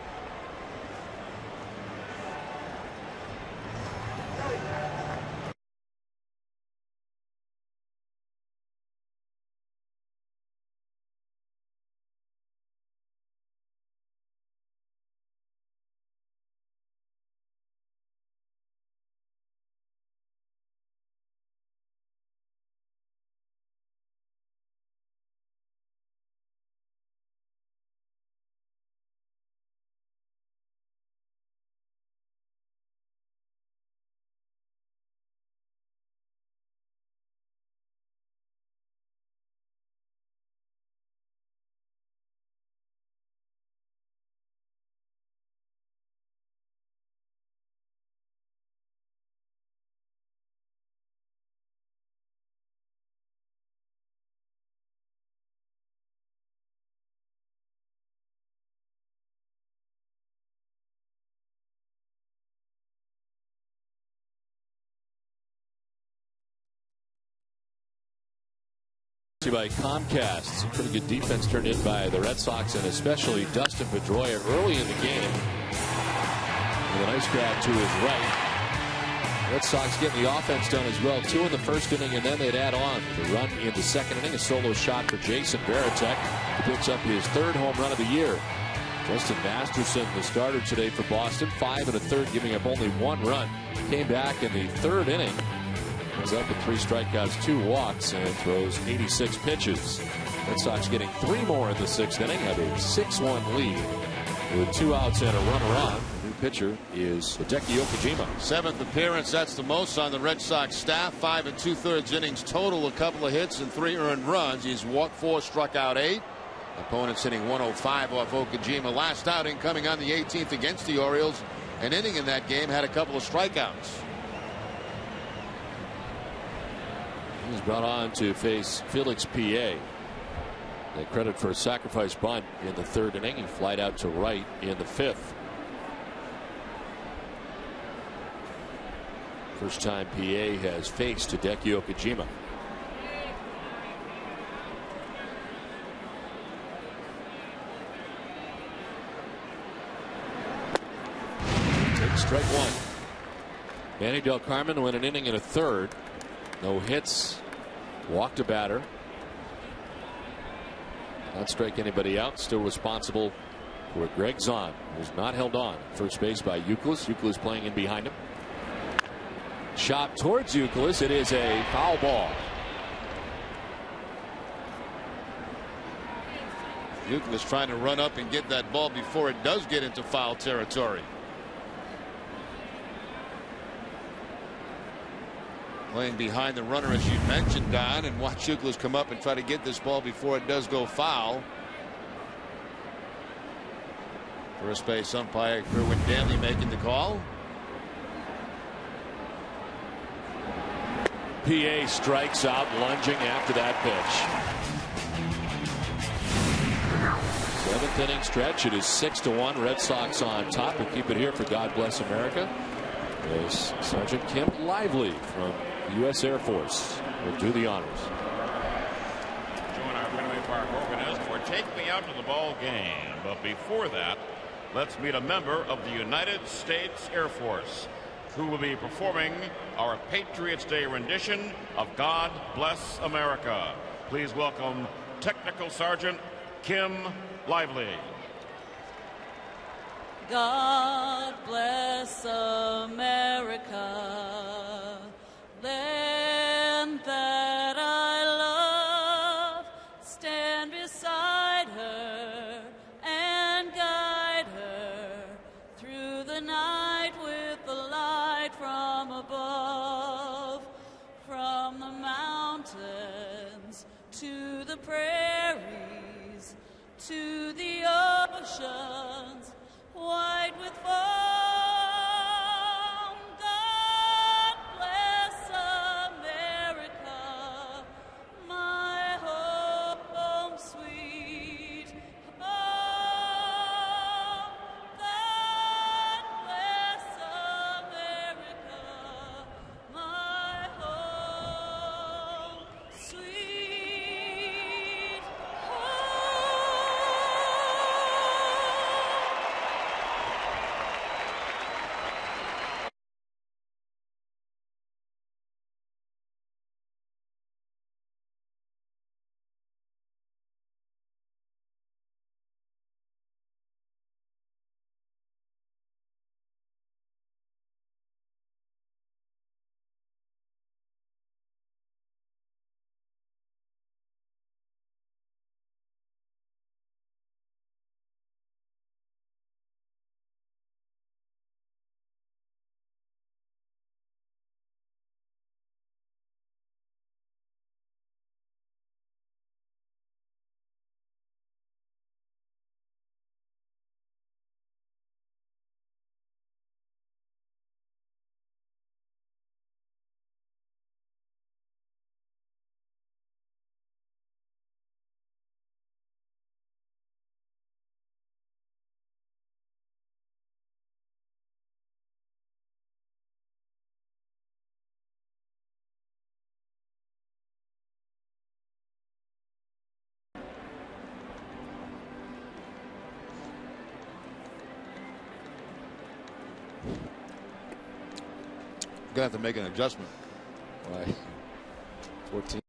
By Comcast. Some pretty good defense turned in by the Red Sox, and especially Dustin Pedroia early in the game with a nice grab to his right. Red Sox getting the offense done as well, 2 in the first inning, and then they'd add on the run in the second inning. A solo shot for Jason Veritek, who picks up his 3rd home run of the year. Justin Masterson, the starter today for Boston, 5 1/3, giving up only 1 run. Came back in the 3rd inning. Is up with 3 strikeouts, 2 walks, and throws 86 pitches. Red Sox getting 3 more in the 6th inning, have a 6-1 lead with 2 outs and a runner on. The new pitcher is Hideki Okajima. 7th appearance. That's the most on the Red Sox staff. 5 2/3 innings total, a couple of hits and 3 earned runs. He's walked 4, struck out 8. Opponents hitting 105 off Okajima. Last outing coming on the 18th against the Orioles. An inning in that game, had a couple of strikeouts. He's brought on to face Felix PA. They credit for a sacrifice bunt in the 3rd inning. He flied out to right in the 5th. First time PA has faced Hideki Okajima. Take strike 1. Manny Del Carmen went an inning and a 1/3. No hits, walked a batter. Not strike anybody out. Still responsible for Greg Zahn, who's not held on. First base by Youkilis. Youkilis playing in behind him. Shot towards Youkilis. It is a foul ball. Youkilis trying to run up and get that ball before it does get into foul territory. Playing behind the runner, as you mentioned, Don, and watch Youkilis come up and try to get this ball before it does go foul. First base umpire Kerwin Danley making the call. PA strikes out, lunging after that pitch. 7th inning stretch. It is 6-1. Red Sox on top. We'll keep it here for God Bless America. As Sergeant Kim Lively from U.S. Air Force will do the honors. Join our Fenway Park organist for Take Me Out to the Ball Game. But before that, let's meet a member of the United States Air Force who will be performing our Patriots Day rendition of God Bless America. Please welcome Technical Sergeant Kim Lively. God bless America, land that I love. Stand beside her and guide her through the night with the light from above. From the mountains to the prairies to the oceans white with foam. God bless America, my home sweet. Oh, God bless America. to have to make an adjustment. Right. 14.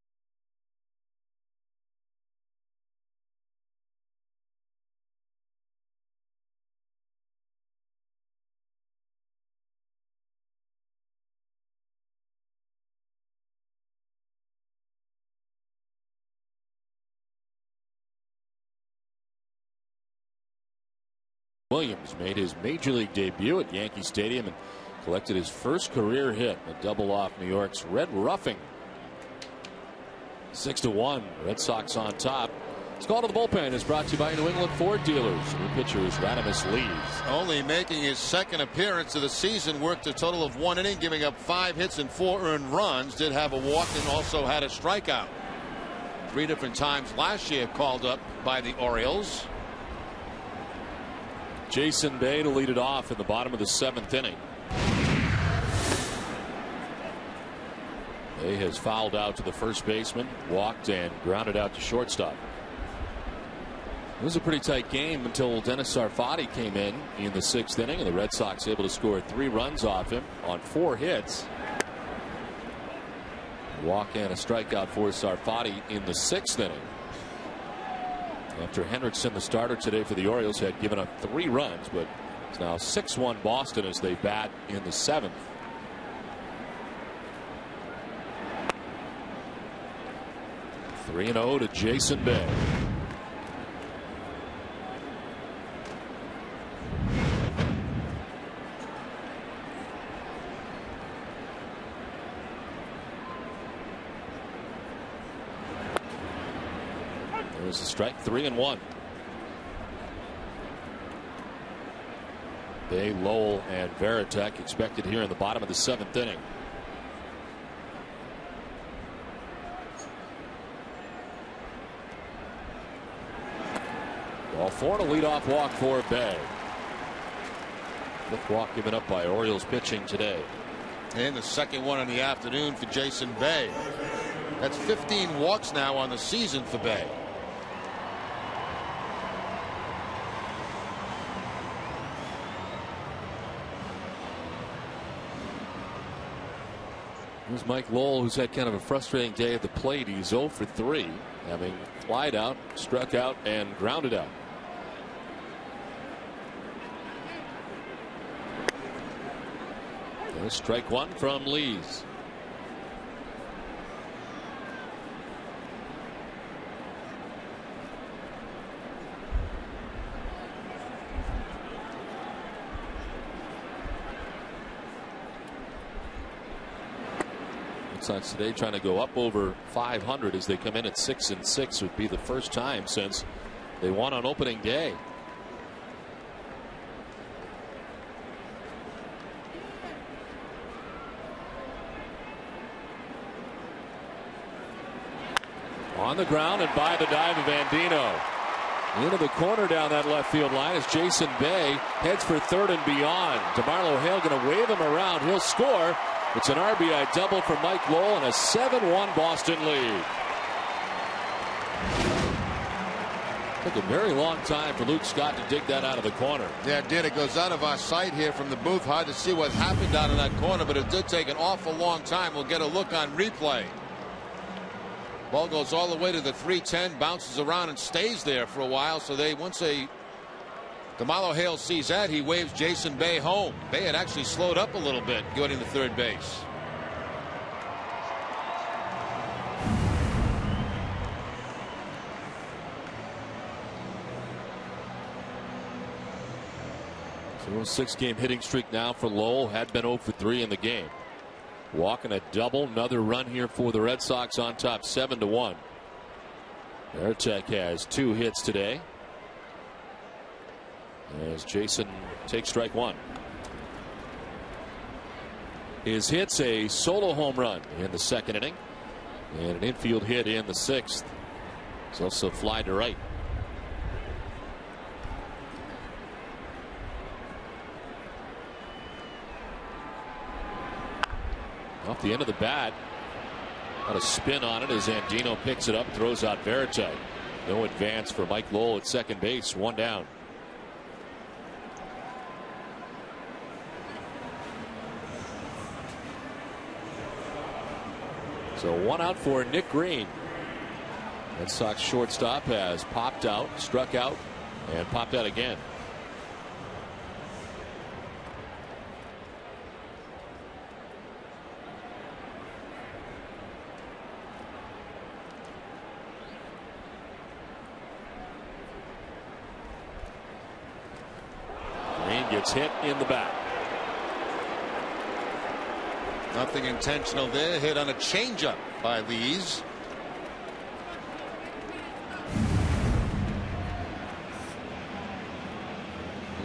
Williams made his major league debut at Yankee Stadium and collected his first career hit, a double off New York's Red Roughing. 6-1. Red Sox on top. This call to the bullpen is brought to you by New England Ford dealers. New pitcher is Radimus Lees. Only making his second appearance of the season, worked a total of 1 inning, giving up 5 hits and 4 earned runs. Did have a walk and also had a strikeout. 3 different times last year called up by the Orioles. Jason Bay to lead it off in the bottom of the 7th inning. Bay has fouled out to the first baseman, walked and grounded out to shortstop. It was a pretty tight game until Dennis Sarfati came in the 6th inning, and the Red Sox able to score 3 runs off him on 4 hits. A walk and a strikeout for Sarfati in the 6th inning. After Hendrickson, the starter today for the Orioles, had given up 3 runs, but it's now 6-1 Boston as they bat in the 7th. Three 3-0 to Jason Bay. There's a strike. 3-1. Bay, Lowell, and Veritek expected here in the bottom of the 7th inning. Ball 4 and a leadoff walk for Bay. 5th walk given up by Orioles pitching today. And the 2nd one in the afternoon for Jason Bay. That's 15 walks now on the season for Bay. Here's Mike Lowell, who's had kind of a frustrating day at the plate. He's 0 for 3, having flied out, struck out, and grounded out. There's strike 1 from Lees. Sox today trying to go up over 500 as they come in at 6-6. Would be the first time since they won on opening day. On the ground and by the dive of Andino. Into the corner down that left field line as Jason Bay heads for third and beyond. DeMarlo Hale going to wave him around. He'll score. It's an RBI double for Mike Lowell and a 7-1 Boston lead. Took a very long time for Luke Scott to dig that out of the corner. Yeah, it did. It goes out of our sight here from the booth. Hard to see what happened down in that corner, but it did take an awful long time. We'll get a look on replay. Ball goes all the way to the 310, bounces around and stays there for a while. So once DeMarlo Hale sees that, he waves Jason Bay home. Bay had actually slowed up a little bit going to third base. So a 6-game hitting streak now for Lowell. Had been 0 for 3 in the game. Walking a double. Another run here for the Red Sox on top, 7-1. Veritek has 2 hits today, as Jason takes strike 1. His hit's a solo home run in the 2nd inning and an infield hit in the 6th. He's also fly to right. Off the end of the bat. Got a spin on it as Andino picks it up, throws out Veritek. No advance for Mike Lowell at second base. 1 down. So 1 out for Nick Green. Red Sox shortstop has popped out, struck out, and popped out again. Green gets hit in the back. Nothing intentional there. Hit on a changeup by Lees.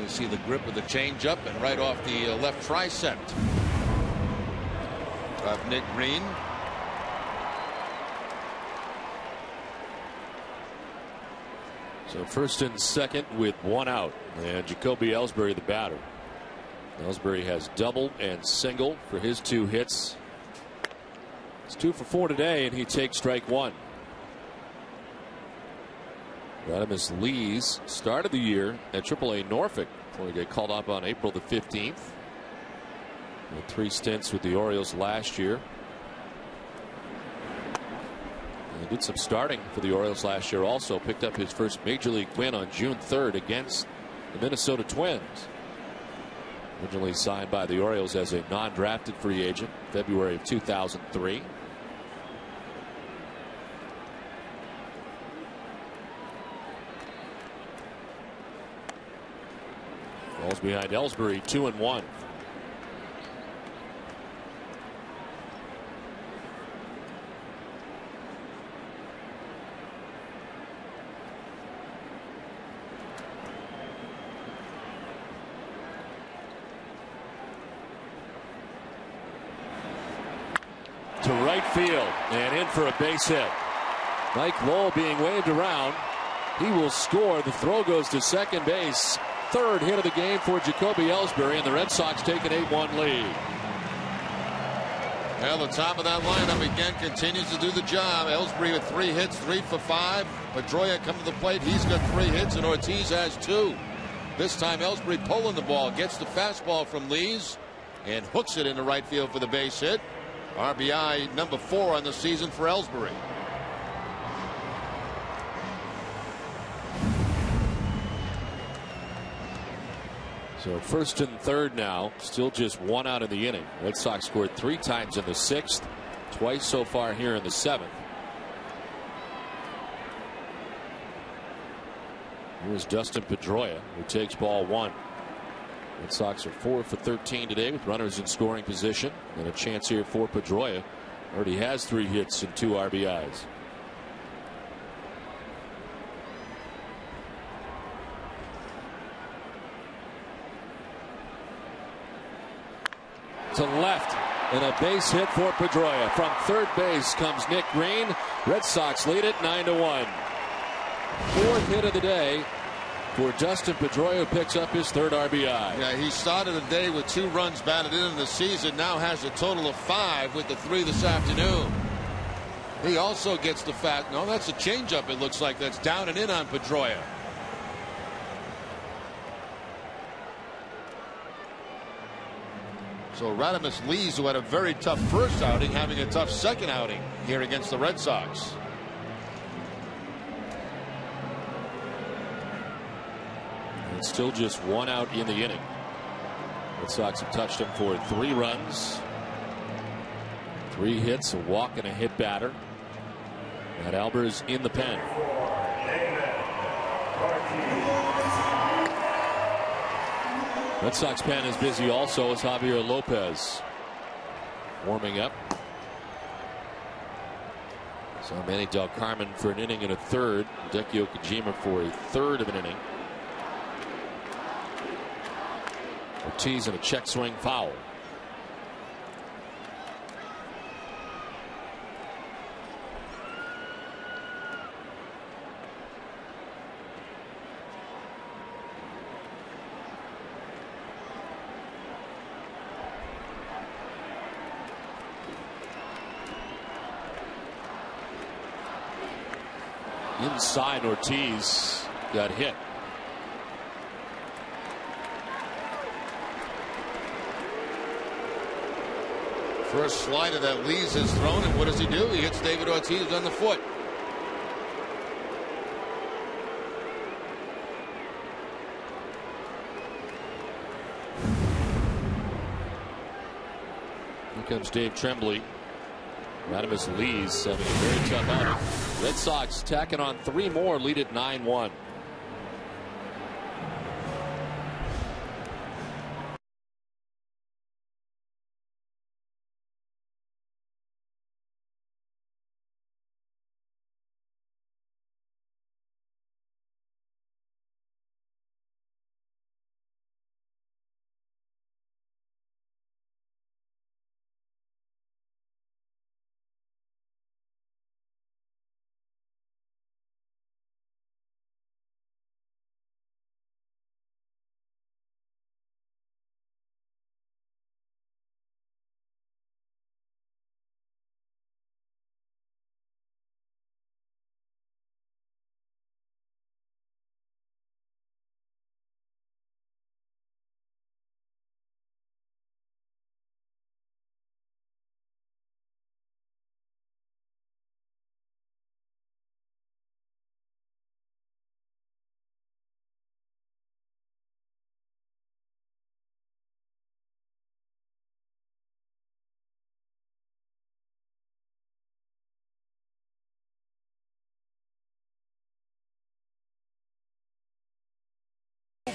You see the grip of the changeup and right off the left tricep of Nick Green. So first and second with 1 out, and Jacoby Ellsbury the batter. Ellsbury has double and single for his 2 hits. It's 2 for 4 today, and he takes strike 1. Radimus Lees started the year at AAA Norfolk before he got called up on April the 15th. With 3 stints with the Orioles last year. He did some starting for the Orioles last year also. Picked up his first major league win on June 3rd against the Minnesota Twins. Originally signed by the Orioles as a non-drafted free agent February of 2003. Falls behind Ellsbury 2-1. To right field and in for a base hit. Mike Lowell being waved around. He will score. The throw goes to second base. 3rd hit of the game for Jacoby Ellsbury, and the Red Sox take an 8-1 lead. Well, the top of that lineup again continues to do the job. Ellsbury with 3 hits, 3 for 5. Pedroia come to the plate. He's got 3 hits, and Ortiz has 2. This time Ellsbury pulling the ball, gets the fastball from Lees and hooks it into right field for the base hit. RBI number 4 on the season for Ellsbury. So first and third now, still just 1 out in the inning. Red Sox scored 3 times in the 6th, twice so far here in the 7th. Here's Dustin Pedroia, who takes ball 1. Red Sox are 4 for 13 today with runners in scoring position, and a chance here for Pedroia. Already has 3 hits and 2 RBIs. To left, and a base hit for Pedroia. From third base comes Nick Green. Red Sox lead it 9-1. 4th hit of the day for Dustin Pedroia, who picks up his 3rd RBI. Yeah, he started the day with 2 runs batted in the season. Now has a total of 5 with the 3 this afternoon. He also gets the fact. No, that's a changeup. It looks like that's down and in on Pedroia. So Radimus Lees, who had a very tough first outing, having a tough second outing here against the Red Sox. It's still just 1 out in the inning. Red Sox have touched him for 3 runs, 3 hits, a walk, and a hit batter. Matt Albers in the pen. Red Sox pen is busy also as Javier Lopez warming up. So Manny Del Carmen for an inning and a 3rd. Hideki Okajima for a 3rd of an inning. Ortiz and a check swing foul. Inside, Ortiz got hit. First slider that Lees has thrown, and what does he do? He hits David Ortiz on the foot. Here comes Dave Tremblay. Radimus Lees having a very tough outing. Red Sox tacking on 3 more, lead at 9-1.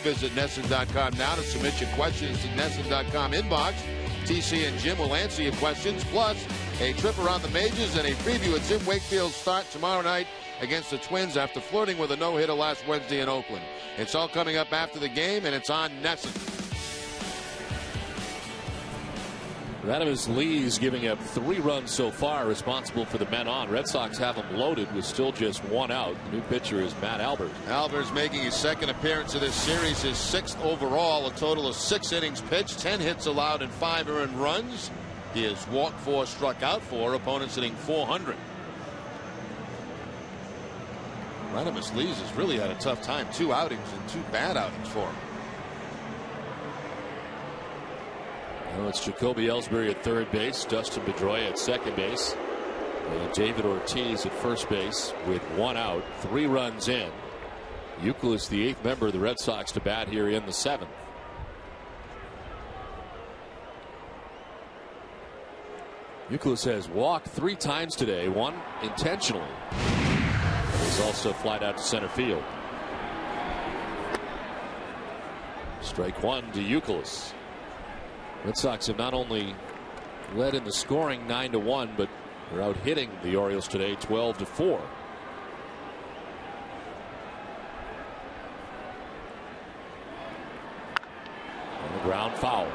Visit NESN.com now to submit your questions to NESN.com inbox. TC and Jim will answer your questions, plus a trip around the majors and a preview at Tim Wakefield's start tomorrow night against the Twins after flirting with a no-hitter last Wednesday in Oakland. It's all coming up after the game, and it's on NESN. Radimus Lees giving up 3 runs so far, responsible for the men on. Red Sox have him loaded with still just 1 out. The new pitcher is Matt Albert. Albert's making his 2nd appearance of this series, his 6th overall, a total of 6 innings pitched, 10 hits allowed, and 5 earned runs. He has walked 4, struck out 4, opponents hitting .400. Radimus Lees has really had a tough time. 2 outings and 2 bad outings for him. Well, it's Jacoby Ellsbury at 3rd base, Dustin Pedroia at 2nd base, and David Ortiz at 1st base with 1 out, 3 runs in. Youkilis, the 8th member of the Red Sox to bat here in the 7th. Youkilis has walked 3 times today, 1 intentionally. He's also flied out to center field. Strike 1 to Youkilis. Red Sox have not only led in the scoring 9-1, but they're out hitting the Orioles today 12-4. On the ground foul.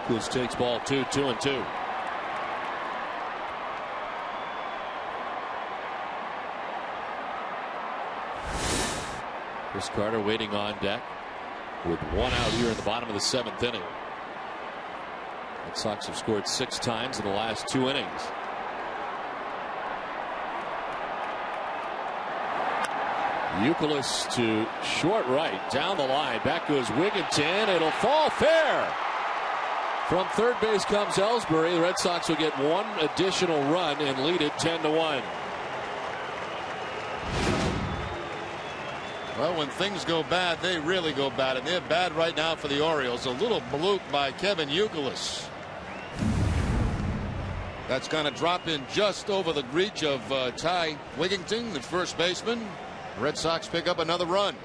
Youkilis takes ball 2, 2-2. Chris Carter waiting on deck with 1 out here in the bottom of the 7th inning. Red Sox have scored 6 times in the last 2 innings. Youkilis to short right, down the line. Back goes Wigginton. It'll fall fair. From 3rd base comes Ellsbury. The Red Sox will get 1 additional run and lead it 10-1. Well, when things go bad, they really go bad, and they're bad right now for the Orioles. A little bloop by Kevin Youkilis. That's going to drop in just over the reach of Ty Wigginton, the first baseman. The Red Sox pick up another run.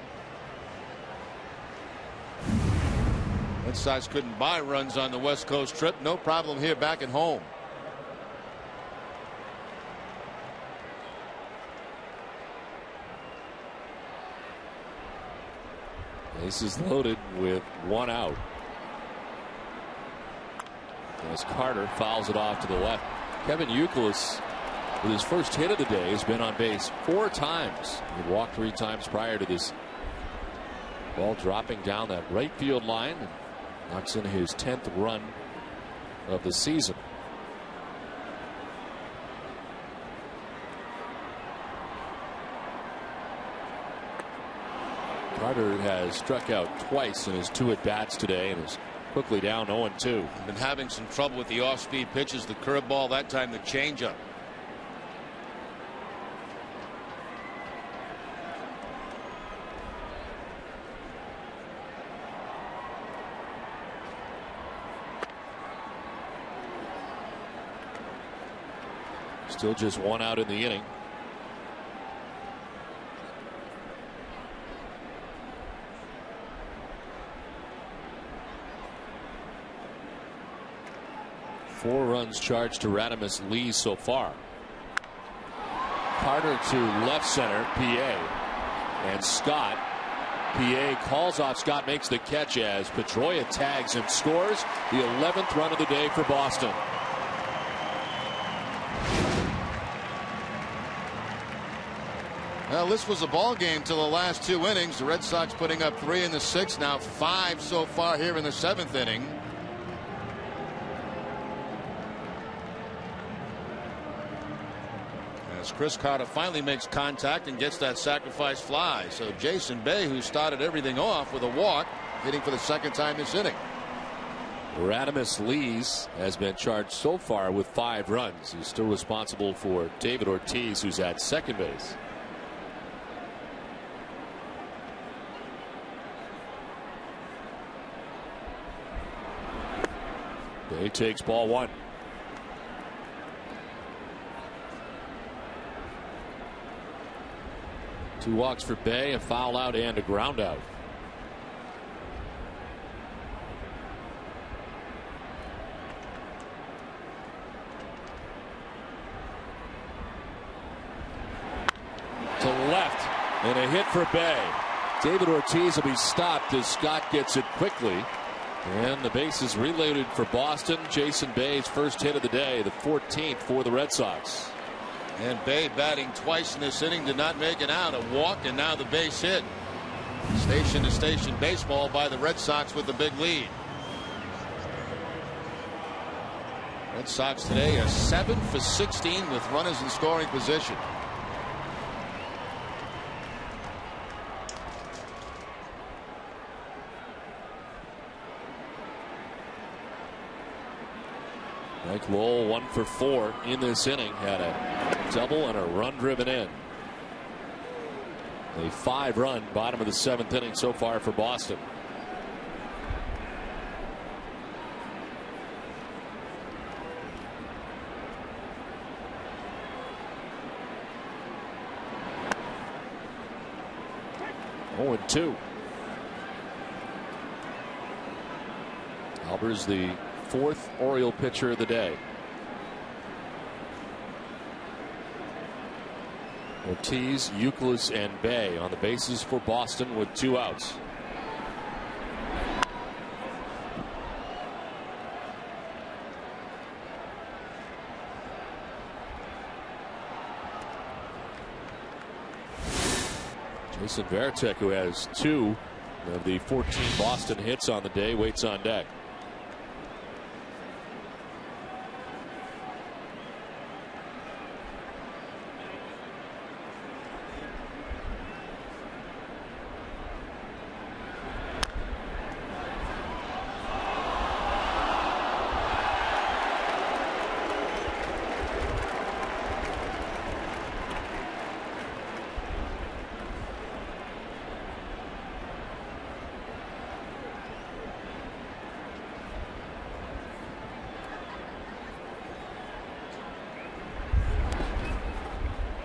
Red Sox couldn't buy runs on the West Coast trip. No problem here back at home. Bases loaded with one out. As Carter fouls it off to the left. Kevin Youkilis, with his first hit of the day, has been on base 4 times. He walked 3 times prior to this. Ball dropping down that right field line and knocks in his 10th run of the season. Carter has struck out twice in his 2 at-bats today and is quickly down 0-2. Been having some trouble with the off-speed pitches, the curveball, that time the changeup. Still just 1 out in the inning. Four runs charged to Radimus Lee so far. Carter to left center, PA. And Scott. PA calls off Scott, makes the catch as Pedroia tags and scores the 11th run of the day for Boston. Well, this was a ball game till the last 2 innings. The Red Sox putting up 3 in the 6th, now 5 so far here in the 7th inning. As Chris Carter finally makes contact and gets that sacrifice fly. So Jason Bay, who started everything off with a walk, hitting for the 2nd time this inning. Radimus Lee has been charged so far with 5 runs. He's still responsible for David Ortiz, who's at second base. Bay takes ball 1. Two walks for Bay, a foul out and a ground out. To left and a hit for Bay. David Ortiz will be stopped as Scott gets it quickly. And the base is reloaded for Boston. Jason Bay's first hit of the day, the 14th for the Red Sox. And Bay batting twice in this inning, did not make it out. A walk and now the base hit. Station to station baseball by the Red Sox with the big lead. Red Sox today are 7 for 16 with runners in scoring position. Mike Lowell 1 for 4 in this inning, had a double and a run driven in. A 5-run bottom of the 7th inning so far for Boston. Oh, and 2. Albers, the 4th Oriole pitcher of the day. Ortiz, Youkilis, and Bay on the bases for Boston with 2 outs. Jason Veritek, who has 2 of the 14 Boston hits on the day, waits on deck.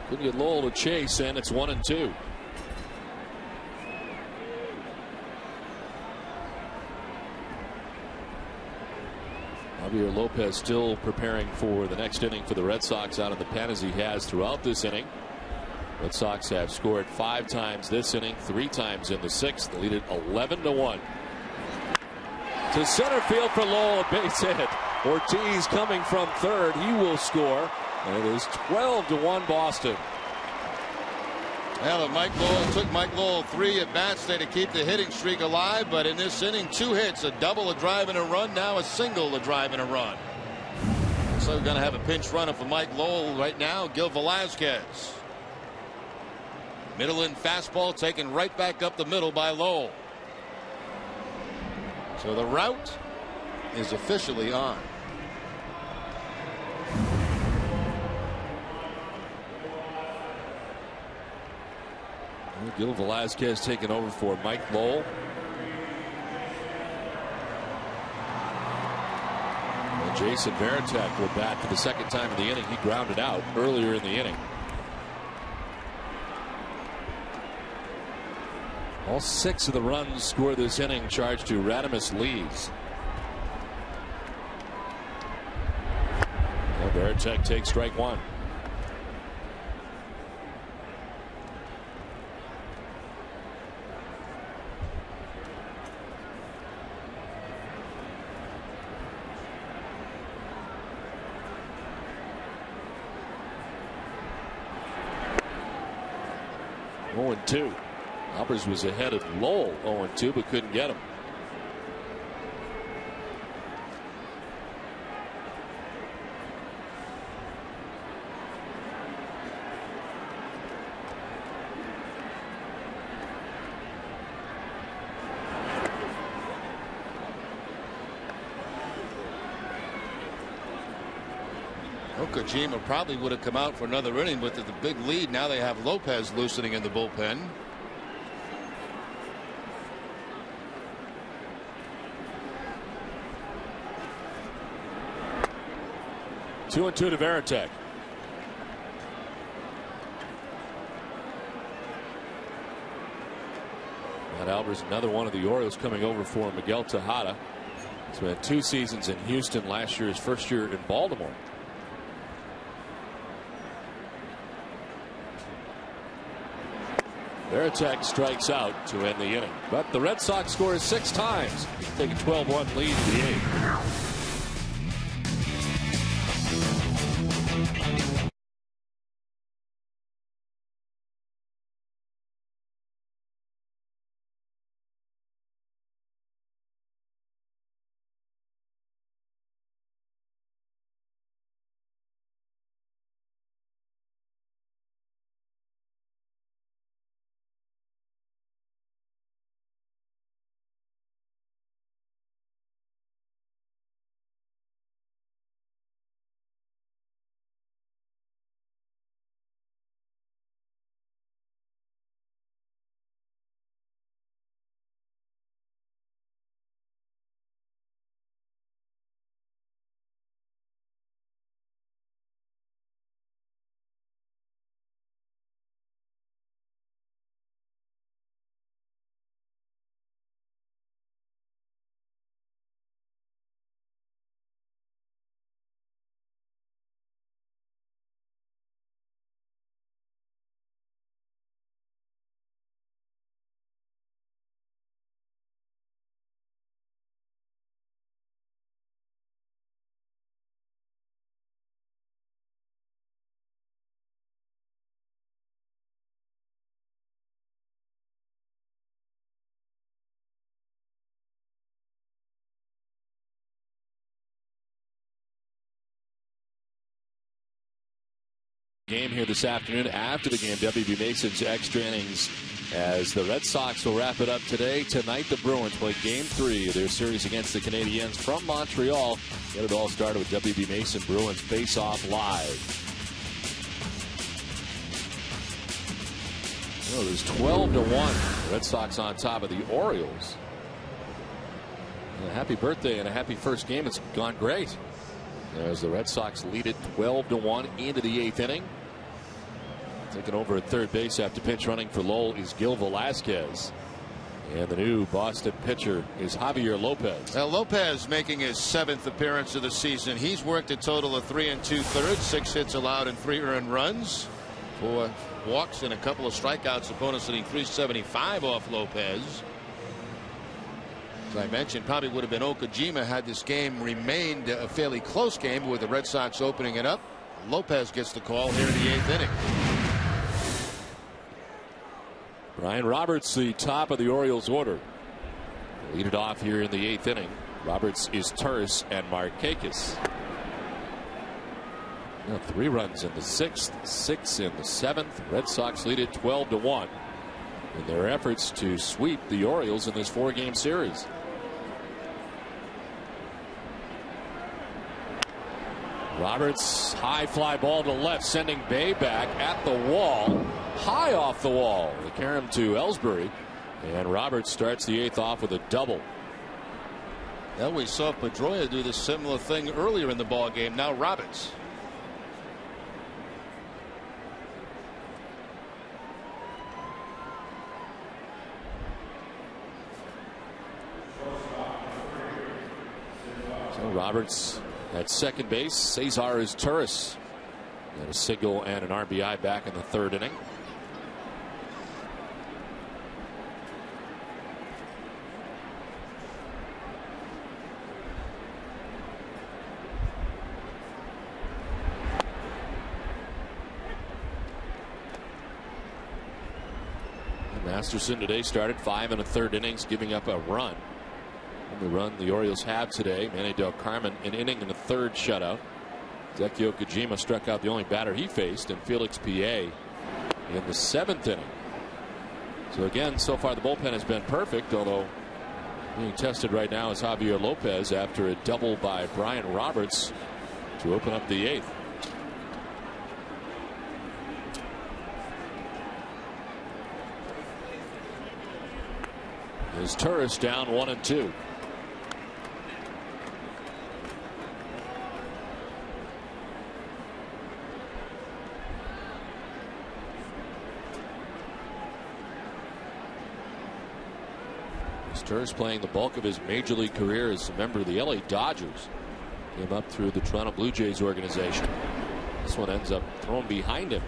Couldn't get Lowell to chase, and it's 1 and 2. Javier Lopez still preparing for the next inning for the Red Sox out in the pen as he has throughout this inning. Red Sox have scored 5 times this inning, 3 times in the 6th. They lead it 11-1. To center field for Lowell, a base hit. Ortiz coming from third. He will score. And it is 12-1 Boston. Well, it took Mike Lowell 3 at bats to keep the hitting streak alive, but in this inning, 2 hits, a double, a drive, and a run. Now a single, a drive, and a run. So we're going to have a pinch runner for Mike Lowell right now, Gil Velasquez. Middle in fastball taken right back up the middle by Lowell. So the route is officially on. Gil Velasquez taking over for Mike Lowell. And Jason Veritek will bat for the 2nd time in the inning. He grounded out earlier in the inning. All 6 of the runs scored this inning charged to Radimus Lees. Well, Veritek takes strike 1. Oh, 0-2. Albers was ahead of Lowell 0-2, but couldn't get him. Kojima probably would have come out for another inning, but the big lead. Now they have Lopez loosening in the bullpen. Two and 2 to Veritek. Matt Albers, another one of the Orioles coming over for Miguel Tejada. He's been 2 seasons in Houston. Last year, his first year in Baltimore. Veritek strikes out to end the inning, but the Red Sox score 6 times, take a 12-1 lead in the 8th. Game here this afternoon. After the game, W.B. Mason's extra innings as the Red Sox will wrap it up today. Tonight the Bruins play Game 3 of their series against the Canadiens from Montreal. Get it all started with W.B. Mason Bruins face-off live. Well, it is 12-1. The Red Sox on top of the Orioles. And a happy birthday and a happy first game. It's gone great. As the Red Sox lead it 12-1 into the 8th inning. Taking over at third base after pinch running for Lowell is Gil Velasquez. And the new Boston pitcher is Javier Lopez. Now Lopez making his 7th appearance of the season. He's worked a total of 3 2/3, 6 hits allowed and 3 earned runs. 4 walks and a couple of strikeouts. Opponents hitting 375 off Lopez. As I mentioned, probably would have been Okajima had this game remained a fairly close game with the Red Sox opening it up. Lopez gets the call here in the 8th inning. Brian Roberts, the top of the Orioles order. Lead it off here in the 8th inning. Roberts is Turris and Markakis. Now 3 runs in the 6th, 6 in the 7th. Red Sox lead it 12-1 in their efforts to sweep the Orioles in this 4-game series. Roberts, high fly ball to left, sending Bay back at the wall, high off the wall. They carry him to Ellsbury, and Roberts starts the 8th off with a double. Well, we saw Pedroia do this similar thing earlier in the ball game. Now Roberts. So Roberts at second base. Cesar is Turris. Got a single and an RBI back in the 3rd inning. Masterson today started 5 1/3 innings, giving up a run. The run the Orioles have today. Manny Del Carmen an inning and a 3rd shutout. Zeki Okajima struck out the only batter he faced, and Felix P.A. in the 7th inning. So again, so far the bullpen has been perfect, although being tested right now is Javier Lopez after a double by Brian Roberts to open up the 8th. Is Turris down 1-2. Turris playing the bulk of his major league career as a member of the LA Dodgers. Came up through the Toronto Blue Jays organization. This one ends up thrown behind him.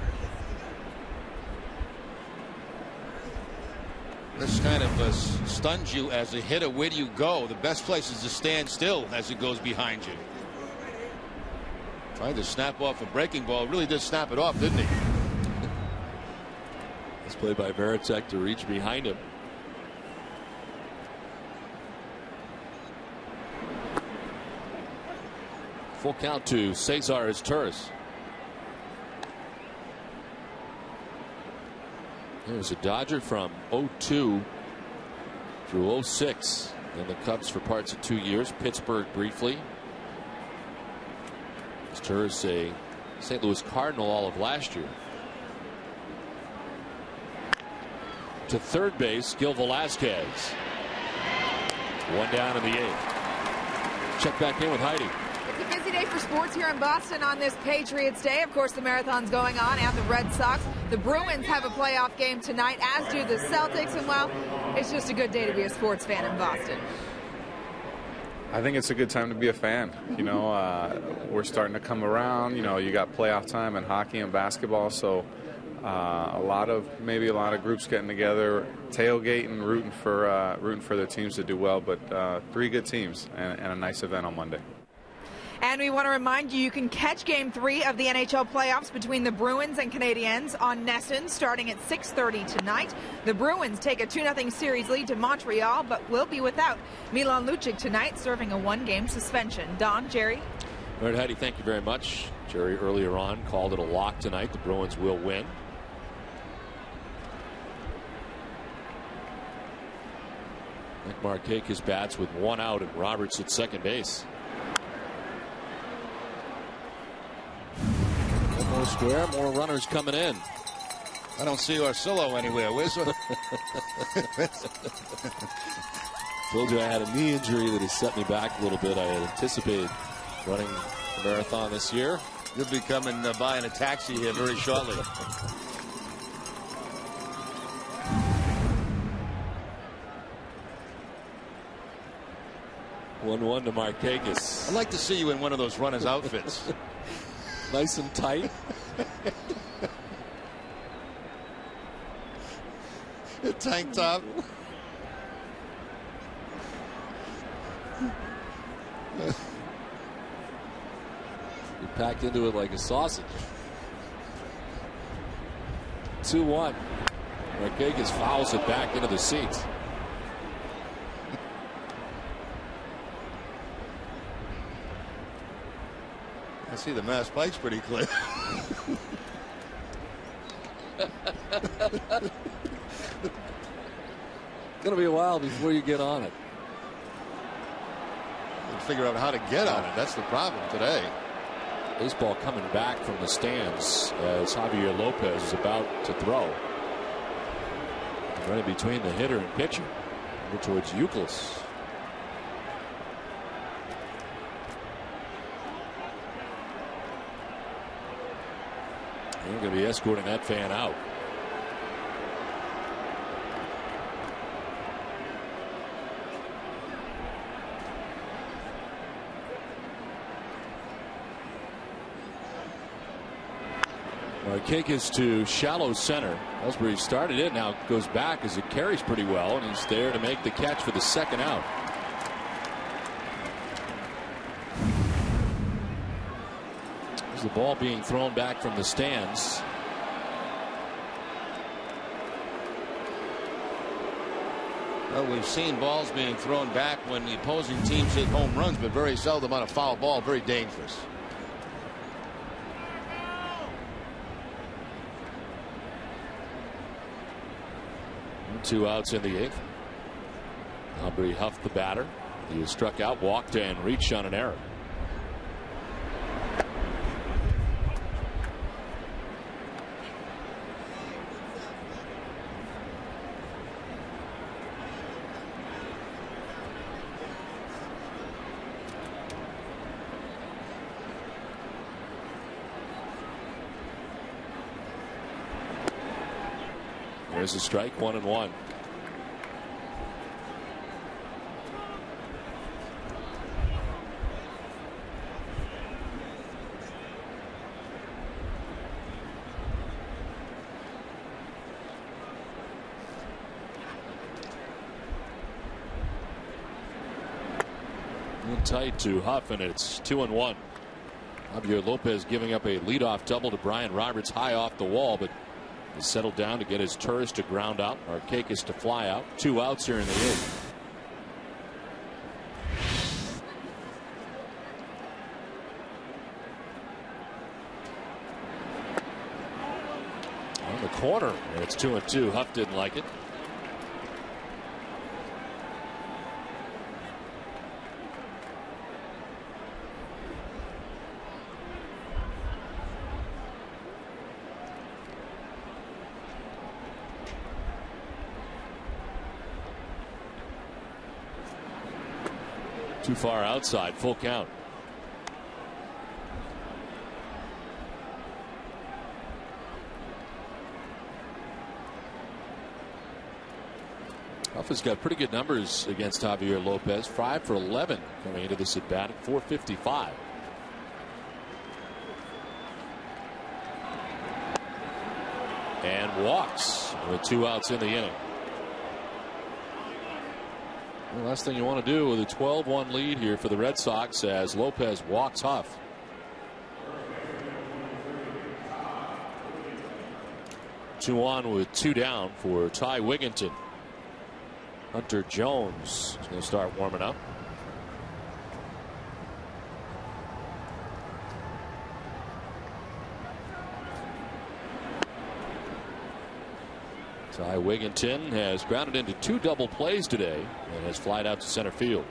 This kind of stuns you as a hitter. Where do you go? The best place is to stand still as it goes behind you. Tried to snap off a breaking ball. Really did snap it off, didn't he? This play by Veritek to reach behind him. Full count to Cesar as Turris. There's a Dodger from 02 through 06. And the Cubs for parts of 2 years. Pittsburgh briefly. Turris a St. Louis Cardinal all of last year. To third base, Gil Velasquez. 1 down in the 8th. Check back in with Heidi. It's a busy day for sports here in Boston on this Patriots Day. Of course, the marathon's going on, and the Red Sox. The Bruins have a playoff game tonight, as do the Celtics. And, well, it's just a good day to be a sports fan in Boston. I think it's a good time to be a fan. You know, we're starting to come around. You know, you got playoff time in hockey and basketball, so a lot of groups getting together, tailgating, rooting for their teams to do well. But 3 good teams and a nice event on Monday. And we want to remind you can catch Game 3 of the NHL playoffs between the Bruins and Canadiens on NESN starting at 6:30 tonight. The Bruins take a 2-0 series lead to Montreal, but will be without Milan Lucic tonight, serving a 1-game suspension. Don, Jerry. All right, Heidi, thank you very much. Jerry earlier on called it a lock tonight. The Bruins will win. Nick Markakis bats with 1 out and Roberts at second base. More square, more runners coming in. I don't see Orsillo anywhere. Where's Told you I had a knee injury that has set me back a little bit. I had anticipated running the marathon this year. You'll be coming by in a taxi here very shortly. 1-1 to Markakis. I'd like to see you in one of those runners' outfits. Nice and tight. tank top. He packed into it like a sausage. 2-1. Markakis fouls it back into the seats. I see the mass spike's pretty clear. Gonna be a while before you get on it. Figure out how to get on it. That's the problem today. Baseball coming back from the stands as Javier Lopez is about to throw. Right between the hitter and pitcher. Over towards Youkilis. They're going to be escorting that fan out. Markakis to shallow center. That's where he started it. Now goes back as it carries pretty well, and he's there to make the catch for the second out. There's the ball being thrown back from the stands. Well, we've seen balls being thrown back when the opposing teams hit home runs, but very seldom on a foul ball. Very dangerous. 2 outs in the 8th. Aubrey Huff, the batter. He was struck out, walked, and reached on an error. There's a strike, 1-1. Tight to Huff, and it's 2-1. Javier Lopez giving up a leadoff double to Brian Roberts high off the wall, but he settled down to get his Turris to ground out. Markakis to fly out. 2 outs here in the 8th. On the corner, and it's 2-2. Huff didn't like it. Too far outside, full count. Huff has got pretty good numbers against Javier Lopez. 5 for 11 coming into this at bat at .455. And walks with 2 outs in the inning. The last thing you want to do with a 12-1 lead here for the Red Sox as Lopez walks Huff. Two on with 2 down for Ty Wigginton. Hunter Jones is going to start warming up. Ty Wigginton has grounded into 2 double plays today and has flied out to center field.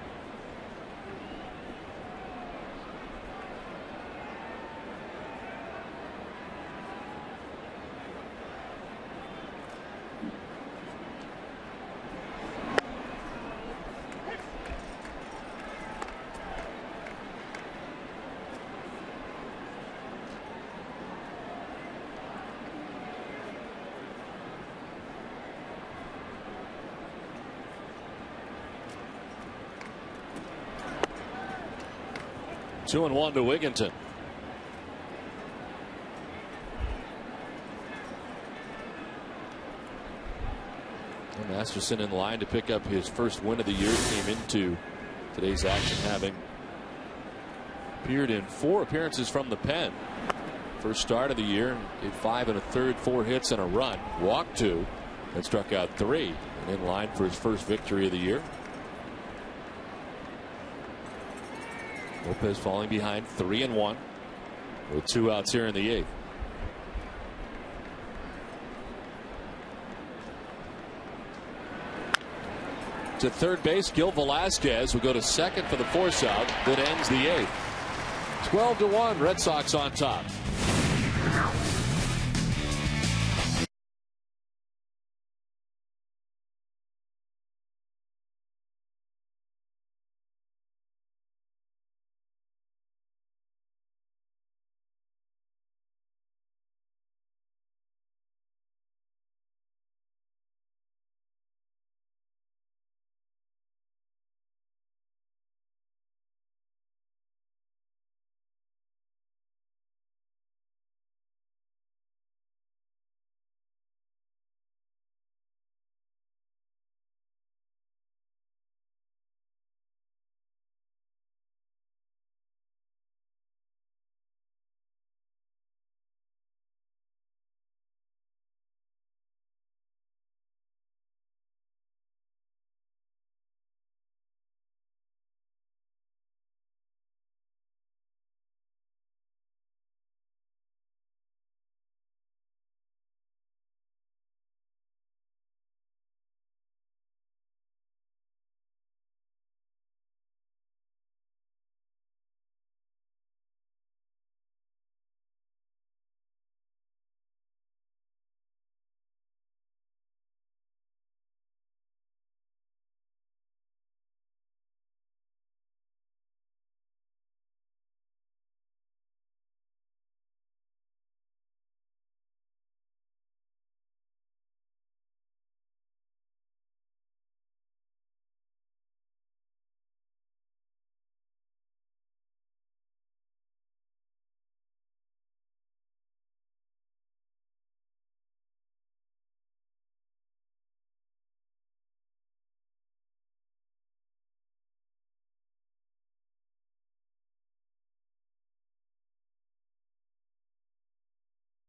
Two and 1 to Wigginton. Masterson in line to pick up his first win of the year. Came into today's action having appeared in 4 appearances from the pen. First start of the year, gave 5 1/3, 4 hits and a run, walked 2, and struck out 3, and in line for his first victory of the year. Lopez falling behind 3-1 with 2 outs here in the 8th. To third base, Gil Velasquez will go to second for the force out that ends the 8th. 12-1, Red Sox on top.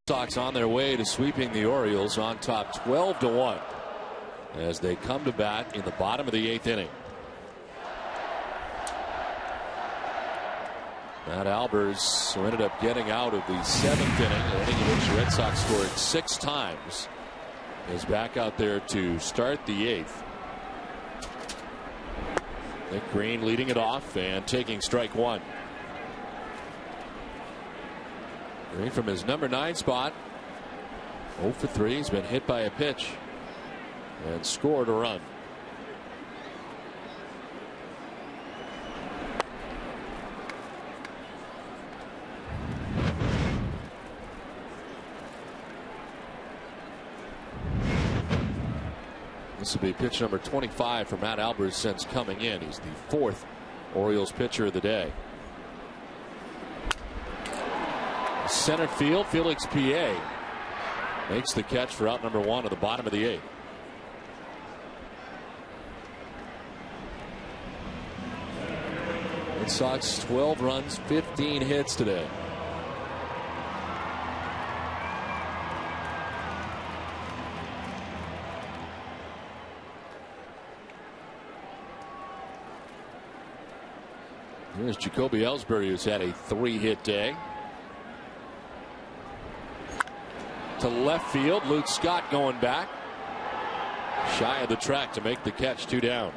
Sox on their way to sweeping the Orioles on top 12-1 as they come to bat in the bottom of the 8th inning. Matt Albers, who ended up getting out of the 7th inning, an inning in which the Red Sox scored 6 times, is back out there to start the 8th. Nick Green leading it off and taking strike 1. Green from his number 9 spot, 0 for 3. He's been hit by a pitch and scored a run. This will be pitch number 25 for Matt Albers since coming in. He's the 4th Orioles pitcher of the day. Center field, Felix P.A. makes the catch for out number 1 at the bottom of the 8th. Red Sox 12 runs, 15 hits today. Here's Jacoby Ellsbury, who's had a 3-hit day. To left field, Luke Scott going back. Shy of the track to make the catch, 2 down.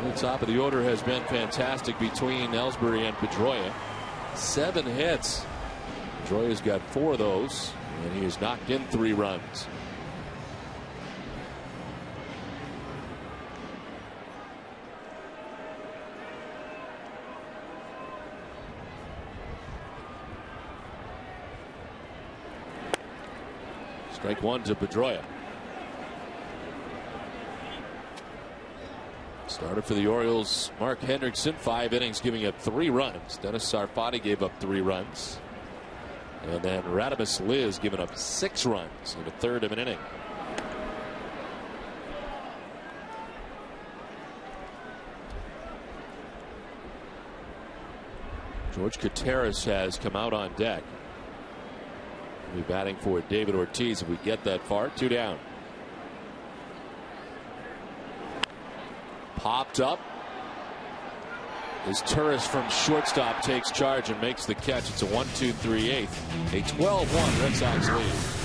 The top of the order has been fantastic between Ellsbury and Pedroia. 7 hits. Pedroia's got 4 of those, and he has knocked in 3 runs. Strike 1 to Pedroia. Started for the Orioles, Mark Hendrickson, 5 innings, giving up 3 runs. Dennis Sarfati gave up 3 runs. And then Radimus Liz giving up 6 runs in the third of an inning. George Gutierrez has come out on deck. He'll be batting for David Ortiz if we get that far. 2 down. Popped up. As Turris from shortstop takes charge and makes the catch. It's a 1-2-3-8. A 12-1 Red Sox lead.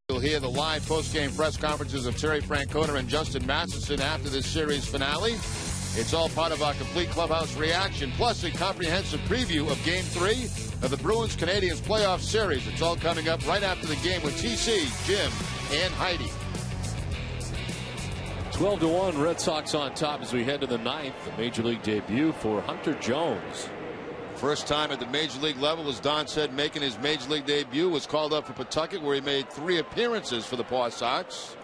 You'll hear the live post-game press conferences of Terry Francona and Justin Matheson after this series finale. It's all part of our complete clubhouse reaction, plus a comprehensive preview of Game 3 of the Bruins-Canadiens playoff series. It's all coming up right after the game with TC, Jim, and Heidi. 12-1 Red Sox on top as we head to the 9th. The Major League debut for Hunter Jones. First time at the Major League level, as Don said, making his Major League debut. Was called up for Pawtucket, where he made 3 appearances for the Paw Sox.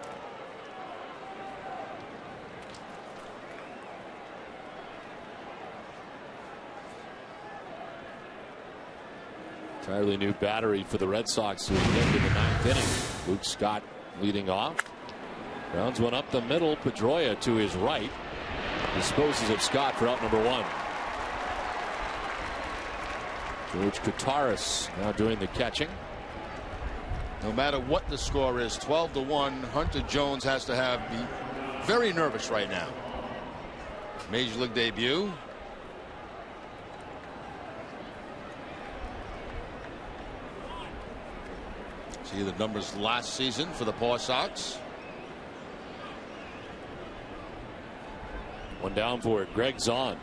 Entirely new battery for the Red Sox who get to the 9th inning. Luke Scott leading off. Grounds one up the middle. Pedroia to his right. Disposes of Scott for out number 1. George Gutierrez now doing the catching. No matter what the score is, 12-1, Hunter Jones has to be very nervous right now. Major League debut. See the numbers last season for the Paw Sox. One down for it. Greg Zahn.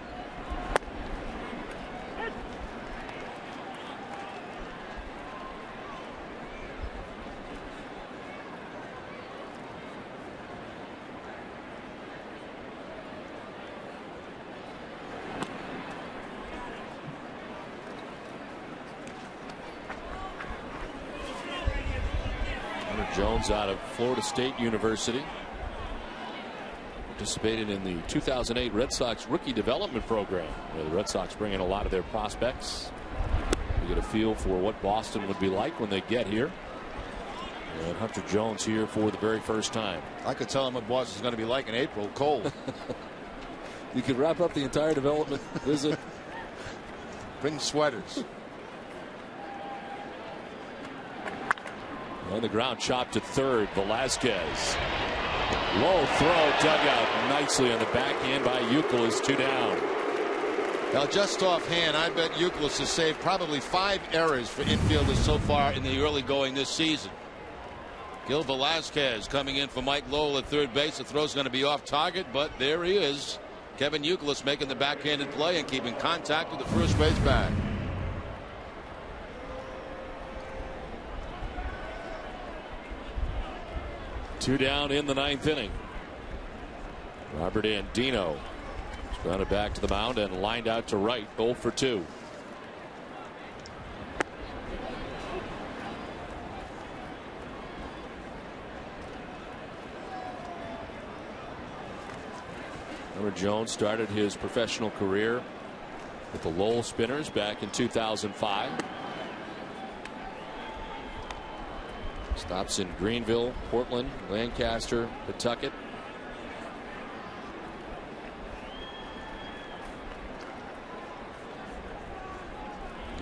Jones out of Florida State University. Participated in the 2008 Red Sox rookie development program, where the Red Sox bring in a lot of their prospects. We get a feel for what Boston would be like when they get here. And Hunter Jones here for the very first time. I could tell him what Boston's going to be like in April. Cold. You could wrap up the entire development visit. Bring sweaters. On the ground, chopped to third. Velasquez Low throw dug out nicely on the backhand by Youkilis. 2 down. Now, just offhand, I bet Youkilis has saved probably 5 errors for infielders so far in the early going this season. Gil Velasquez coming in for Mike Lowell at third base. The throw's going to be off target, but there he is. Kevin Youkilis making the backhanded play and keeping contact with the first base bag. Two down in the 9th inning. Robert Andino grounded back to the mound and lined out to right. 0 for 2. Remember, Jones started his professional career with the Lowell Spinners back in 2005. Stops in Greenville, Portland, Lancaster, Pawtucket.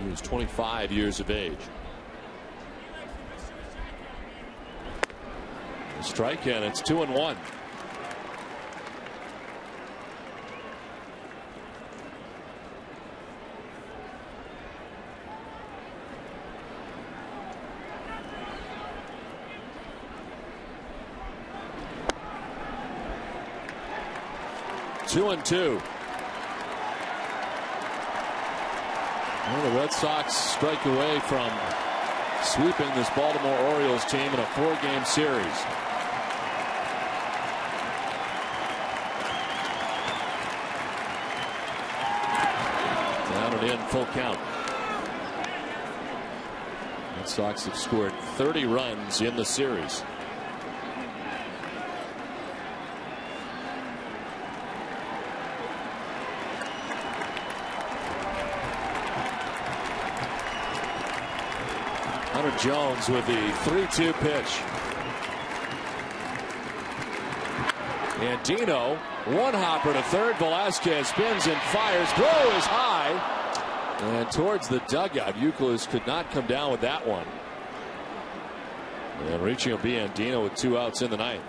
He was 25 years of age. A strike, and it's 2-1. Two and two. Well, the Red Sox strike away from sweeping this Baltimore Orioles team in a 4-game series. Down and in, full count. Red Sox have scored 30 runs in the series. Jones with the 3-2 pitch. Andino, one hopper to third. Velasquez spins and fires. Throw is high and towards the dugout. Youkilis could not come down with that one. And reaching will be Andino with 2 outs in the 9th.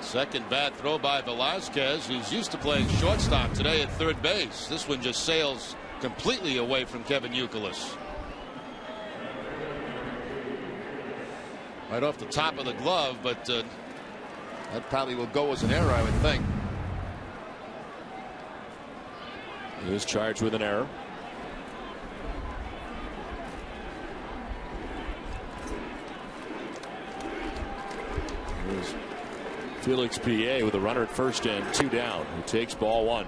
Second bad throw by Velasquez, who's used to playing shortstop today at third base. This one just sails completely away from Kevin Youkilis. Right off the top of the glove, but that probably will go as an error, I would think. He was charged with an error. Here's Felix P.A. with a runner at first and 2 down, who takes ball 1.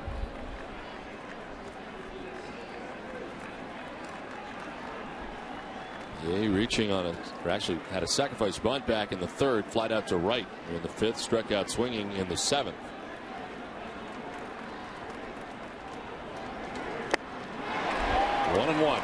Yeah, reaching on or actually had a sacrifice bunt back in the 3rd, flied out to right in the 5th, struck out swinging in the 7th. One and one.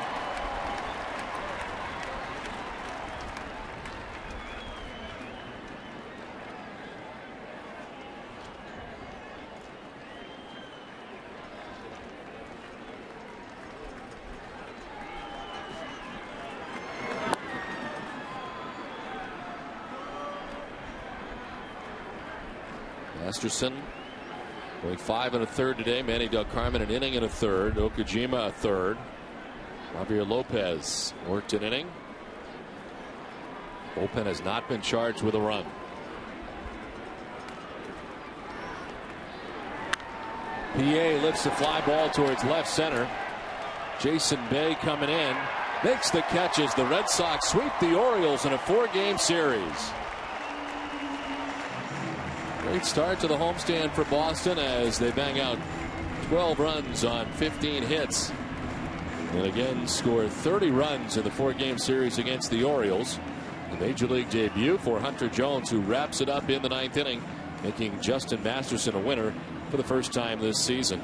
Masterson going 5 1/3 today. Manny Del Carmen an inning and a third. Okajima a third. Javier Lopez worked an inning. Bullpen has not been charged with a run. PA lifts the fly ball towards left center. Jason Bay coming in, makes the catches. The Red Sox sweep the Orioles in a 4-game series. Great start to the homestand for Boston as they bang out 12 runs on 15 hits. And again score 30 runs in the 4-game series against the Orioles. The major league debut for Hunter Jones, who wraps it up in the 9th inning, making Justin Masterson a winner for the first time this season.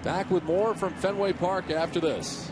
Back with more from Fenway Park after this.